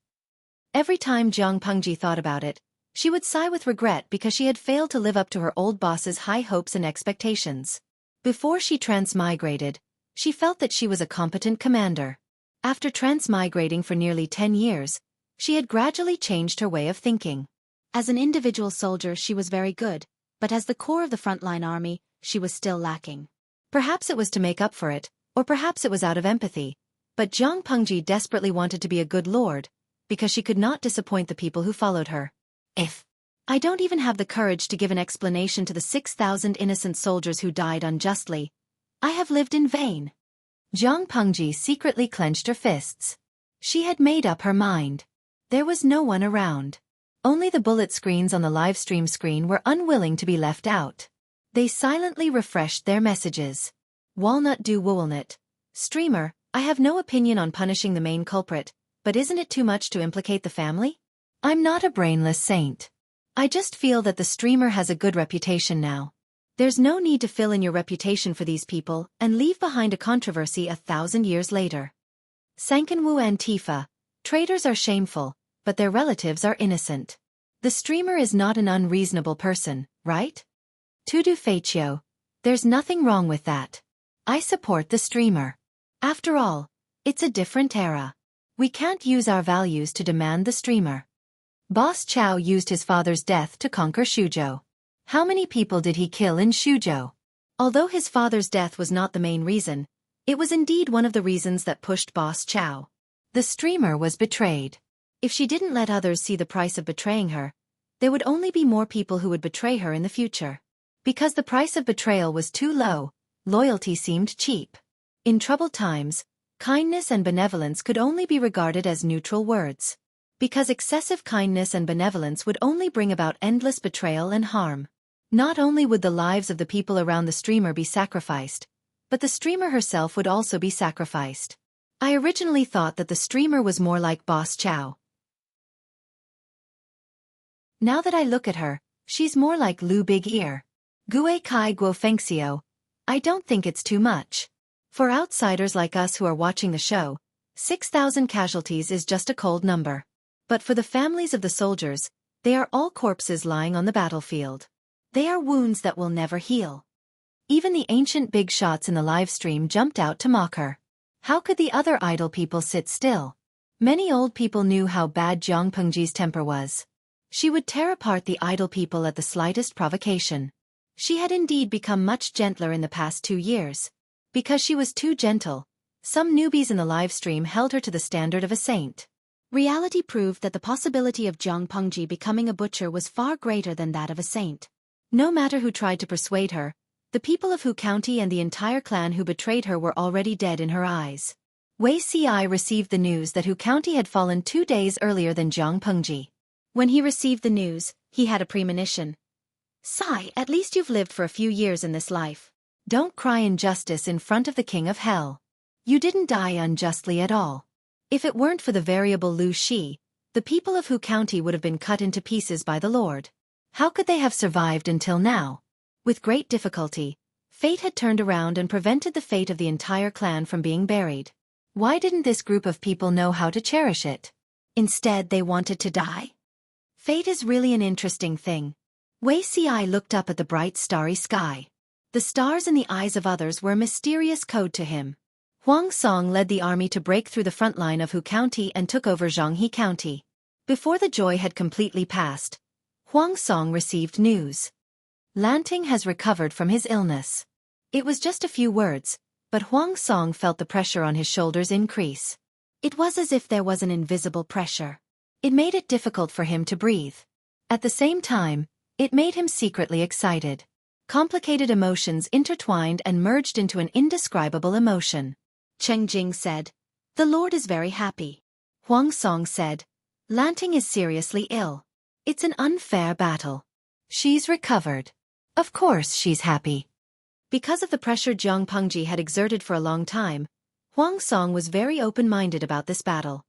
Every time Zhang Pengji thought about it, she would sigh with regret because she had failed to live up to her old boss's high hopes and expectations. Before she transmigrated, she felt that she was a competent commander. After transmigrating for nearly 10 years, she had gradually changed her way of thinking. As an individual soldier she was very good, but as the core of the frontline army, she was still lacking. Perhaps it was to make up for it, or perhaps it was out of empathy, but Zhang Pengji desperately wanted to be a good lord, because she could not disappoint the people who followed her. If I don't even have the courage to give an explanation to the 6,000 innocent soldiers who died unjustly, I have lived in vain. Zhang Pengji secretly clenched her fists. She had made up her mind. There was no one around. Only the bullet screens on the live stream screen were unwilling to be left out. They silently refreshed their messages. Walnut do walnut. Streamer, I have no opinion on punishing the main culprit, but isn't it too much to implicate the family? I'm not a brainless saint. I just feel that the streamer has a good reputation now. There's no need to fill in your reputation for these people and leave behind a controversy 1,000 years later. Sankanwu Antifa. Traitors are shameful, but their relatives are innocent. The streamer is not an unreasonable person, right? Tudu Faccio. There's nothing wrong with that. I support the streamer. After all, it's a different era. We can't use our values to demand the streamer. Boss Chow used his father's death to conquer Suzhou. How many people did he kill in Suzhou? Although his father's death was not the main reason, it was indeed one of the reasons that pushed Boss Chow. The streamer was betrayed. If she didn't let others see the price of betraying her, there would only be more people who would betray her in the future. Because the price of betrayal was too low, loyalty seemed cheap. In troubled times, kindness and benevolence could only be regarded as neutral words. Because excessive kindness and benevolence would only bring about endless betrayal and harm. Not only would the lives of the people around the streamer be sacrificed, but the streamer herself would also be sacrificed. I originally thought that the streamer was more like Boss Chow. Now that I look at her, she's more like Lu Big Ear. Gue Kai Guo Fengxiu. I don't think it's too much. For outsiders like us who are watching the show, 6,000 casualties is just a cold number. But for the families of the soldiers, they are all corpses lying on the battlefield. They are wounds that will never heal. Even the ancient big shots in the live stream jumped out to mock her. How could the other idle people sit still? Many old people knew how bad Jiang Pengji's temper was. She would tear apart the idle people at the slightest provocation. She had indeed become much gentler in the past 2 years. Because she was too gentle, some newbies in the live stream held her to the standard of a saint. Reality proved that the possibility of Jiang Pengji becoming a butcher was far greater than that of a saint. No matter who tried to persuade her, the people of Hu County and the entire clan who betrayed her were already dead in her eyes. Wei Ci received the news that Hu County had fallen 2 days earlier than Jiang Pengji. When he received the news, he had a premonition. Sai, at least you've lived for a few years in this life. Don't cry injustice in front of the king of hell. You didn't die unjustly at all. If it weren't for the variable Lu Shi, the people of Hu County would have been cut into pieces by the Lord. How could they have survived until now? With great difficulty, fate had turned around and prevented the fate of the entire clan from being buried. Why didn't this group of people know how to cherish it? Instead, they wanted to die? Fate is really an interesting thing. Wei Ci looked up at the bright starry sky. The stars in the eyes of others were a mysterious code to him. Huang Song led the army to break through the front line of Hu County and took over Zhanghe County. Before the joy had completely passed, Huang Song received news. Lanting has recovered from his illness. It was just a few words, but Huang Song felt the pressure on his shoulders increase. It was as if there was an invisible pressure. It made it difficult for him to breathe. At the same time, it made him secretly excited. Complicated emotions intertwined and merged into an indescribable emotion. Cheng Jing said, "The Lord is very happy." Huang Song said, "Lanting is seriously ill. It's an unfair battle. She's recovered. Of course she's happy." Because of the pressure Jiang Pengji had exerted for a long time, Huang Song was very open-minded about this battle.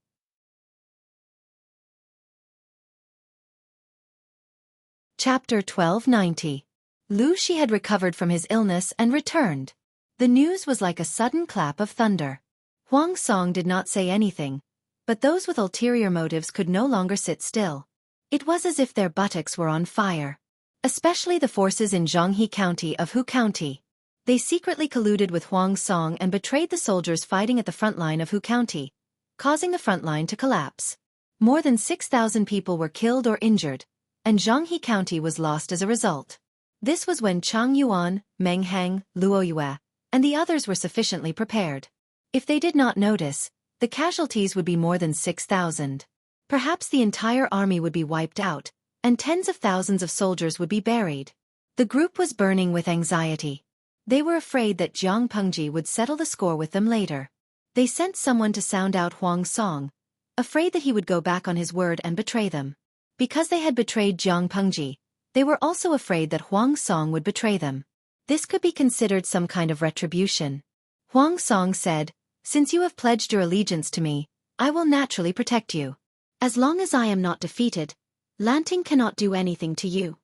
Chapter 1290. Lu Shi had recovered from his illness and returned. The news was like a sudden clap of thunder. Huang Song did not say anything, but those with ulterior motives could no longer sit still. It was as if their buttocks were on fire. Especially the forces in Zhanghe County of Hu County. They secretly colluded with Huang Song and betrayed the soldiers fighting at the front line of Hu County, causing the front line to collapse. More than 6,000 people were killed or injured, and Zhanghe County was lost as a result. This was when Chang Yuan, Meng Hang, Luo Yue, and the others were sufficiently prepared. If they did not notice, the casualties would be more than 6,000. Perhaps the entire army would be wiped out, and tens of thousands of soldiers would be buried. The group was burning with anxiety. They were afraid that Jiang Pengji would settle the score with them later. They sent someone to sound out Huang Song, afraid that he would go back on his word and betray them. Because they had betrayed Jiang Pengji, they were also afraid that Huang Song would betray them. This could be considered some kind of retribution. Huang Song said, "Since you have pledged your allegiance to me, I will naturally protect you. As long as I am not defeated, Lanting cannot do anything to you."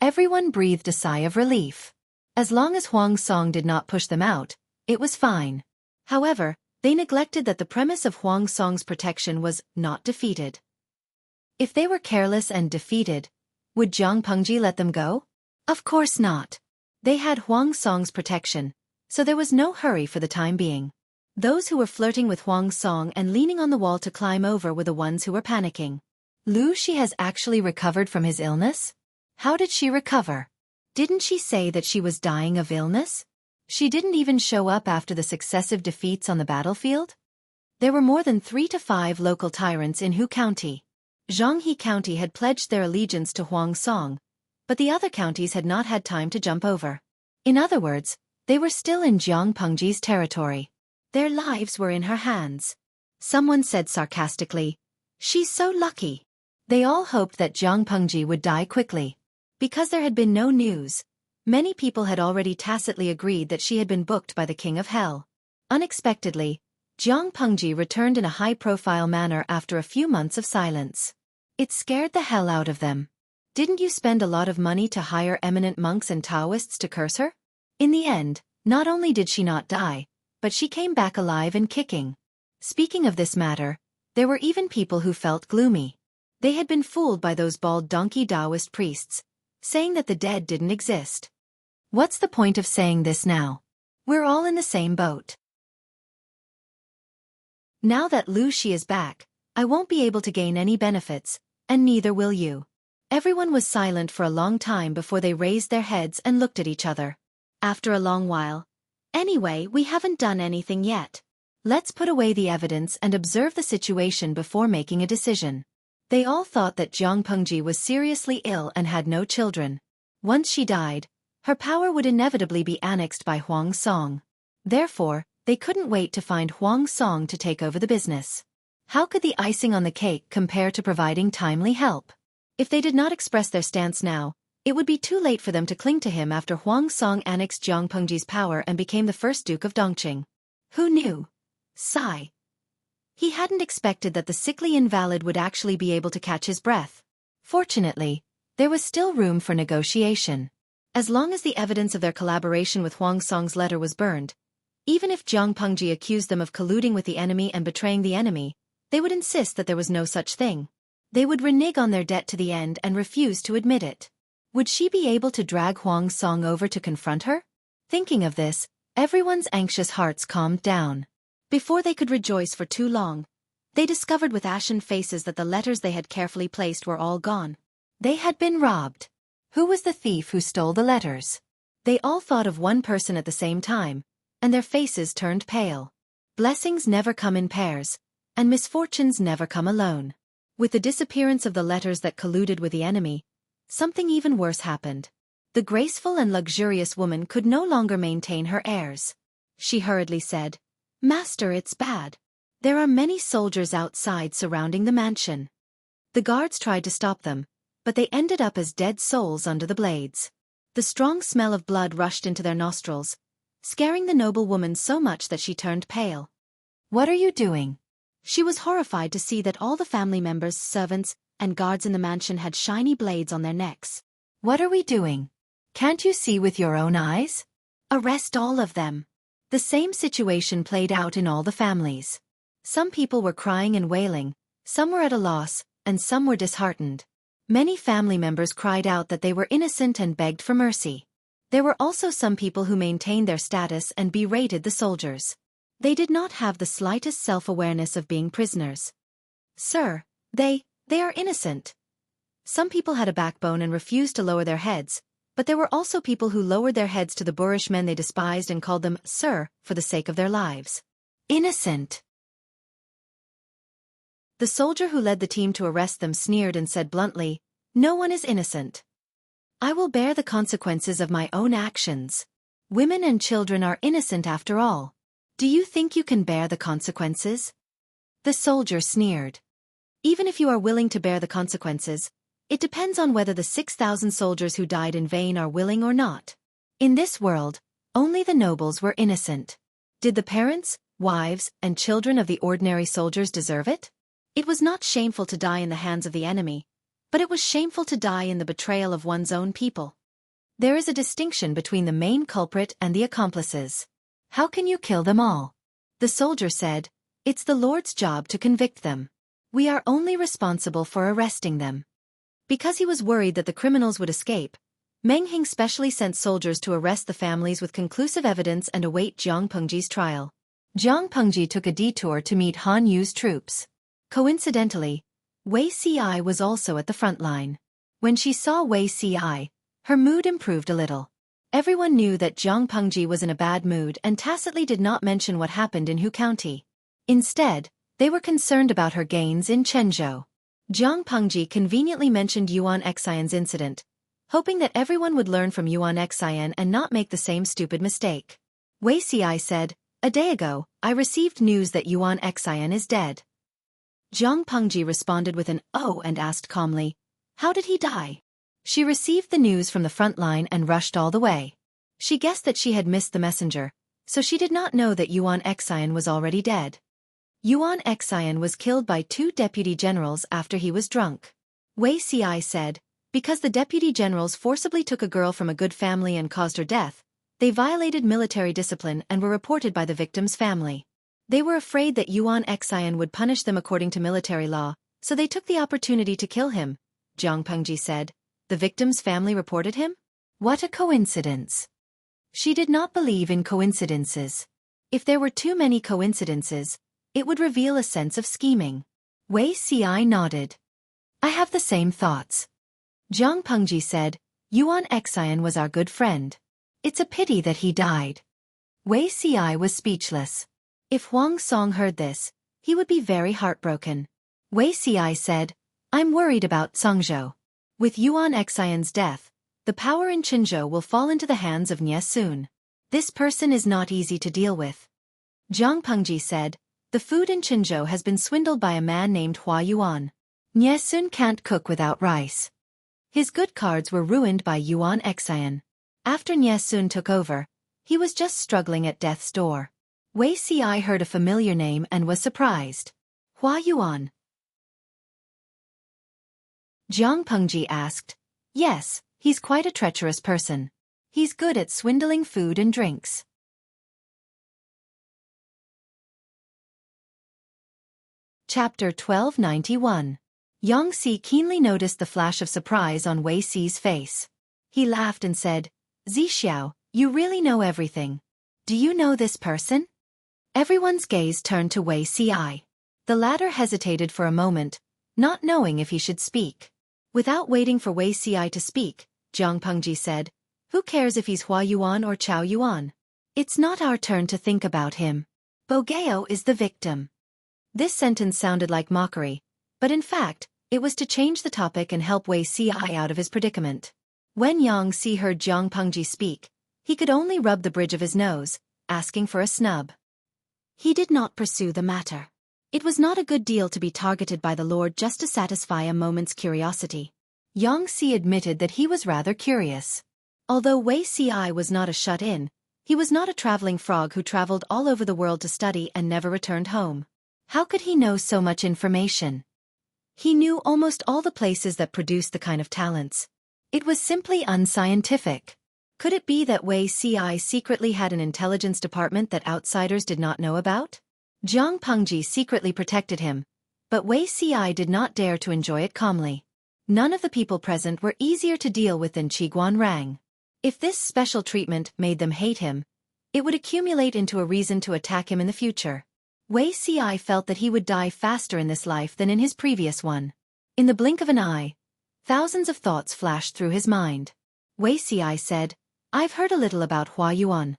Everyone breathed a sigh of relief. As long as Huang Song did not push them out, it was fine. However, they neglected that the premise of Huang Song's protection was not defeated. If they were careless and defeated, would Jiang Pengji let them go? Of course not. They had Huang Song's protection, so there was no hurry for the time being. Those who were flirting with Huang Song and leaning on the wall to climb over were the ones who were panicking. Lu Shi has actually recovered from his illness? How did she recover? Didn't she say that she was dying of illness? She didn't even show up after the successive defeats on the battlefield? There were more than 3 to 5 local tyrants in Hu County. Zhanghe County had pledged their allegiance to Huang Song, but the other counties had not had time to jump over. In other words, they were still in Jiang Pengji's territory. Their lives were in her hands. Someone said sarcastically, "She's so lucky." They all hoped that Jiang Pengji would die quickly. Because there had been no news, many people had already tacitly agreed that she had been booked by the King of Hell. Unexpectedly, Jiang Pengji returned in a high-profile manner after a few months of silence. It scared the hell out of them. "Didn't you spend a lot of money to hire eminent monks and Taoists to curse her?" In the end, not only did she not die, but she came back alive and kicking. Speaking of this matter, there were even people who felt gloomy. They had been fooled by those bald donkey Taoist priests, saying that the dead didn't exist. What's the point of saying this now? We're all in the same boat. Now that Lu Shi is back, I won't be able to gain any benefits, and neither will you. Everyone was silent for a long time before they raised their heads and looked at each other. After a long while, "Anyway, we haven't done anything yet. Let's put away the evidence and observe the situation before making a decision." They all thought that Jiang Pengji was seriously ill and had no children. Once she died, her power would inevitably be annexed by Huang Song. Therefore, they couldn't wait to find Huang Song to take over the business. How could the icing on the cake compare to providing timely help? If they did not express their stance now, it would be too late for them to cling to him after Huang Song annexed Jiang Pengji's power and became the first Duke of Dongqing. Who knew? Sigh. He hadn't expected that the sickly invalid would actually be able to catch his breath. Fortunately, there was still room for negotiation. As long as the evidence of their collaboration with Huang Song's letter was burned, even if Jiang Pengji accused them of colluding with the enemy and betraying the enemy, they would insist that there was no such thing. They would renege on their debt to the end and refuse to admit it. Would she be able to drag Huang Song over to confront her? Thinking of this, everyone's anxious hearts calmed down. Before they could rejoice for too long, they discovered with ashen faces that the letters they had carefully placed were all gone. They had been robbed. Who was the thief who stole the letters? They all thought of one person at the same time, and their faces turned pale. Blessings never come in pairs, and misfortunes never come alone. With the disappearance of the letters that colluded with the enemy, something even worse happened. The graceful and luxurious woman could no longer maintain her airs. She hurriedly said, "Master, it's bad. There are many soldiers outside surrounding the mansion." The guards tried to stop them, but they ended up as dead souls under the blades. The strong smell of blood rushed into their nostrils, scaring the noble woman so much that she turned pale. "What are you doing?" She was horrified to see that all the family members, servants, and guards in the mansion had shiny blades on their necks. "What are we doing? Can't you see with your own eyes? Arrest all of them." The same situation played out in all the families. Some people were crying and wailing, some were at a loss, and some were disheartened. Many family members cried out that they were innocent and begged for mercy. There were also some people who maintained their status and berated the soldiers. They did not have the slightest self-awareness of being prisoners. "Sir, they are innocent." Some people had a backbone and refused to lower their heads, but there were also people who lowered their heads to the boorish men they despised and called them "sir" for the sake of their lives. Innocent. The soldier who led the team to arrest them sneered and said bluntly, "No one is innocent. I will bear the consequences of my own actions. Women and children are innocent after all. Do you think you can bear the consequences?" The soldier sneered. "Even if you are willing to bear the consequences, It depends on whether the 6,000 soldiers who died in vain are willing or not. In this world, only the nobles were innocent. Did the parents, wives, and children of the ordinary soldiers deserve it? It was not shameful to die in the hands of the enemy, but it was shameful to die in the betrayal of one's own people. There is a distinction between the main culprit and the accomplices. How can you kill them all? The soldier said, "It's the Lord's job to convict them. We are only responsible for arresting them." Because he was worried that the criminals would escape, Meng Hing specially sent soldiers to arrest the families with conclusive evidence and await Jiang Pengji's trial. Jiang Pengji took a detour to meet Han Yu's troops. Coincidentally, Wei Ci was also at the front line. When she saw Wei Ci, her mood improved a little. Everyone knew that Jiang Pengji was in a bad mood and tacitly did not mention what happened in Hu County. Instead, they were concerned about her gains in Chenzhou. Jiang Pengji conveniently mentioned Yuan Xian's incident, hoping that everyone would learn from Yuan Xian and not make the same stupid mistake. Wei Ci said, "A day ago, I received news that Yuan Xian is dead." Jiang Pengji responded with an "oh" and asked calmly, "How did he die?" She received the news from the front line and rushed all the way. She guessed that she had missed the messenger, so she did not know that Yuan Xian was already dead. Yuan Xian was killed by 2 deputy generals after he was drunk. Wei Ci said, "Because the deputy generals forcibly took a girl from a good family and caused her death, they violated military discipline and were reported by the victim's family. They were afraid that Yuan Xian would punish them according to military law, so they took the opportunity to kill him," Jiang Pengji said. The victim's family reported him? What a coincidence. She did not believe in coincidences. If there were too many coincidences, it would reveal a sense of scheming. Wei Ci nodded. "I have the same thoughts." Jiang Pengji said, "Yuan Xian was our good friend. It's a pity that he died." Wei Ci was speechless. If Huang Song heard this, he would be very heartbroken. Wei Ci said, "I'm worried about Songzhou. With Yuan Xian's death, the power in Qinzhou will fall into the hands of Nie Sun. This person is not easy to deal with." Jiang Pengji said, "The food in Qinzhou has been swindled by a man named Hua Yuan. Nie Sun can't cook without rice. His good cards were ruined by Yuan Xian. After Nie Sun took over, he was just struggling at death's door." Wei Ci heard a familiar name and was surprised. Hua Yuan. Jiang Pengji asked, "Yes, he's quite a treacherous person. He's good at swindling food and drinks." Chapter 1291. Yang Si keenly noticed the flash of surprise on Wei Ci's face. He laughed and said, "Zixiao, you really know everything. Do you know this person?" Everyone's gaze turned to Wei Ci. The latter hesitated for a moment, not knowing if he should speak. Without waiting for Wei Ci to speak, Jiang Pengji said, "Who cares if he's Hua Yuan or Chao Yuan? It's not our turn to think about him. Bogeo is the victim." This sentence sounded like mockery, but in fact, it was to change the topic and help Wei Ci out of his predicament. When Yang Si heard Jiang Pengji speak, he could only rub the bridge of his nose, asking for a snub. He did not pursue the matter. It was not a good deal to be targeted by the Lord just to satisfy a moment's curiosity. Yang Si admitted that he was rather curious. Although Wei Ci was not a shut-in, he was not a traveling frog who traveled all over the world to study and never returned home. How could he know so much information? He knew almost all the places that produced the kind of talents. It was simply unscientific. Could it be that Wei Ci secretly had an intelligence department that outsiders did not know about? Jiang Pengji secretly protected him, but Wei Ci did not dare to enjoy it calmly. None of the people present were easier to deal with than Qiguan Rang. If this special treatment made them hate him, it would accumulate into a reason to attack him in the future. Wei Ci felt that he would die faster in this life than in his previous one. In the blink of an eye, thousands of thoughts flashed through his mind. Wei Ci said, "I've heard a little about Hua Yuan."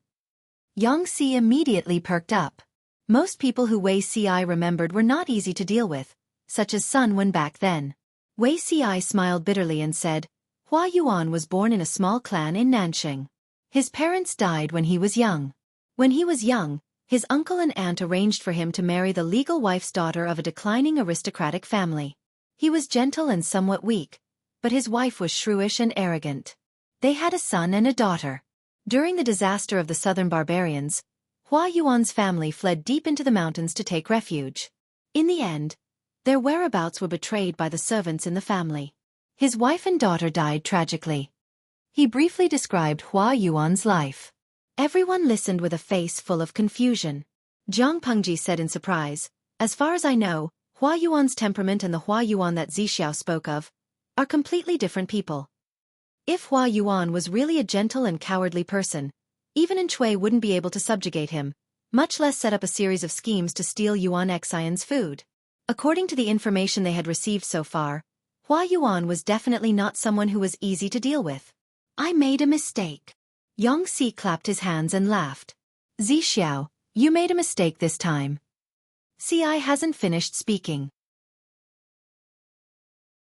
Yang Si immediately perked up. Most people who Wei Ci remembered were not easy to deal with, such as Sun Wen back then. Wei Ci smiled bitterly and said, "Hua Yuan was born in a small clan in Nanxing. His parents died when he was young. When he was young, his uncle and aunt arranged for him to marry the legal wife's daughter of a declining aristocratic family. He was gentle and somewhat weak, but his wife was shrewish and arrogant. They had a son and a daughter. During the disaster of the southern barbarians, Hua Yuan's family fled deep into the mountains to take refuge. In the end, their whereabouts were betrayed by the servants in the family. His wife and daughter died tragically. He briefly described Hua Yuan's life. Everyone listened with a face full of confusion. Jiang Pengji said in surprise, "As far as I know, Hua Yuan's temperament and the Hua Yuan that Zixiao spoke of are completely different people. If Hua Yuan was really a gentle and cowardly person, even in Xueqi wouldn't be able to subjugate him, much less set up a series of schemes to steal Yuan Xian's food." According to the information they had received so far, Hua Yuan was definitely not someone who was easy to deal with. "I made a mistake." Yang Si clapped his hands and laughed. "Zixiao, you made a mistake this time." Si hasn't finished speaking.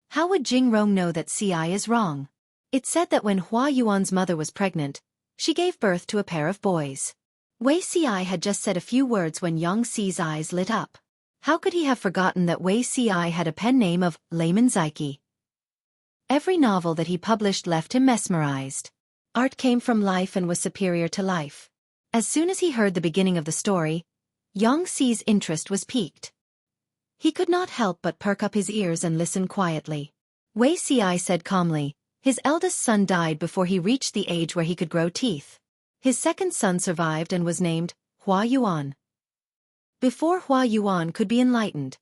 How would Jing Rong know that Si is wrong? It said that when Hua Yuan's mother was pregnant, she gave birth to a pair of boys. Wei Si had just said a few words when Yang Si's eyes lit up. How could he have forgotten that Wei Si had a pen name of Layman Xueqi? Every novel that he published left him mesmerized. Art came from life and was superior to life. As soon as he heard the beginning of the story, Yang Si's interest was piqued. He could not help but perk up his ears and listen quietly. Wei Si said calmly, "His eldest son died before he reached the age where he could grow teeth. His second son survived and was named Hua Yuan. Before Hua Yuan could be enlightened,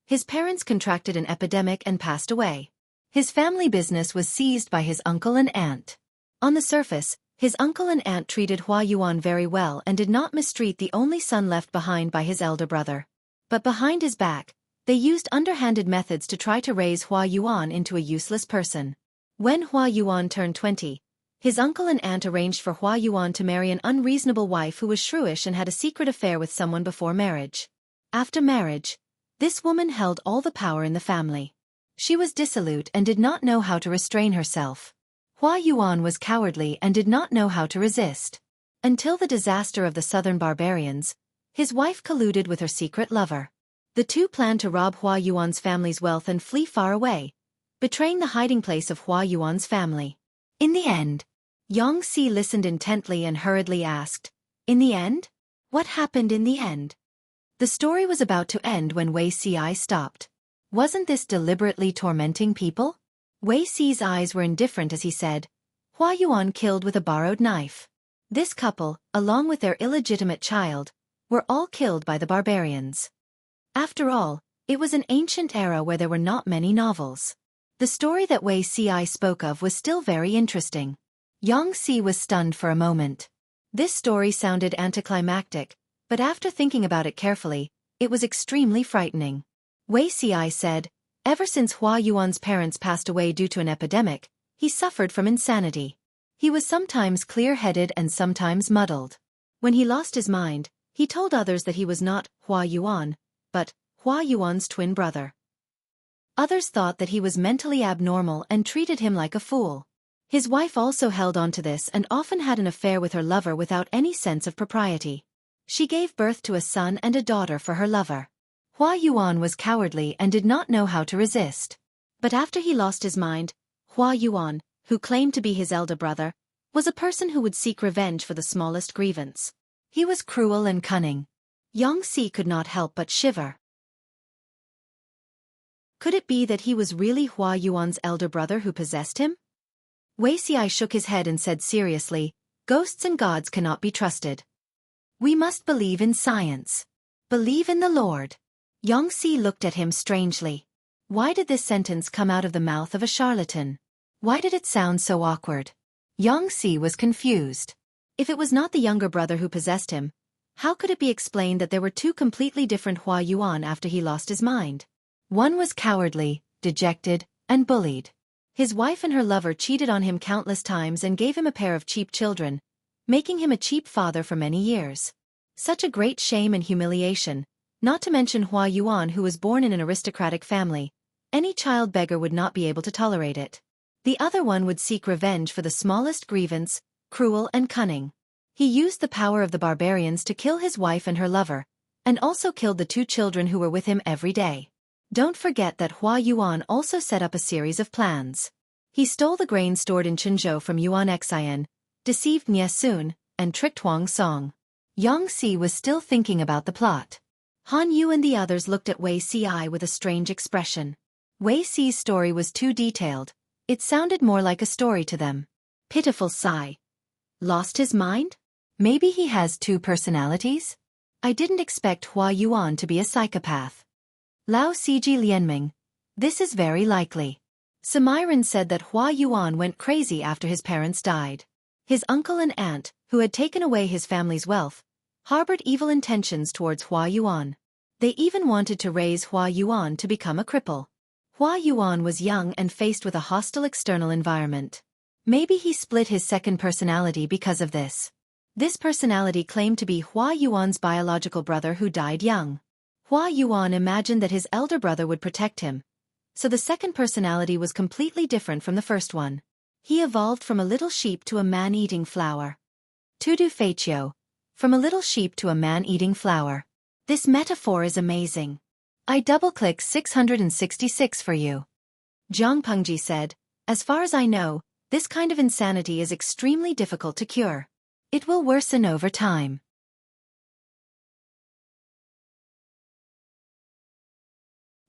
his parents contracted an epidemic and passed away. His family business was seized by his uncle and aunt. On the surface, his uncle and aunt treated Hua Yuan very well and did not mistreat the only son left behind by his elder brother. But behind his back, they used underhanded methods to try to raise Hua Yuan into a useless person. When Hua Yuan turned 20, his uncle and aunt arranged for Hua Yuan to marry an unreasonable wife who was shrewish and had a secret affair with someone before marriage. After marriage, this woman held all the power in the family. She was dissolute and did not know how to restrain herself. Hua Yuan was cowardly and did not know how to resist. Until the disaster of the southern barbarians, his wife colluded with her secret lover. The two planned to rob Hua Yuan's family's wealth and flee far away, betraying the hiding place of Hua Yuan's family. In the end, Yang Si listened intently and hurriedly asked, "In the end? What happened in the end?" The story was about to end when Wei Si stopped. Wasn't this deliberately tormenting people? Wei Si's eyes were indifferent as he said, "Hua Yuan killed with a borrowed knife. This couple, along with their illegitimate child, were all killed by the barbarians." After all, it was an ancient era where there were not many novels. The story that Wei Si spoke of was still very interesting. Yang Si was stunned for a moment. This story sounded anticlimactic, but after thinking about it carefully, it was extremely frightening. Wei Si said, "Ever since Hua Yuan's parents passed away due to an epidemic, he suffered from insanity. He was sometimes clear-headed and sometimes muddled. When he lost his mind, he told others that he was not Hua Yuan, but Hua Yuan's twin brother. Others thought that he was mentally abnormal and treated him like a fool. His wife also held on to this and often had an affair with her lover without any sense of propriety. She gave birth to a son and a daughter for her lover. Hua Yuan was cowardly and did not know how to resist. But after he lost his mind, Hua Yuan, who claimed to be his elder brother, was a person who would seek revenge for the smallest grievance. He was cruel and cunning." Yang Si could not help but shiver. Could it be that he was really Hua Yuan's elder brother who possessed him? Wei Si shook his head and said seriously, "Ghosts and gods cannot be trusted. We must believe in science. Believe in the Lord." Yang Si looked at him strangely. Why did this sentence come out of the mouth of a charlatan? Why did it sound so awkward? Yang Si was confused. If it was not the younger brother who possessed him, how could it be explained that there were two completely different Hua Yuan after he lost his mind? One was cowardly, dejected, and bullied. His wife and her lover cheated on him countless times and gave him a pair of cheap children, making him a cheap father for many years. Such a great shame and humiliation, not to mention Hua Yuan who was born in an aristocratic family. Any child beggar would not be able to tolerate it. The other one would seek revenge for the smallest grievance, cruel and cunning. He used the power of the barbarians to kill his wife and her lover, and also killed the two children who were with him every day. Don't forget that Hua Yuan also set up a series of plans. He stole the grain stored in Chenzhou from Yuan Xian, deceived Nie Sun, and tricked Huang Song. Yang Si was still thinking about the plot. Han Yu and the others looked at Wei Si with a strange expression. Wei Si's story was too detailed. It sounded more like a story to them. Pitiful sigh. Lost his mind? Maybe he has two personalities? I didn't expect Hua Yuan to be a psychopath. Lao Siji Lianming. This is very likely. Samiran said that Hua Yuan went crazy after his parents died. His uncle and aunt, who had taken away his family's wealth, harbored evil intentions towards Hua Yuan. They even wanted to raise Hua Yuan to become a cripple. Hua Yuan was young and faced with a hostile external environment. Maybe he split his second personality because of this. This personality claimed to be Hua Yuan's biological brother who died young. Hua Yuan imagined that his elder brother would protect him, so the second personality was completely different from the first one. He evolved from a little sheep to a man-eating flower. Tudu Feichio. From a little sheep to a man-eating flower. This metaphor is amazing. I double-click 666 for you. Zhang Pengji said, as far as I know, this kind of insanity is extremely difficult to cure. It will worsen over time.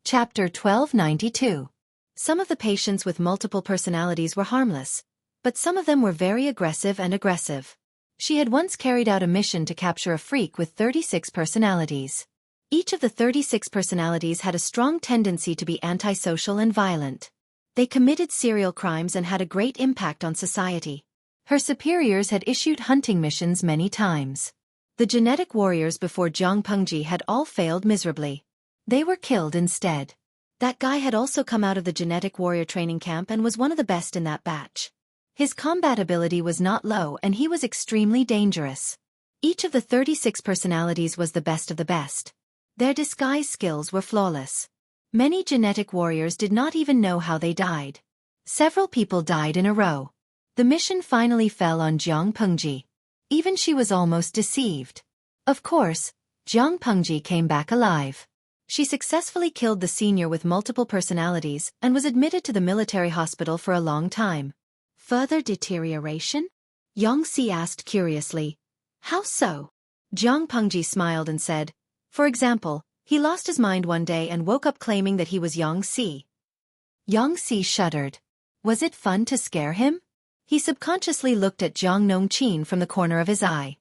Chapter 1292. Some of the patients with multiple personalities were harmless, but some of them were very aggressive. She had once carried out a mission to capture a freak with 36 personalities. Each of the 36 personalities had a strong tendency to be antisocial and violent. They committed serial crimes and had a great impact on society. Her superiors had issued hunting missions many times. The genetic warriors before Zhang Pengji had all failed miserably. They were killed instead. That guy had also come out of the genetic warrior training camp and was one of the best in that batch. His combat ability was not low and he was extremely dangerous. Each of the 36 personalities was the best of the best. Their disguise skills were flawless. Many genetic warriors did not even know how they died. Several people died in a row. The mission finally fell on Zhang Pengji. Even she was almost deceived. Of course, Zhang Pengji came back alive. She successfully killed the senior with multiple personalities and was admitted to the military hospital for a long time. Further deterioration? Yang Si asked curiously. How so? Zhang Pengji smiled and said, for example, he lost his mind one day and woke up claiming that he was Yang Si. Yang Si shuddered. Was it fun to scare him? He subconsciously looked at Zhang Nongqin from the corner of his eye.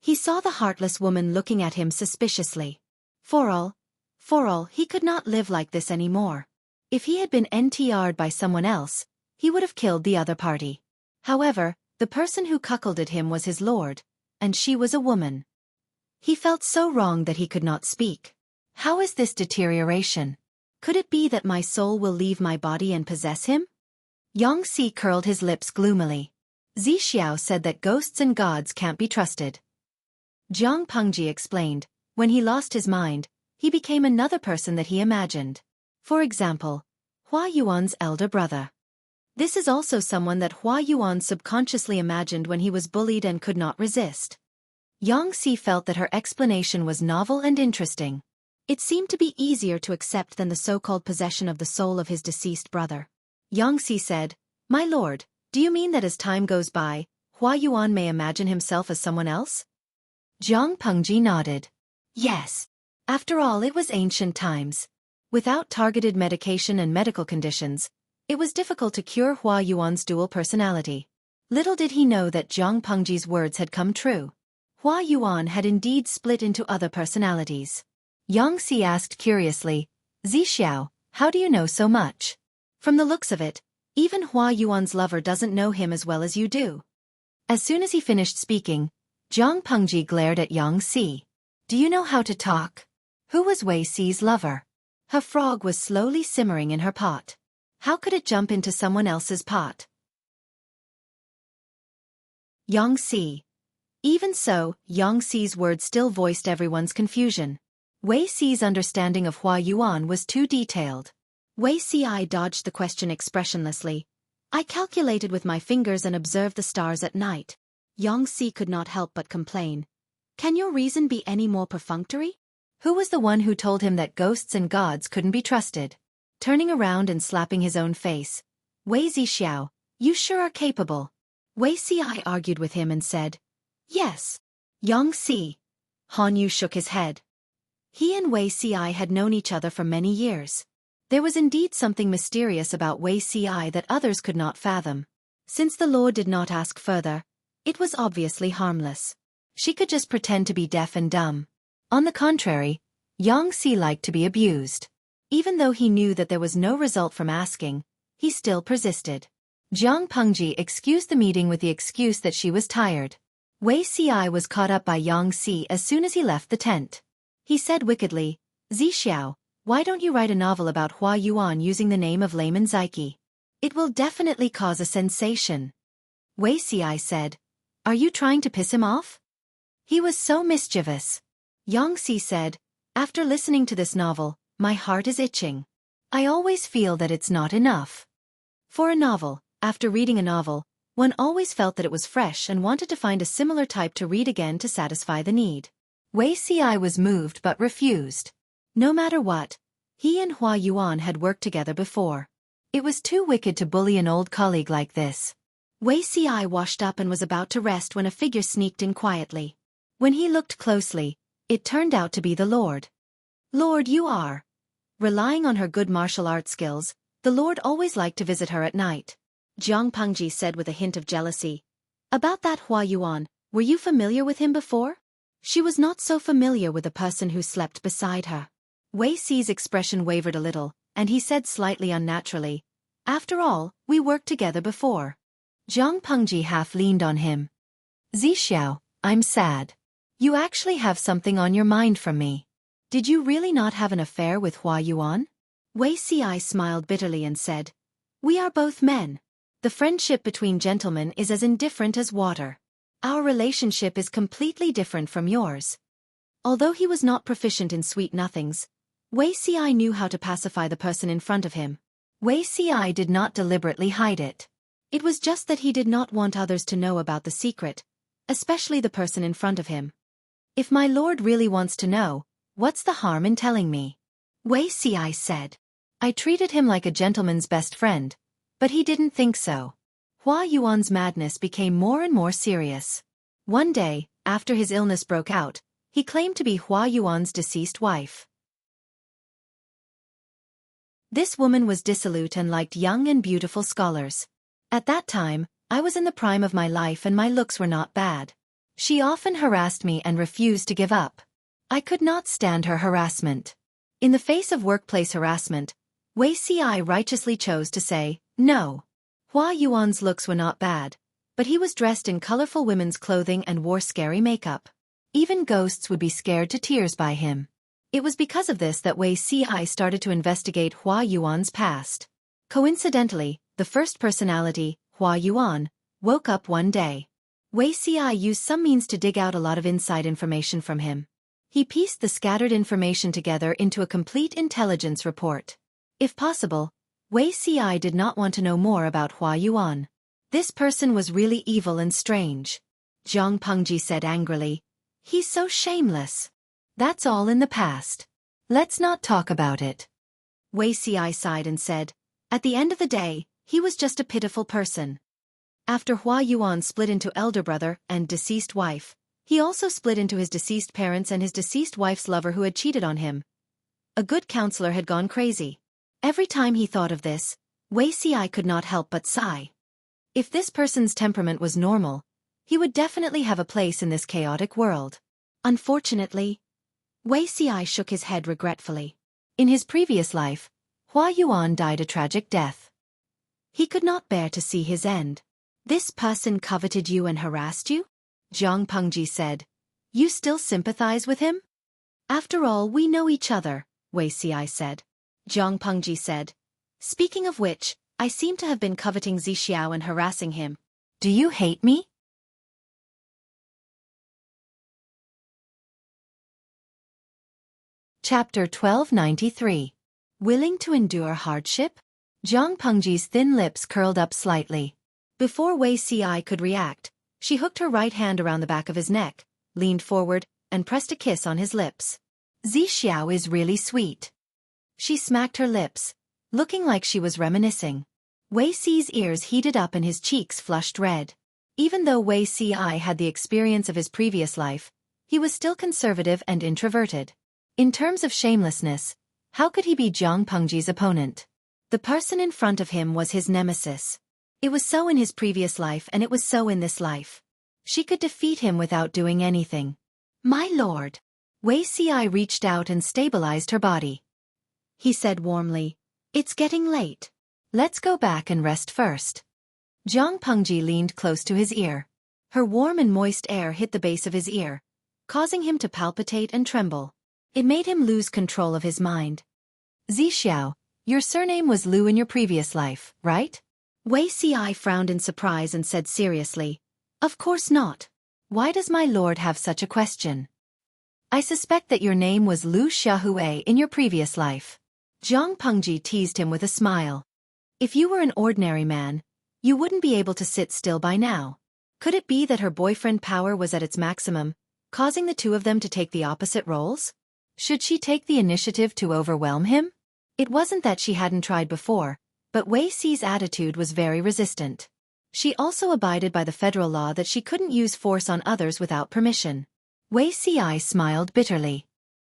He saw the heartless woman looking at him suspiciously. For all, he could not live like this anymore. If he had been NTR'd by someone else, he would have killed the other party. However, the person who cuckolded him was his lord, and she was a woman. He felt so wrong that he could not speak. How is this deterioration? Could it be that my soul will leave my body and possess him? Yang Si curled his lips gloomily. Zixiao said that ghosts and gods can't be trusted. Zhang Pengji explained, when he lost his mind, he became another person that he imagined. For example, Hua Yuan's elder brother. This is also someone that Hua Yuan subconsciously imagined when he was bullied and could not resist. Yang Si felt that her explanation was novel and interesting. It seemed to be easier to accept than the so-called possession of the soul of his deceased brother. Yang Si said, my lord, do you mean that as time goes by, Hua Yuan may imagine himself as someone else? Zhang Pengji nodded. Yes. After all, it was ancient times. Without targeted medication and medical conditions, it was difficult to cure Hua Yuan's dual personality. Little did he know that Zhang Pengji's words had come true. Hua Yuan had indeed split into other personalities. Yang Si asked curiously, Zixiao, how do you know so much? From the looks of it, even Hua Yuan's lover doesn't know him as well as you do. As soon as he finished speaking, Zhang Pengji glared at Yang Si. Do you know how to talk? Who was Wei Si's lover? Her frog was slowly simmering in her pot. How could it jump into someone else's pot? Yang Si. Even so, Yang Si's words still voiced everyone's confusion. Wei Si's understanding of Hua Yuan was too detailed. Wei Si dodged the question expressionlessly. I calculated with my fingers and observed the stars at night. Yang Si could not help but complain. Can your reason be any more perfunctory? Who was the one who told him that ghosts and gods couldn't be trusted? Turning around and slapping his own face, Wei Zixiao, you sure are capable. Wei Xi argued with him and said, yes. Yang Si. Han Yu shook his head. He and Wei Xi had known each other for many years. There was indeed something mysterious about Wei Xi that others could not fathom. Since the Lord did not ask further, it was obviously harmless. She could just pretend to be deaf and dumb. On the contrary, Yang Si liked to be abused. Even though he knew that there was no result from asking, he still persisted. Jiang Pengji excused the meeting with the excuse that she was tired. Wei Xi was caught up by Yang Si as soon as he left the tent. He said wickedly, Zixiao, why don't you write a novel about Hua Yuan using the name of layman Xueqi? It will definitely cause a sensation. Wei Xi said, are you trying to piss him off? He was so mischievous. Yang Si said, after listening to this novel, my heart is itching. I always feel that it's not enough. For a novel, after reading a novel, one always felt that it was fresh and wanted to find a similar type to read again to satisfy the need. Wei Xi was moved but refused. No matter what, he and Hua Yuan had worked together before. It was too wicked to bully an old colleague like this. Wei Xi washed up and was about to rest when a figure sneaked in quietly. When he looked closely, it turned out to be the Lord. Lord, you are. Relying on her good martial arts skills, the Lord always liked to visit her at night. Jiang Pengji said with a hint of jealousy. About that Hua Yuan, were you familiar with him before? She was not so familiar with the person who slept beside her. Wei Xi's expression wavered a little, and he said slightly unnaturally, after all, we worked together before. Jiang Pengji half leaned on him. Zixiao, I'm sad. You actually have something on your mind from me. Did you really not have an affair with Hua Yuan? Wei Xi smiled bitterly and said, we are both men. The friendship between gentlemen is as indifferent as water. Our relationship is completely different from yours. Although he was not proficient in sweet nothings, Wei Xi knew how to pacify the person in front of him. Wei Xi did not deliberately hide it. It was just that he did not want others to know about the secret, especially the person in front of him. If my lord really wants to know, what's the harm in telling me? Wei Xi said. I treated him like a gentleman's best friend, but he didn't think so. Hua Yuan's madness became more and more serious. One day, after his illness broke out, he claimed to be Hua Yuan's deceased wife. This woman was dissolute and liked young and beautiful scholars. At that time, I was in the prime of my life and my looks were not bad. She often harassed me and refused to give up. I could not stand her harassment. In the face of workplace harassment, Wei Xi righteously chose to say, no. Hua Yuan's looks were not bad, but he was dressed in colorful women's clothing and wore scary makeup. Even ghosts would be scared to tears by him. It was because of this that Wei Xi started to investigate Hua Yuan's past. Coincidentally, the first personality, Hua Yuan, woke up one day. Wei Xi used some means to dig out a lot of inside information from him. He pieced the scattered information together into a complete intelligence report. If possible, Wei Xi did not want to know more about Hua Yuan. This person was really evil and strange. Jiang Pengji said angrily, he's so shameless. That's all in the past. Let's not talk about it. Wei Xi sighed and said, at the end of the day, he was just a pitiful person. After Hua Yuan split into elder brother and deceased wife, he also split into his deceased parents and his deceased wife's lover who had cheated on him. A good counselor had gone crazy. Every time he thought of this, Wei Xi could not help but sigh. If this person's temperament was normal, he would definitely have a place in this chaotic world. Unfortunately, Wei Xi shook his head regretfully. In his previous life, Hua Yuan died a tragic death. He could not bear to see his end. This person coveted you and harassed you? Jiang Pengji said. You still sympathize with him? After all, we know each other, Wei Xi said. Jiang Pengji said. Speaking of which, I seem to have been coveting Zixiao and harassing him. Do you hate me? Chapter 1293. Willing to endure hardship? Jiang Pengji's thin lips curled up slightly. Before Wei Xi could react, she hooked her right hand around the back of his neck, leaned forward, and pressed a kiss on his lips. Zixiao is really sweet. She smacked her lips, looking like she was reminiscing. Wei Si's ears heated up and his cheeks flushed red. Even though Wei Si had the experience of his previous life, he was still conservative and introverted. In terms of shamelessness, how could he be Jiang Pengji's opponent? The person in front of him was his nemesis. It was so in his previous life and it was so in this life. She could defeat him without doing anything. My lord. Wei Si reached out and stabilized her body. He said warmly, "It's getting late. Let's go back and rest first." Jiang Pengji leaned close to his ear. Her warm and moist air hit the base of his ear, causing him to palpitate and tremble. It made him lose control of his mind. "Zixiao, your surname was Liu in your previous life, right?" Wei Si frowned in surprise and said seriously, "Of course not. Why does my lord have such a question?" "I suspect that your name was Liu Xiaohui in your previous life." Jiang Pengji teased him with a smile. "If you were an ordinary man, you wouldn't be able to sit still by now." Could it be that her boyfriend power was at its maximum, causing the two of them to take the opposite roles? Should she take the initiative to overwhelm him? It wasn't that she hadn't tried before, but Wei Si's attitude was very resistant. She also abided by the federal law that she couldn't use force on others without permission. Wei Si smiled bitterly.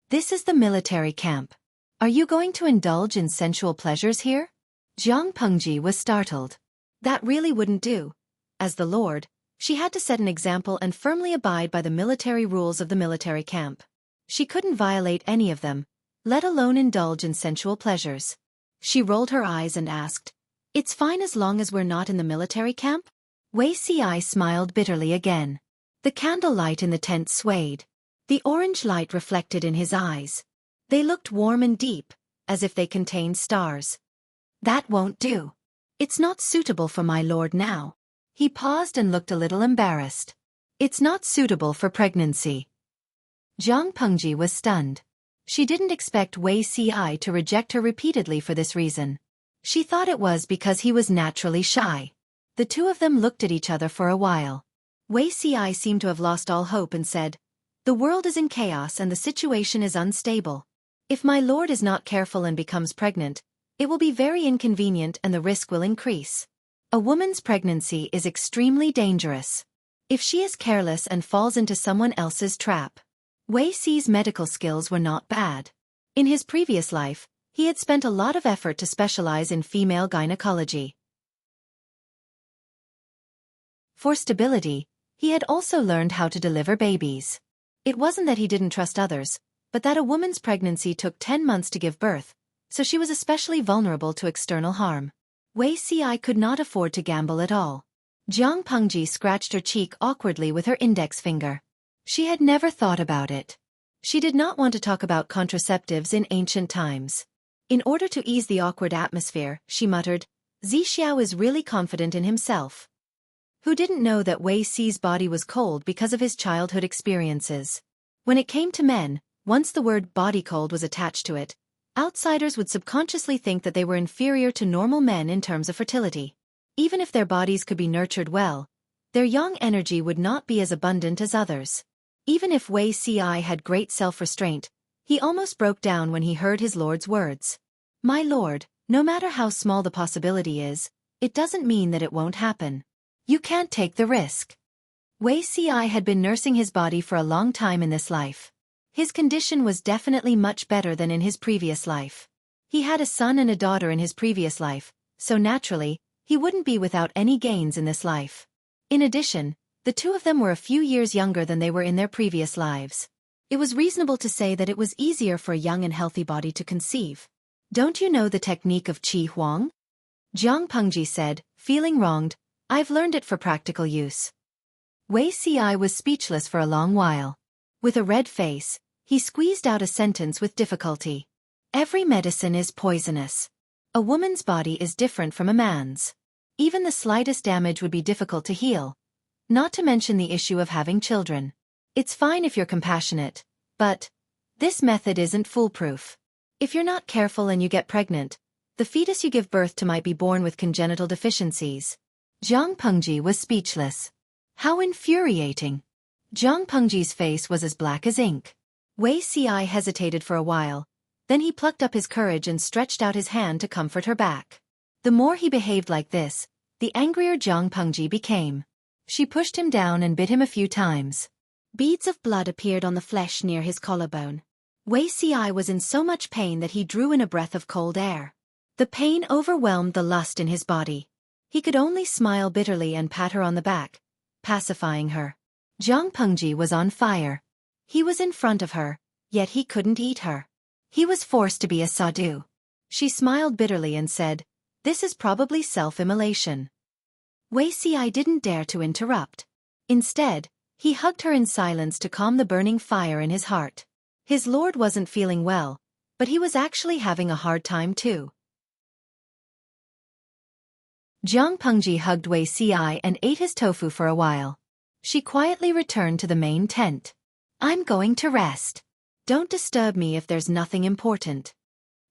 "This is the military camp. Are you going to indulge in sensual pleasures here?" Jiang Pengji was startled. That really wouldn't do. As the lord, she had to set an example and firmly abide by the military rules of the military camp. She couldn't violate any of them, let alone indulge in sensual pleasures. She rolled her eyes and asked, "It's fine as long as we're not in the military camp?" Wei Si smiled bitterly again. The candlelight in the tent swayed. The orange light reflected in his eyes. They looked warm and deep, as if they contained stars. "That won't do. It's not suitable for my lord now." He paused and looked a little embarrassed. "It's not suitable for pregnancy." Jiang Pengji was stunned. She didn't expect Wei Si to reject her repeatedly for this reason. She thought it was because he was naturally shy. The two of them looked at each other for a while. Wei Si seemed to have lost all hope and said, "The world is in chaos and the situation is unstable. If my lord is not careful and becomes pregnant, it will be very inconvenient and the risk will increase. A woman's pregnancy is extremely dangerous. If she is careless and falls into someone else's trap." Wei Si's medical skills were not bad. In his previous life, he had spent a lot of effort to specialize in female gynecology. For stability, he had also learned how to deliver babies. It wasn't that he didn't trust others, but that a woman's pregnancy took 10 months to give birth, so she was especially vulnerable to external harm. Wei Si could not afford to gamble at all. Jiang Pengji scratched her cheek awkwardly with her index finger. She had never thought about it. She did not want to talk about contraceptives in ancient times. In order to ease the awkward atmosphere, she muttered, "Zixiao is really confident in himself." Who didn't know that Wei Si's body was cold because of his childhood experiences? When it came to men, once the word body cold was attached to it, outsiders would subconsciously think that they were inferior to normal men in terms of fertility. Even if their bodies could be nurtured well, their young energy would not be as abundant as others. Even if Wei Si had great self-restraint, he almost broke down when he heard his lord's words. "My lord, no matter how small the possibility is, it doesn't mean that it won't happen. You can't take the risk." Wei Si had been nursing his body for a long time in this life. His condition was definitely much better than in his previous life. He had a son and a daughter in his previous life, so naturally, he wouldn't be without any gains in this life. In addition, the two of them were a few years younger than they were in their previous lives. It was reasonable to say that it was easier for a young and healthy body to conceive. "Don't you know the technique of Qi Huang?" Jiang Pengji said, feeling wronged. "I've learned it for practical use." Wei Si was speechless for a long while. With a red face, he squeezed out a sentence with difficulty. "Every medicine is poisonous. A woman's body is different from a man's. Even the slightest damage would be difficult to heal, not to mention the issue of having children. It's fine if you're compassionate, but this method isn't foolproof. If you're not careful and you get pregnant, the fetus you give birth to might be born with congenital deficiencies." Jiang Pengji was speechless. How infuriating. Jiang Pengji's face was as black as ink. Wei Si hesitated for a while, then he plucked up his courage and stretched out his hand to comfort her back. The more he behaved like this, the angrier Jiang Pengji became. She pushed him down and bit him a few times. Beads of blood appeared on the flesh near his collarbone. Xueqi was in so much pain that he drew in a breath of cold air. The pain overwhelmed the lust in his body. He could only smile bitterly and pat her on the back, pacifying her. Jiang Pengji was on fire. He was in front of her, yet he couldn't eat her. He was forced to be a sadhu. She smiled bitterly and said, "This is probably self-immolation." Xueqi didn't dare to interrupt. Instead, he hugged her in silence to calm the burning fire in his heart. His lord wasn't feeling well, but he was actually having a hard time too. Jiang Pengji hugged Xueqi and ate his tofu for a while. She quietly returned to the main tent. "I'm going to rest. Don't disturb me if there's nothing important."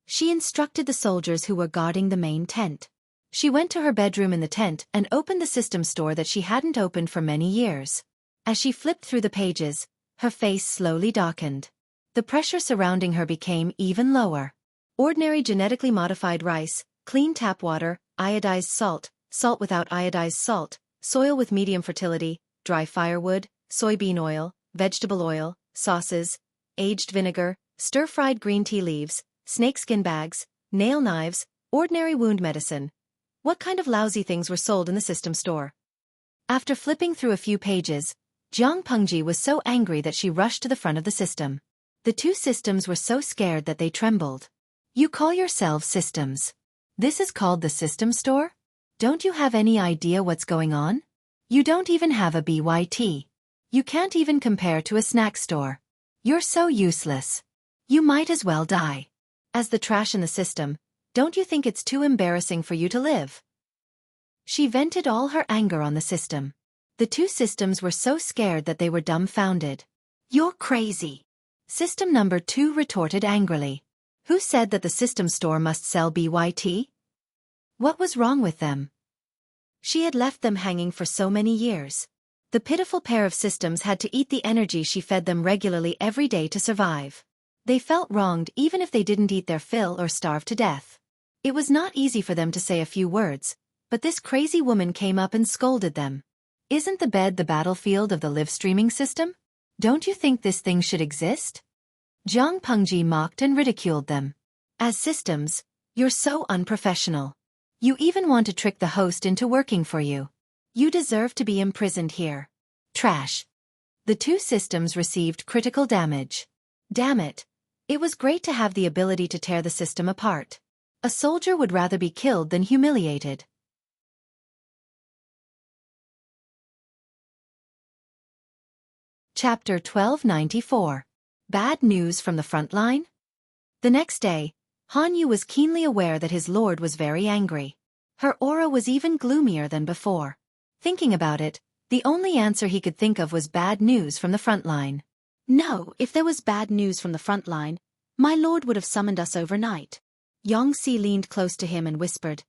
She instructed the soldiers who were guarding the main tent. She went to her bedroom in the tent and opened the system store that she hadn't opened for many years. As she flipped through the pages, her face slowly darkened. The pressure surrounding her became even lower. Ordinary genetically modified rice, clean tap water, iodized salt, salt without iodized salt, soil with medium fertility, dry firewood, soybean oil, vegetable oil, sauces, aged vinegar, stir-fried green tea leaves, snakeskin bags, nail knives, ordinary wound medicine. What kind of lousy things were sold in the system store? After flipping through a few pages, Jiang Pengji was so angry that she rushed to the front of the system. The two systems were so scared that they trembled. "You call yourselves systems? This is called the system store? Don't you have any idea what's going on? You don't even have a BYT. You can't even compare to a snack store. You're so useless. You might as well die. As the trash in the system, don't you think it's too embarrassing for you to live?" She vented all her anger on the system. The two systems were so scared that they were dumbfounded. "You're crazy." System number 2 retorted angrily. "Who said that the system store must sell BYT? What was wrong with them?" She had left them hanging for so many years. The pitiful pair of systems had to eat the energy she fed them regularly every day to survive. They felt wronged even if they didn't eat their fill or starve to death. It was not easy for them to say a few words, but this crazy woman came up and scolded them. "Isn't the bed the battlefield of the live streaming system? Don't you think this thing should exist?" Jiang Pengji mocked and ridiculed them. "As systems, you're so unprofessional. You even want to trick the host into working for you. You deserve to be imprisoned here. Trash." The two systems received critical damage. Damn it. It was great to have the ability to tear the system apart. A soldier would rather be killed than humiliated. Chapter 1294. Bad News from the Front Line? The next day, Han Yu was keenly aware that his lord was very angry. Her aura was even gloomier than before. Thinking about it, the only answer he could think of was bad news from the front line. "No, if there was bad news from the front line, my lord would have summoned us overnight." Yongxi leaned close to him and whispered,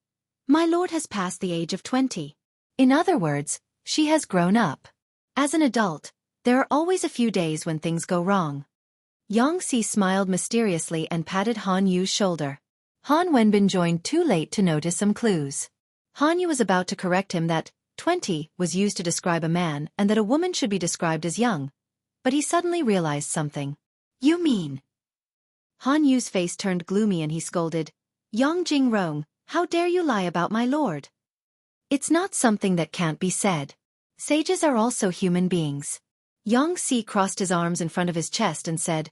"My lord has passed the age of 20. In other words, she has grown up. As an adult, there are always a few days when things go wrong." Yongxi smiled mysteriously and patted Han Yu's shoulder. Han Wenbin joined too late to notice some clues. Han Yu was about to correct him that 20 was used to describe a man and that a woman should be described as young, but he suddenly realized something. "You mean?" Han Yu's face turned gloomy and he scolded, "Yang Jingrong, how dare you lie about my lord? It's not something that can't be said. Sages are also human beings." Yang Si crossed his arms in front of his chest and said,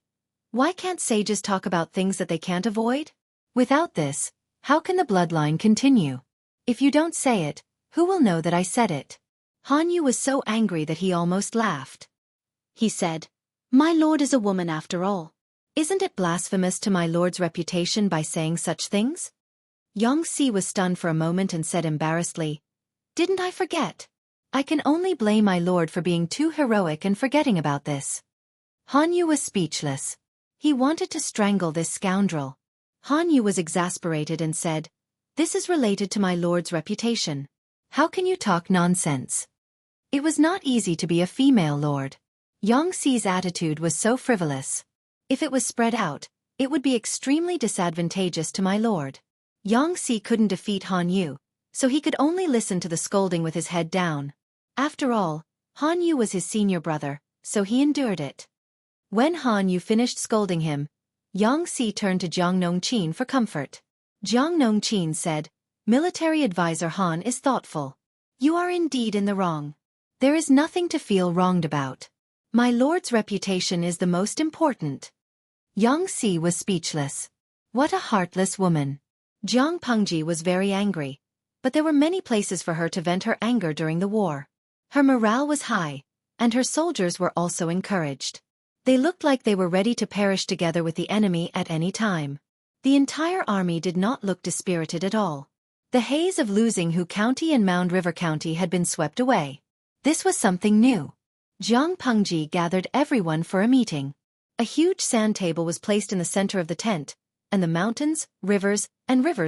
"Why can't sages talk about things that they can't avoid? Without this, how can the bloodline continue? If you don't say it, who will know that I said it?" Han Yu was so angry that he almost laughed. He said, "My lord is a woman after all. Isn't it blasphemous to my lord's reputation by saying such things?" Yang Si was stunned for a moment and said embarrassedly, "Didn't I forget? I can only blame my lord for being too heroic and forgetting about this." Han Yu was speechless. He wanted to strangle this scoundrel. Han Yu was exasperated and said, "This is related to my lord's reputation. How can you talk nonsense?" It was not easy to be a female lord. Yang Si's attitude was so frivolous. If it was spread out, it would be extremely disadvantageous to my lord. Yangtze couldn't defeat Han Yu, so he could only listen to the scolding with his head down. After all, Han Yu was his senior brother, so he endured it. When Han Yu finished scolding him, Yangtze turned to Jiang Nongqin for comfort. Jiang Nongqin said, "Military advisor Han is thoughtful. You are indeed in the wrong. There is nothing to feel wronged about. My lord's reputation is the most important." Yangtze was speechless. What a heartless woman. Jiang Pengji was very angry, but there were many places for her to vent her anger during the war. Her morale was high, and her soldiers were also encouraged. They looked like they were ready to perish together with the enemy at any time. The entire army did not look dispirited at all. The haze of losing Hu County and Mound River County had been swept away. This was something new. Jiang Pengji gathered everyone for a meeting. A huge sand table was placed in the center of the tent, and the mountains, rivers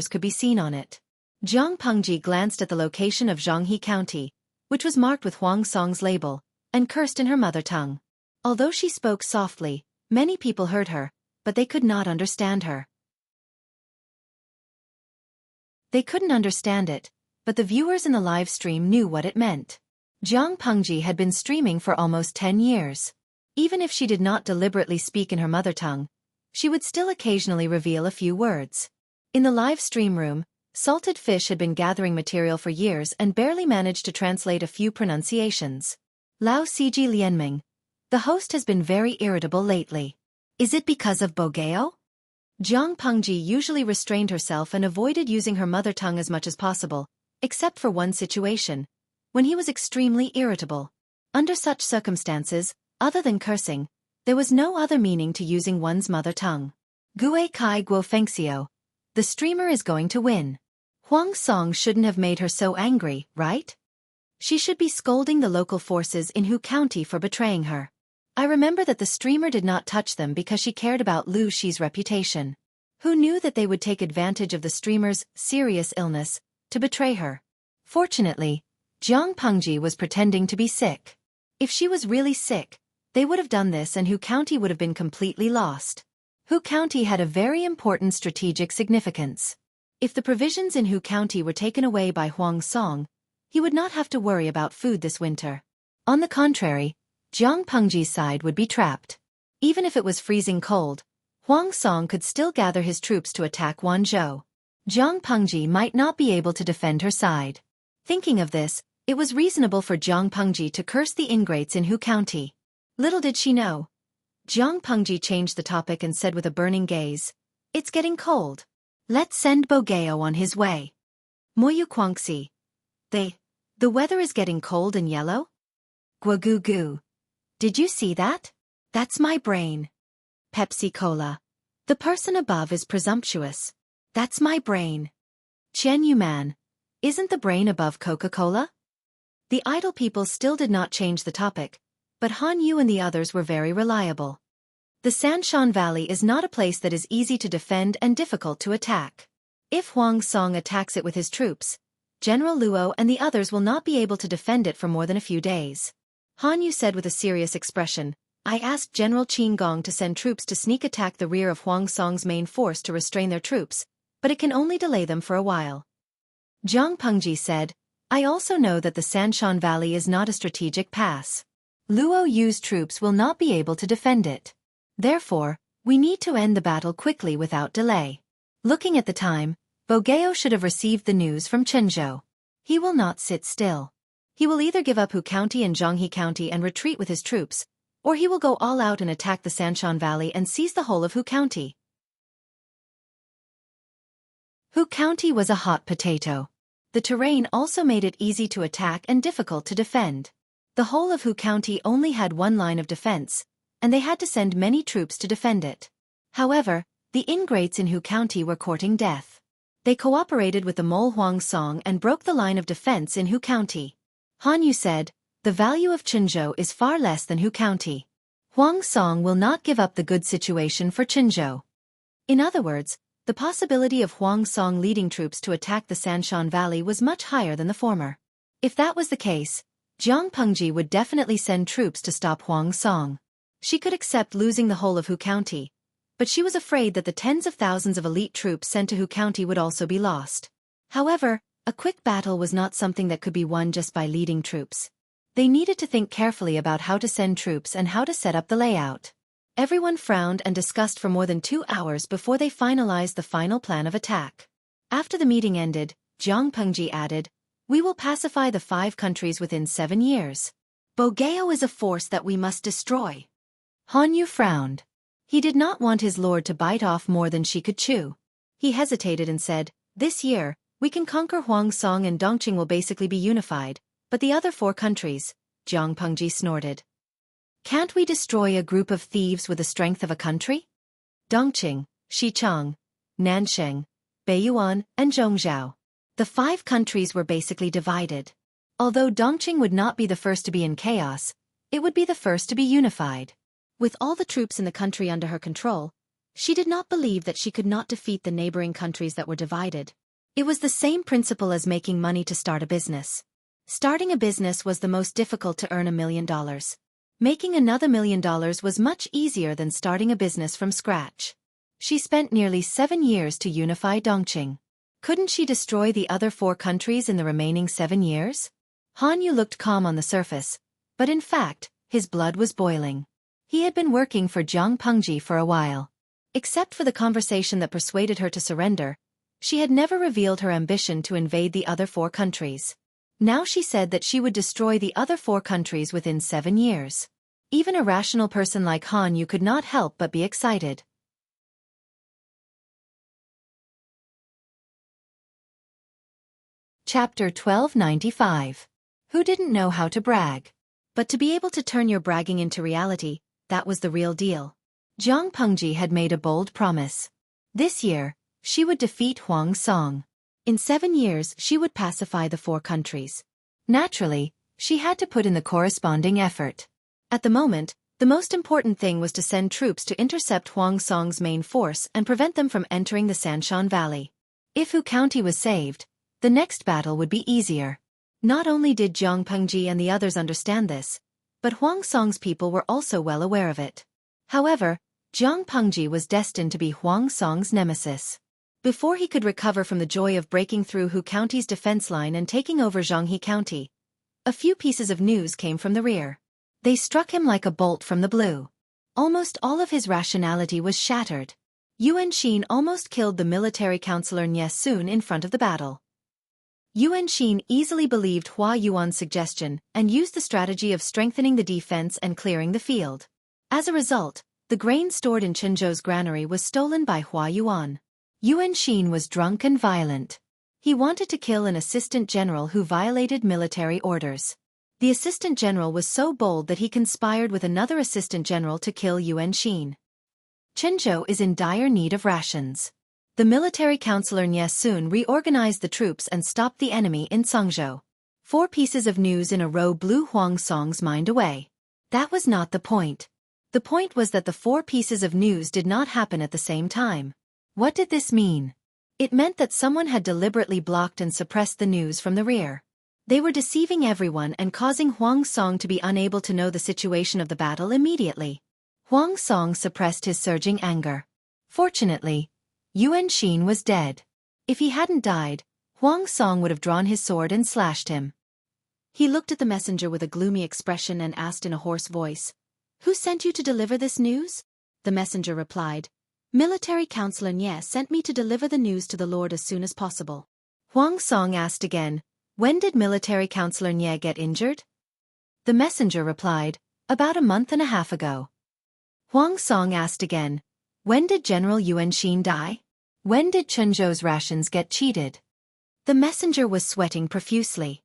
could be seen on it. Jiang Pengji glanced at the location of Zhanghe County, which was marked with Huang Song's label, and cursed in her mother tongue. Although she spoke softly, many people heard her, but they could not understand her. They couldn't understand it, but the viewers in the live stream knew what it meant. Jiang Pengji had been streaming for almost 10 years. Even if she did not deliberately speak in her mother tongue, she would still occasionally reveal a few words. In the live stream room, Salted Fish had been gathering material for years and barely managed to translate a few pronunciations. Lao Siji Lianming. The host has been very irritable lately. Is it because of Bogeo? Jiang Pengji usually restrained herself and avoided using her mother tongue as much as possible, except for one situation, when he was extremely irritable. Under such circumstances, other than cursing, there was no other meaning to using one's mother tongue. Gue Kai Guo Fengxiu. The streamer is going to win. Huang Song shouldn't have made her so angry, right? She should be scolding the local forces in Hu County for betraying her. I remember that the streamer did not touch them because she cared about Lu Shi's reputation. Who knew that they would take advantage of the streamer's serious illness to betray her? Fortunately, Jiang Pengji was pretending to be sick. If she was really sick, they would have done this and Hu County would have been completely lost. Hu County had a very important strategic significance. If the provisions in Hu County were taken away by Huang Song, he would not have to worry about food this winter. On the contrary, Jiang Pengji's side would be trapped. Even if it was freezing cold, Huang Song could still gather his troops to attack Wanzhou. Jiang Pengji might not be able to defend her side. Thinking of this, it was reasonable for Jiang Pengji to curse the ingrates in Hu County. Little did she know. Jiang Pengji changed the topic and said with a burning gaze, "It's getting cold. Let's send Bogeo on his way." Moyu Guangxi. The weather is getting cold and yellow? Guagugu. Did you see that? That's my brain. Pepsi Cola. The person above is presumptuous. That's my brain. Chen Yuman. Isn't the brain above Coca-Cola? The idle people still did not change the topic, but Han Yu and the others were very reliable. The Sanshan Valley is not a place that is easy to defend and difficult to attack. If Huang Song attacks it with his troops, General Luo and the others will not be able to defend it for more than a few days. Han Yu said with a serious expression, "I asked General Qin Gong to send troops to sneak attack the rear of Huang Song's main force to restrain their troops, but it can only delay them for a while." Jiang Pengji said, "I also know that the Sanshan Valley is not a strategic pass. Luo Yu's troops will not be able to defend it. Therefore, we need to end the battle quickly without delay." Looking at the time, Bogeo should have received the news from Chenzhou. He will not sit still. He will either give up Hu County and Zhanghe County and retreat with his troops, or he will go all out and attack the Sanshan Valley and seize the whole of Hu County. Hu County was a hot potato. The terrain also made it easy to attack and difficult to defend. The whole of Hu County only had one line of defense, and they had to send many troops to defend it. However, the ingrates in Hu County were courting death. They cooperated with the mole Huang Song and broke the line of defense in Hu County. Han Yu said, "The value of Chenzhou is far less than Hu County. Huang Song will not give up the good situation for Chenzhou." In other words, the possibility of Huang Song leading troops to attack the Sanshan Valley was much higher than the former. If that was the case, Jiang Pengji would definitely send troops to stop Huang Song. She could accept losing the whole of Hu County, but she was afraid that the tens of thousands of elite troops sent to Hu County would also be lost. However, a quick battle was not something that could be won just by leading troops. They needed to think carefully about how to send troops and how to set up the layout. Everyone frowned and discussed for more than 2 hours before they finalized the final plan of attack. After the meeting ended, Jiang Pengji added, "We will pacify the 5 countries within 7 years. Bogeo is a force that we must destroy." Han Yu frowned. He did not want his lord to bite off more than she could chew. He hesitated and said, "This year, we can conquer Huangsong and Dongqing will basically be unified, but the other 4 countries," Jiang Pengji snorted. "Can't we destroy a group of thieves with the strength of a country?" Dongqing, Xichang, Nansheng, Beiyuan, and Zhongzhou. The 5 countries were basically divided. Although Dongqing would not be the first to be in chaos, it would be the first to be unified. With all the troops in the country under her control, she did not believe that she could not defeat the neighboring countries that were divided. It was the same principle as making money to start a business. Starting a business was the most difficult to earn $1 million. Making another $1 million was much easier than starting a business from scratch. She spent nearly 7 years to unify Dongqing. Couldn't she destroy the other 4 countries in the remaining 7 years? Han Yu looked calm on the surface, but in fact, his blood was boiling. He had been working for Jiang Pengji for a while. Except for the conversation that persuaded her to surrender, she had never revealed her ambition to invade the other 4 countries. Now she said that she would destroy the other 4 countries within 7 years. Even a rational person like Han Yu could not help but be excited. Chapter 1295. Who didn't know how to brag? But to be able to turn your bragging into reality, that was the real deal. Jiang Pengji had made a bold promise. This year, she would defeat Huangsong. In 7 years she would pacify the 4 countries. Naturally, she had to put in the corresponding effort. At the moment, the most important thing was to send troops to intercept Huangsong's main force and prevent them from entering the Sanshan Valley. If Hu County was saved, the next battle would be easier. Not only did Jiang Pengji and the others understand this, but Huangsong's people were also well aware of it. However, Jiang Pengji was destined to be Huangsong's nemesis. Before he could recover from the joy of breaking through Hu County's defense line and taking over Zhonghe County, a few pieces of news came from the rear. They struck him like a bolt from the blue. Almost all of his rationality was shattered. Yuan Xin almost killed the military counselor Nie Sun in front of the battle. Yuan Xin easily believed Hua Yuan's suggestion and used the strategy of strengthening the defense and clearing the field. As a result, the grain stored in Chenzhou's granary was stolen by Hua Yuan. Yuan Xin was drunk and violent. He wanted to kill an assistant general who violated military orders. The assistant general was so bold that he conspired with another assistant general to kill Yuan Xin. Chenzhou is in dire need of rations. The military counselor Nie Sun reorganized the troops and stopped the enemy in Songzhou. 4 pieces of news in a row blew Huangsong's mind away. That was not the point. The point was that the 4 pieces of news did not happen at the same time. What did this mean? It meant that someone had deliberately blocked and suppressed the news from the rear. They were deceiving everyone and causing Huangsong to be unable to know the situation of the battle immediately. Huangsong suppressed his surging anger. Fortunately, Yuan Xin was dead. If he hadn't died, Huangsong would have drawn his sword and slashed him. He looked at the messenger with a gloomy expression and asked in a hoarse voice, "Who sent you to deliver this news?" The messenger replied, "Military Counselor Nie sent me to deliver the news to the Lord as soon as possible." Huangsong asked again, "When did Military Counselor Nie get injured?" The messenger replied, "About a month and a half ago." Huangsong asked again, "When did General Yuan Xin die? When did Chenzhou's rations get cheated?" The messenger was sweating profusely.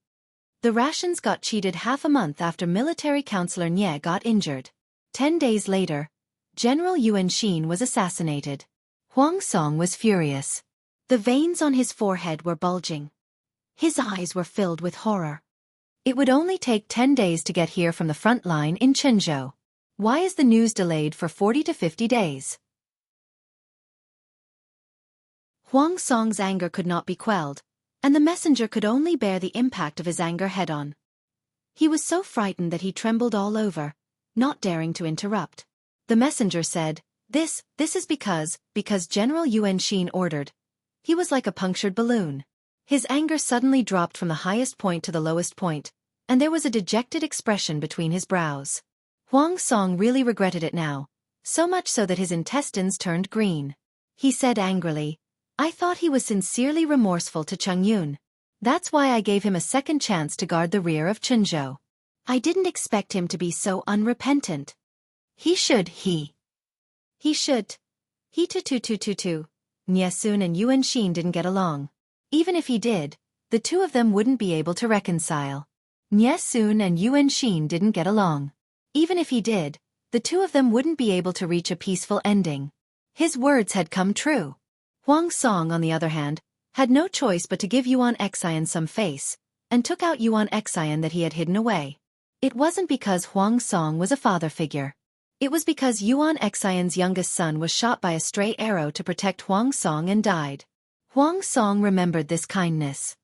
The rations got cheated half a month after Military Counselor Nie got injured. 10 days later, General Yuan Xin was assassinated. Huangsong was furious. The veins on his forehead were bulging. His eyes were filled with horror. It would only take 10 days to get here from the front line in Chenzhou. Why is the news delayed for 40 to 50 days? Huangsong's anger could not be quelled, and the messenger could only bear the impact of his anger head-on. He was so frightened that he trembled all over, not daring to interrupt. The messenger said, This is because General Yuan Xin ordered. He was like a punctured balloon. His anger suddenly dropped from the highest point to the lowest point, and there was a dejected expression between his brows. Huang Song really regretted it now, so much so that his intestines turned green. He said angrily, "I thought he was sincerely remorseful to Cheng Yun. That's why I gave him a second chance to guard the rear of Chenzhou. I didn't expect him to be so unrepentant. He should. Nie Sun and Yuan Xin didn't get along. Even if he did, the two of them wouldn't be able to reconcile. Nie Sun and Yuan Xin didn't get along. Even if he did, the two of them wouldn't be able to reach a peaceful ending." His words had come true. Huang Song, on the other hand, had no choice but to give Yuan Xian some face, and took out Yuan Xian that he had hidden away. It wasn't because Huang Song was a father figure. It was because Yuan Xian's youngest son was shot by a stray arrow to protect Huang Song and died. Huang Song remembered this kindness.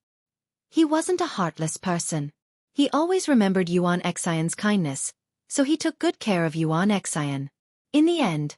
He wasn't a heartless person. He always remembered Yuan Xian's kindness, so he took good care of Yuan Xian. In the end,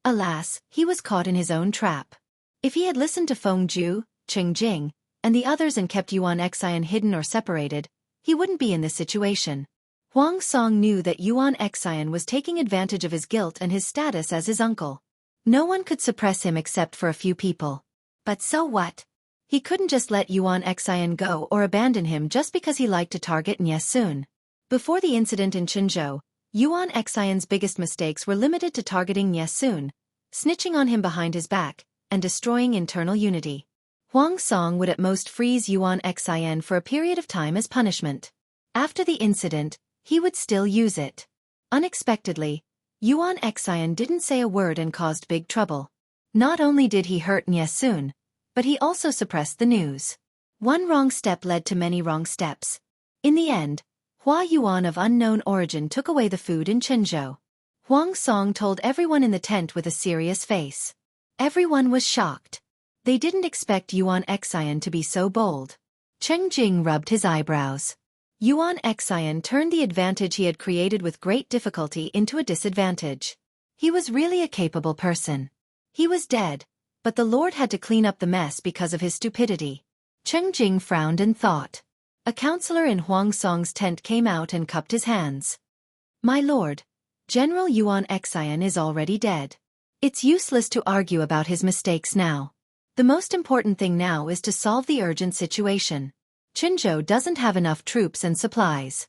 alas, he was caught in his own trap. If he had listened to Feng Ju, Cheng Jing, and the others and kept Yuan Xian hidden or separated, he wouldn't be in this situation. Huang Song knew that Yuan Xian was taking advantage of his guilt and his status as his uncle. No one could suppress him except for a few people. But so what? He couldn't just let Yuan Xian go or abandon him just because he liked to target Nie Sun. Before the incident in Chenzhou, Yuan Xian's biggest mistakes were limited to targeting Nie Sun, snitching on him behind his back, and destroying internal unity. Huang Song would at most freeze Yuan Xian for a period of time as punishment. After the incident, he would still use it. Unexpectedly, Yuan Xian didn't say a word and caused big trouble. Not only did he hurt Nie Sun, but he also suppressed the news. One wrong step led to many wrong steps. In the end, Hua Yuan of unknown origin took away the food in Chenzhou. Huang Song told everyone in the tent with a serious face. Everyone was shocked. They didn't expect Yuan Xian to be so bold. Cheng Jing rubbed his eyebrows. Yuan Xian turned the advantage he had created with great difficulty into a disadvantage. He was really a capable person. He was dead, but the Lord had to clean up the mess because of his stupidity. Cheng Jing frowned and thought. A counselor in Huang Song's tent came out and cupped his hands. "My lord, General Yuan Xian is already dead. It's useless to argue about his mistakes now. The most important thing now is to solve the urgent situation. Chenzhou doesn't have enough troops and supplies.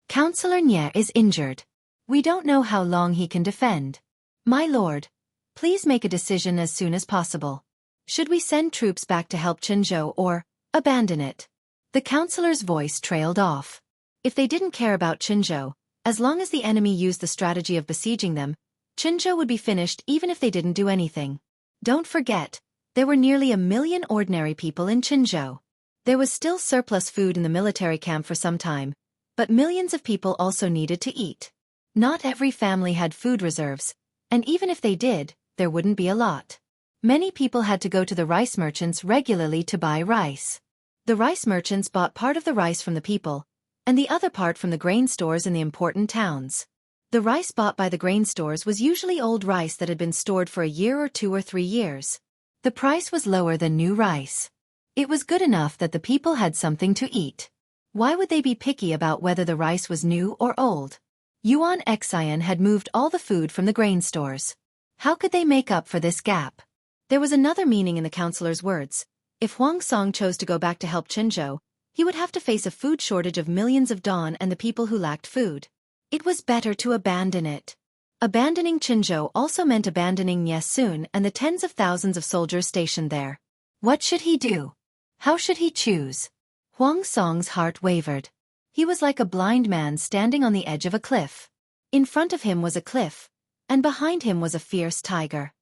Counselor Nie is injured. We don't know how long he can defend. My lord, please make a decision as soon as possible. Should we send troops back to help Chenzhou or abandon it?" The counselor's voice trailed off. If they didn't care about Chenzhou, as long as the enemy used the strategy of besieging them, Chenzhou would be finished even if they didn't do anything. Don't forget, there were nearly 1 million ordinary people in Chenzhou. There was still surplus food in the military camp for some time, but millions of people also needed to eat. Not every family had food reserves, and even if they did, there wouldn't be a lot. Many people had to go to the rice merchants regularly to buy rice. The rice merchants bought part of the rice from the people, and the other part from the grain stores in the important towns. The rice bought by the grain stores was usually old rice that had been stored for a year or 2 or 3 years. The price was lower than new rice. It was good enough that the people had something to eat. Why would they be picky about whether the rice was new or old? Yuan Xian had moved all the food from the grain stores. How could they make up for this gap? There was another meaning in the counselor's words. If Huang Song chose to go back to help Chenzhou, he would have to face a food shortage of millions of Don and the people who lacked food. It was better to abandon it. Abandoning Chenzhou also meant abandoning Nie Sun and the tens of thousands of soldiers stationed there. What should he do? How should he choose? Huang Song's heart wavered. He was like a blind man standing on the edge of a cliff. In front of him was a cliff, and behind him was a fierce tiger.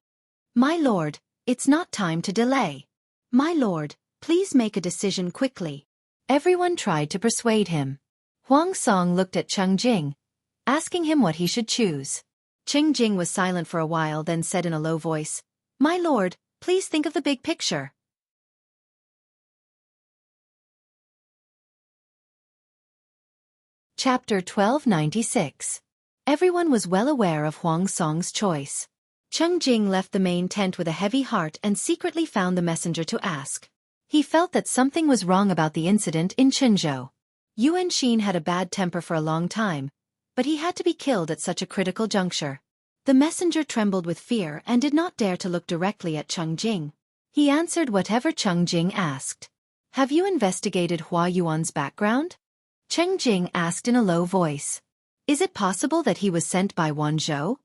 My lord, it's not time to delay. My lord, please make a decision quickly. Everyone tried to persuade him. Huang Song looked at Cheng Jing, asking him what he should choose. Cheng Jing was silent for a while, then said in a low voice, "My lord, please think of the big picture." Chapter 1296. Everyone was well aware of Huang Song's choice. Cheng Jing left the main tent with a heavy heart and secretly found the messenger to ask. He felt that something was wrong about the incident in Qinzhou. Yuan Xin had a bad temper for a long time, but he had to be killed at such a critical juncture. The messenger trembled with fear and did not dare to look directly at Cheng Jing. He answered whatever Cheng Jing asked. Have you investigated Hua Yuan's background? Cheng Jing asked in a low voice. Is it possible that he was sent by Wanzhou?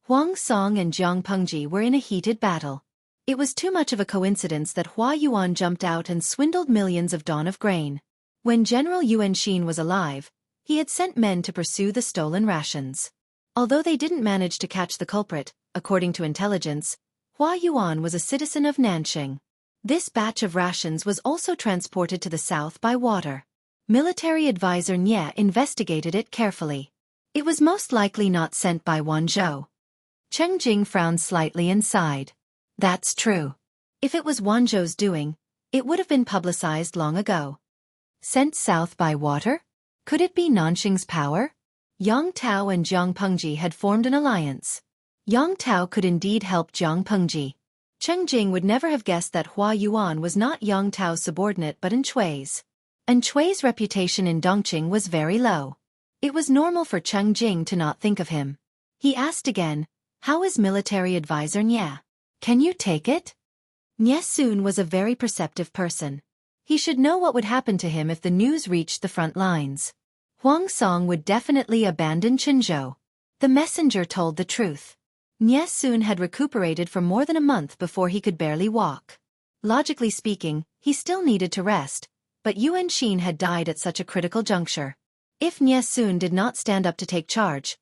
Huang Song and Jiang Pengji were in a heated battle. It was too much of a coincidence that Hua Yuan jumped out and swindled millions of dawn of grain. When General Yuan Xin was alive, he had sent men to pursue the stolen rations. Although they didn't manage to catch the culprit, according to intelligence, Hua Yuan was a citizen of Nanxing. This batch of rations was also transported to the south by water. Military advisor Nie investigated it carefully. It was most likely not sent by Wanzhou. Cheng Jing frowned slightly and sighed. That's true. If it was Wanzhou's doing, it would have been publicized long ago. Sent south by water? Could it be Nanxing's power? Yang Tao and Jiang Pengji had formed an alliance. Yang Tao could indeed help Jiang Pengji. Cheng Jing would never have guessed that Hua Yuan was not Yang Tao's subordinate but Chui's. And Chui's reputation in Dongqing was very low. It was normal for Cheng Jing to not think of him. He asked again, how is military advisor Nie? Can you take it? Nie Sun was a very perceptive person. He should know what would happen to him if the news reached the front lines. Huang Song would definitely abandon Qinzhou. The messenger told the truth. Nie Sun had recuperated for more than a month before he could barely walk. Logically speaking, he still needed to rest, but Yuan Xin had died at such a critical juncture. If Nie Sun did not stand up to take charge,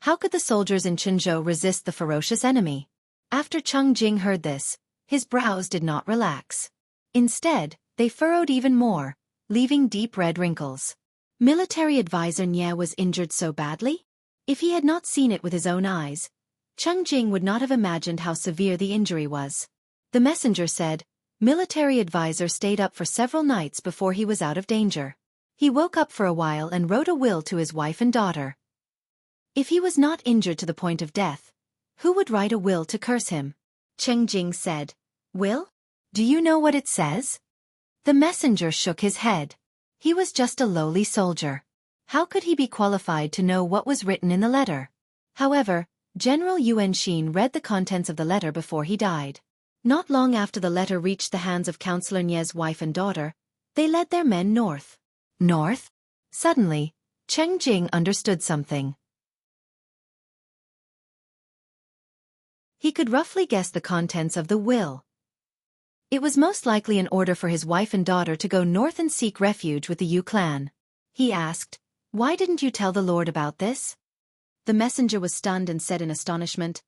how could the soldiers in Qinzhou resist the ferocious enemy? After Cheng Jing heard this, his brows did not relax. Instead, they furrowed even more, leaving deep red wrinkles. Military advisor Nie was injured so badly? If he had not seen it with his own eyes, Cheng Jing would not have imagined how severe the injury was. The messenger said, military advisor stayed up for several nights before he was out of danger. He woke up for a while and wrote a will to his wife and daughter. If he was not injured to the point of death, who would write a will to curse him? Cheng Jing said, Will? Do you know what it says? The messenger shook his head. He was just a lowly soldier. How could he be qualified to know what was written in the letter? However, General Yuan Xin read the contents of the letter before he died. Not long after the letter reached the hands of Councillor Nie's wife and daughter, they led their men north. North? Suddenly, Cheng Jing understood something. He could roughly guess the contents of the will. It was most likely an order for his wife and daughter to go north and seek refuge with the Yu clan. He asked, why didn't you tell the Lord about this? The messenger was stunned and said in astonishment,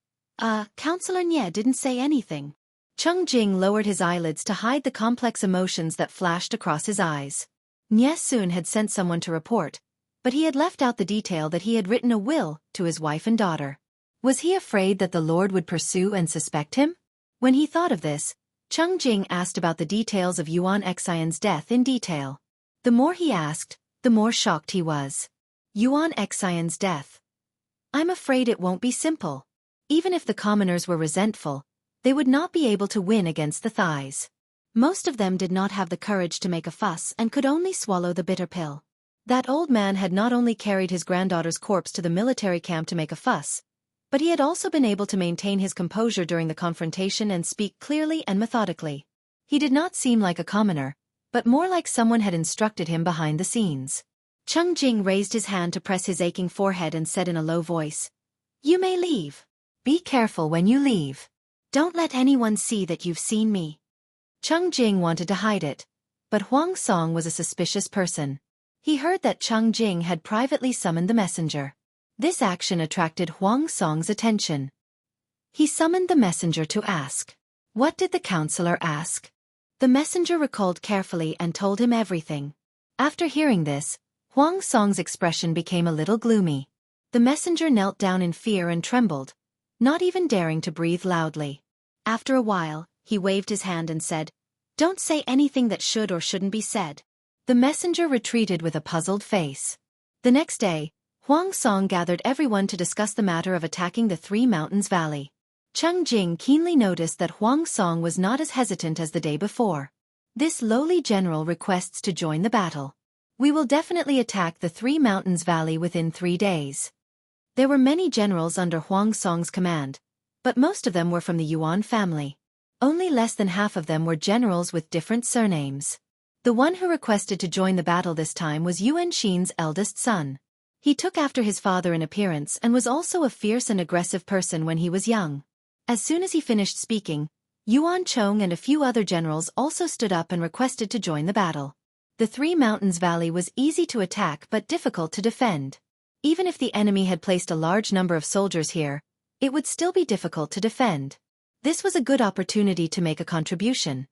Councillor Nie didn't say anything. Cheng Jing lowered his eyelids to hide the complex emotions that flashed across his eyes. Nie Sun had sent someone to report, but he had left out the detail that he had written a will to his wife and daughter. Was he afraid that the Lord would pursue and suspect him? When he thought of this, Cheng Jing asked about the details of Yuan Xian's death in detail. The more he asked, the more shocked he was. Yuan Xian's death. I'm afraid it won't be simple. Even if the commoners were resentful, they would not be able to win against the Thais. Most of them did not have the courage to make a fuss and could only swallow the bitter pill. That old man had not only carried his granddaughter's corpse to the military camp to make a fuss, but he had also been able to maintain his composure during the confrontation and speak clearly and methodically. He did not seem like a commoner, but more like someone had instructed him behind the scenes. Cheng Jing raised his hand to press his aching forehead and said in a low voice, You may leave. Be careful when you leave. Don't let anyone see that you've seen me. Cheng Jing wanted to hide it, but Huang Song was a suspicious person. He heard that Cheng Jing had privately summoned the messenger. This action attracted Huang Song's attention. He summoned the messenger to ask. What did the counselor ask? The messenger recalled carefully and told him everything. After hearing this, Huang Song's expression became a little gloomy. The messenger knelt down in fear and trembled, not even daring to breathe loudly. After a while, he waved his hand and said, Don't say anything that should or shouldn't be said. The messenger retreated with a puzzled face. The next day, Huang Song gathered everyone to discuss the matter of attacking the Three Mountains Valley. Cheng Jing keenly noticed that Huang Song was not as hesitant as the day before. This lowly general requests to join the battle. We will definitely attack the Three Mountains Valley within 3 days. There were many generals under Huang Song's command, but most of them were from the Yuan family. Only less than half of them were generals with different surnames. The one who requested to join the battle this time was Yuan Xin's eldest son. He took after his father in appearance and was also a fierce and aggressive person when he was young. As soon as he finished speaking, Yuan Chong and a few other generals also stood up and requested to join the battle. The Three Mountains Valley was easy to attack but difficult to defend. Even if the enemy had placed a large number of soldiers here, it would still be difficult to defend. This was a good opportunity to make a contribution.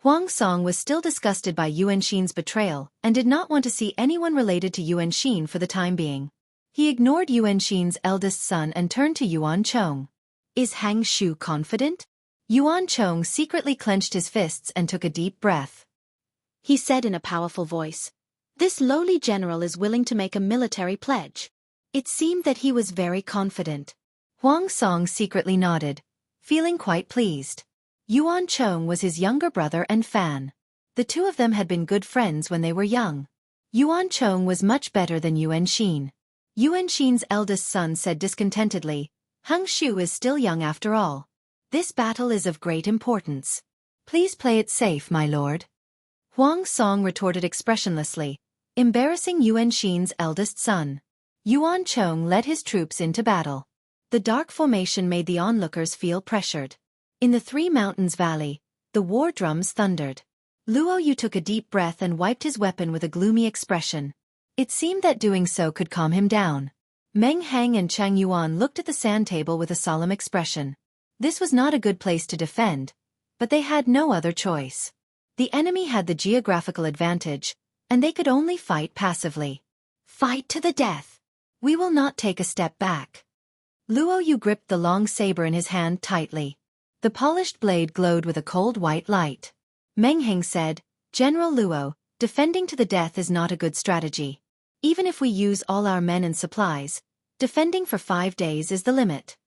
Huang Song was still disgusted by Yuan Xin's betrayal and did not want to see anyone related to Yuan Xin for the time being. He ignored Yuan Xin's eldest son and turned to Yuan Chong. Is Hang Shu confident? Yuan Chong secretly clenched his fists and took a deep breath. He said in a powerful voice, "This lowly general is willing to make a military pledge." It seemed that he was very confident. Huang Song secretly nodded, feeling quite pleased. Yuan Chong was his younger brother and fan. The two of them had been good friends when they were young. Yuan Chong was much better than Yuan Xin. Yuan Xin's eldest son said discontentedly, "Hang Shu is still young after all. This battle is of great importance. Please play it safe, my lord." Huang Song retorted expressionlessly, embarrassing Yuan Xin's eldest son. Yuan Chong led his troops into battle. The dark formation made the onlookers feel pressured. In the Three Mountains Valley, the war drums thundered. Luo Yu took a deep breath and wiped his weapon with a gloomy expression. It seemed that doing so could calm him down. Meng Hang and Chang Yuan looked at the sand table with a solemn expression. This was not a good place to defend, but they had no other choice. The enemy had the geographical advantage, and they could only fight passively. Fight to the death. We will not take a step back. Luo Yu gripped the long saber in his hand tightly. The polished blade glowed with a cold white light. Meng Heng said, "General Luo, defending to the death is not a good strategy. Even if we use all our men and supplies, defending for 5 days is the limit."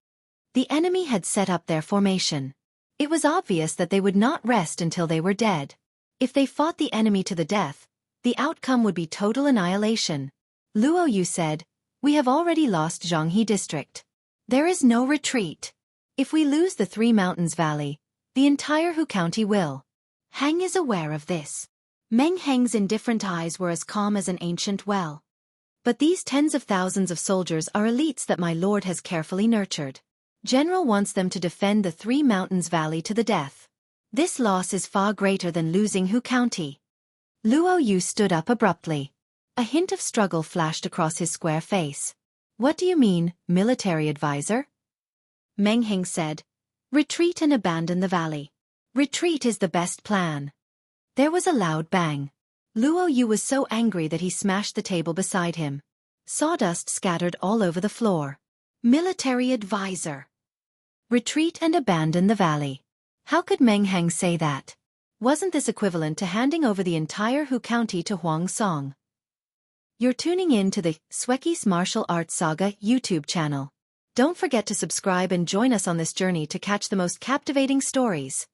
The enemy had set up their formation. It was obvious that they would not rest until they were dead. If they fought the enemy to the death, the outcome would be total annihilation. Luo Yu said, "We have already lost Zhanghe district. There is no retreat. If we lose the Three Mountains Valley, the entire Hu County will." Hang is aware of this. Meng Heng's indifferent eyes were as calm as an ancient well. "But these tens of thousands of soldiers are elites that my lord has carefully nurtured. General wants them to defend the Three Mountains Valley to the death. This loss is far greater than losing Hu County." Luo Yu stood up abruptly. A hint of struggle flashed across his square face. "What do you mean, military advisor?" Meng Heng said, "Retreat and abandon the valley. Retreat is the best plan." There was a loud bang. Luo Yu was so angry that he smashed the table beside him. Sawdust scattered all over the floor. Military advisor. Retreat and abandon the valley. How could Meng Heng say that? Wasn't this equivalent to handing over the entire Hu County to Huang Song? You're tuning in to the Xueqi's Martial Arts Saga YouTube channel. Don't forget to subscribe and join us on this journey to catch the most captivating stories.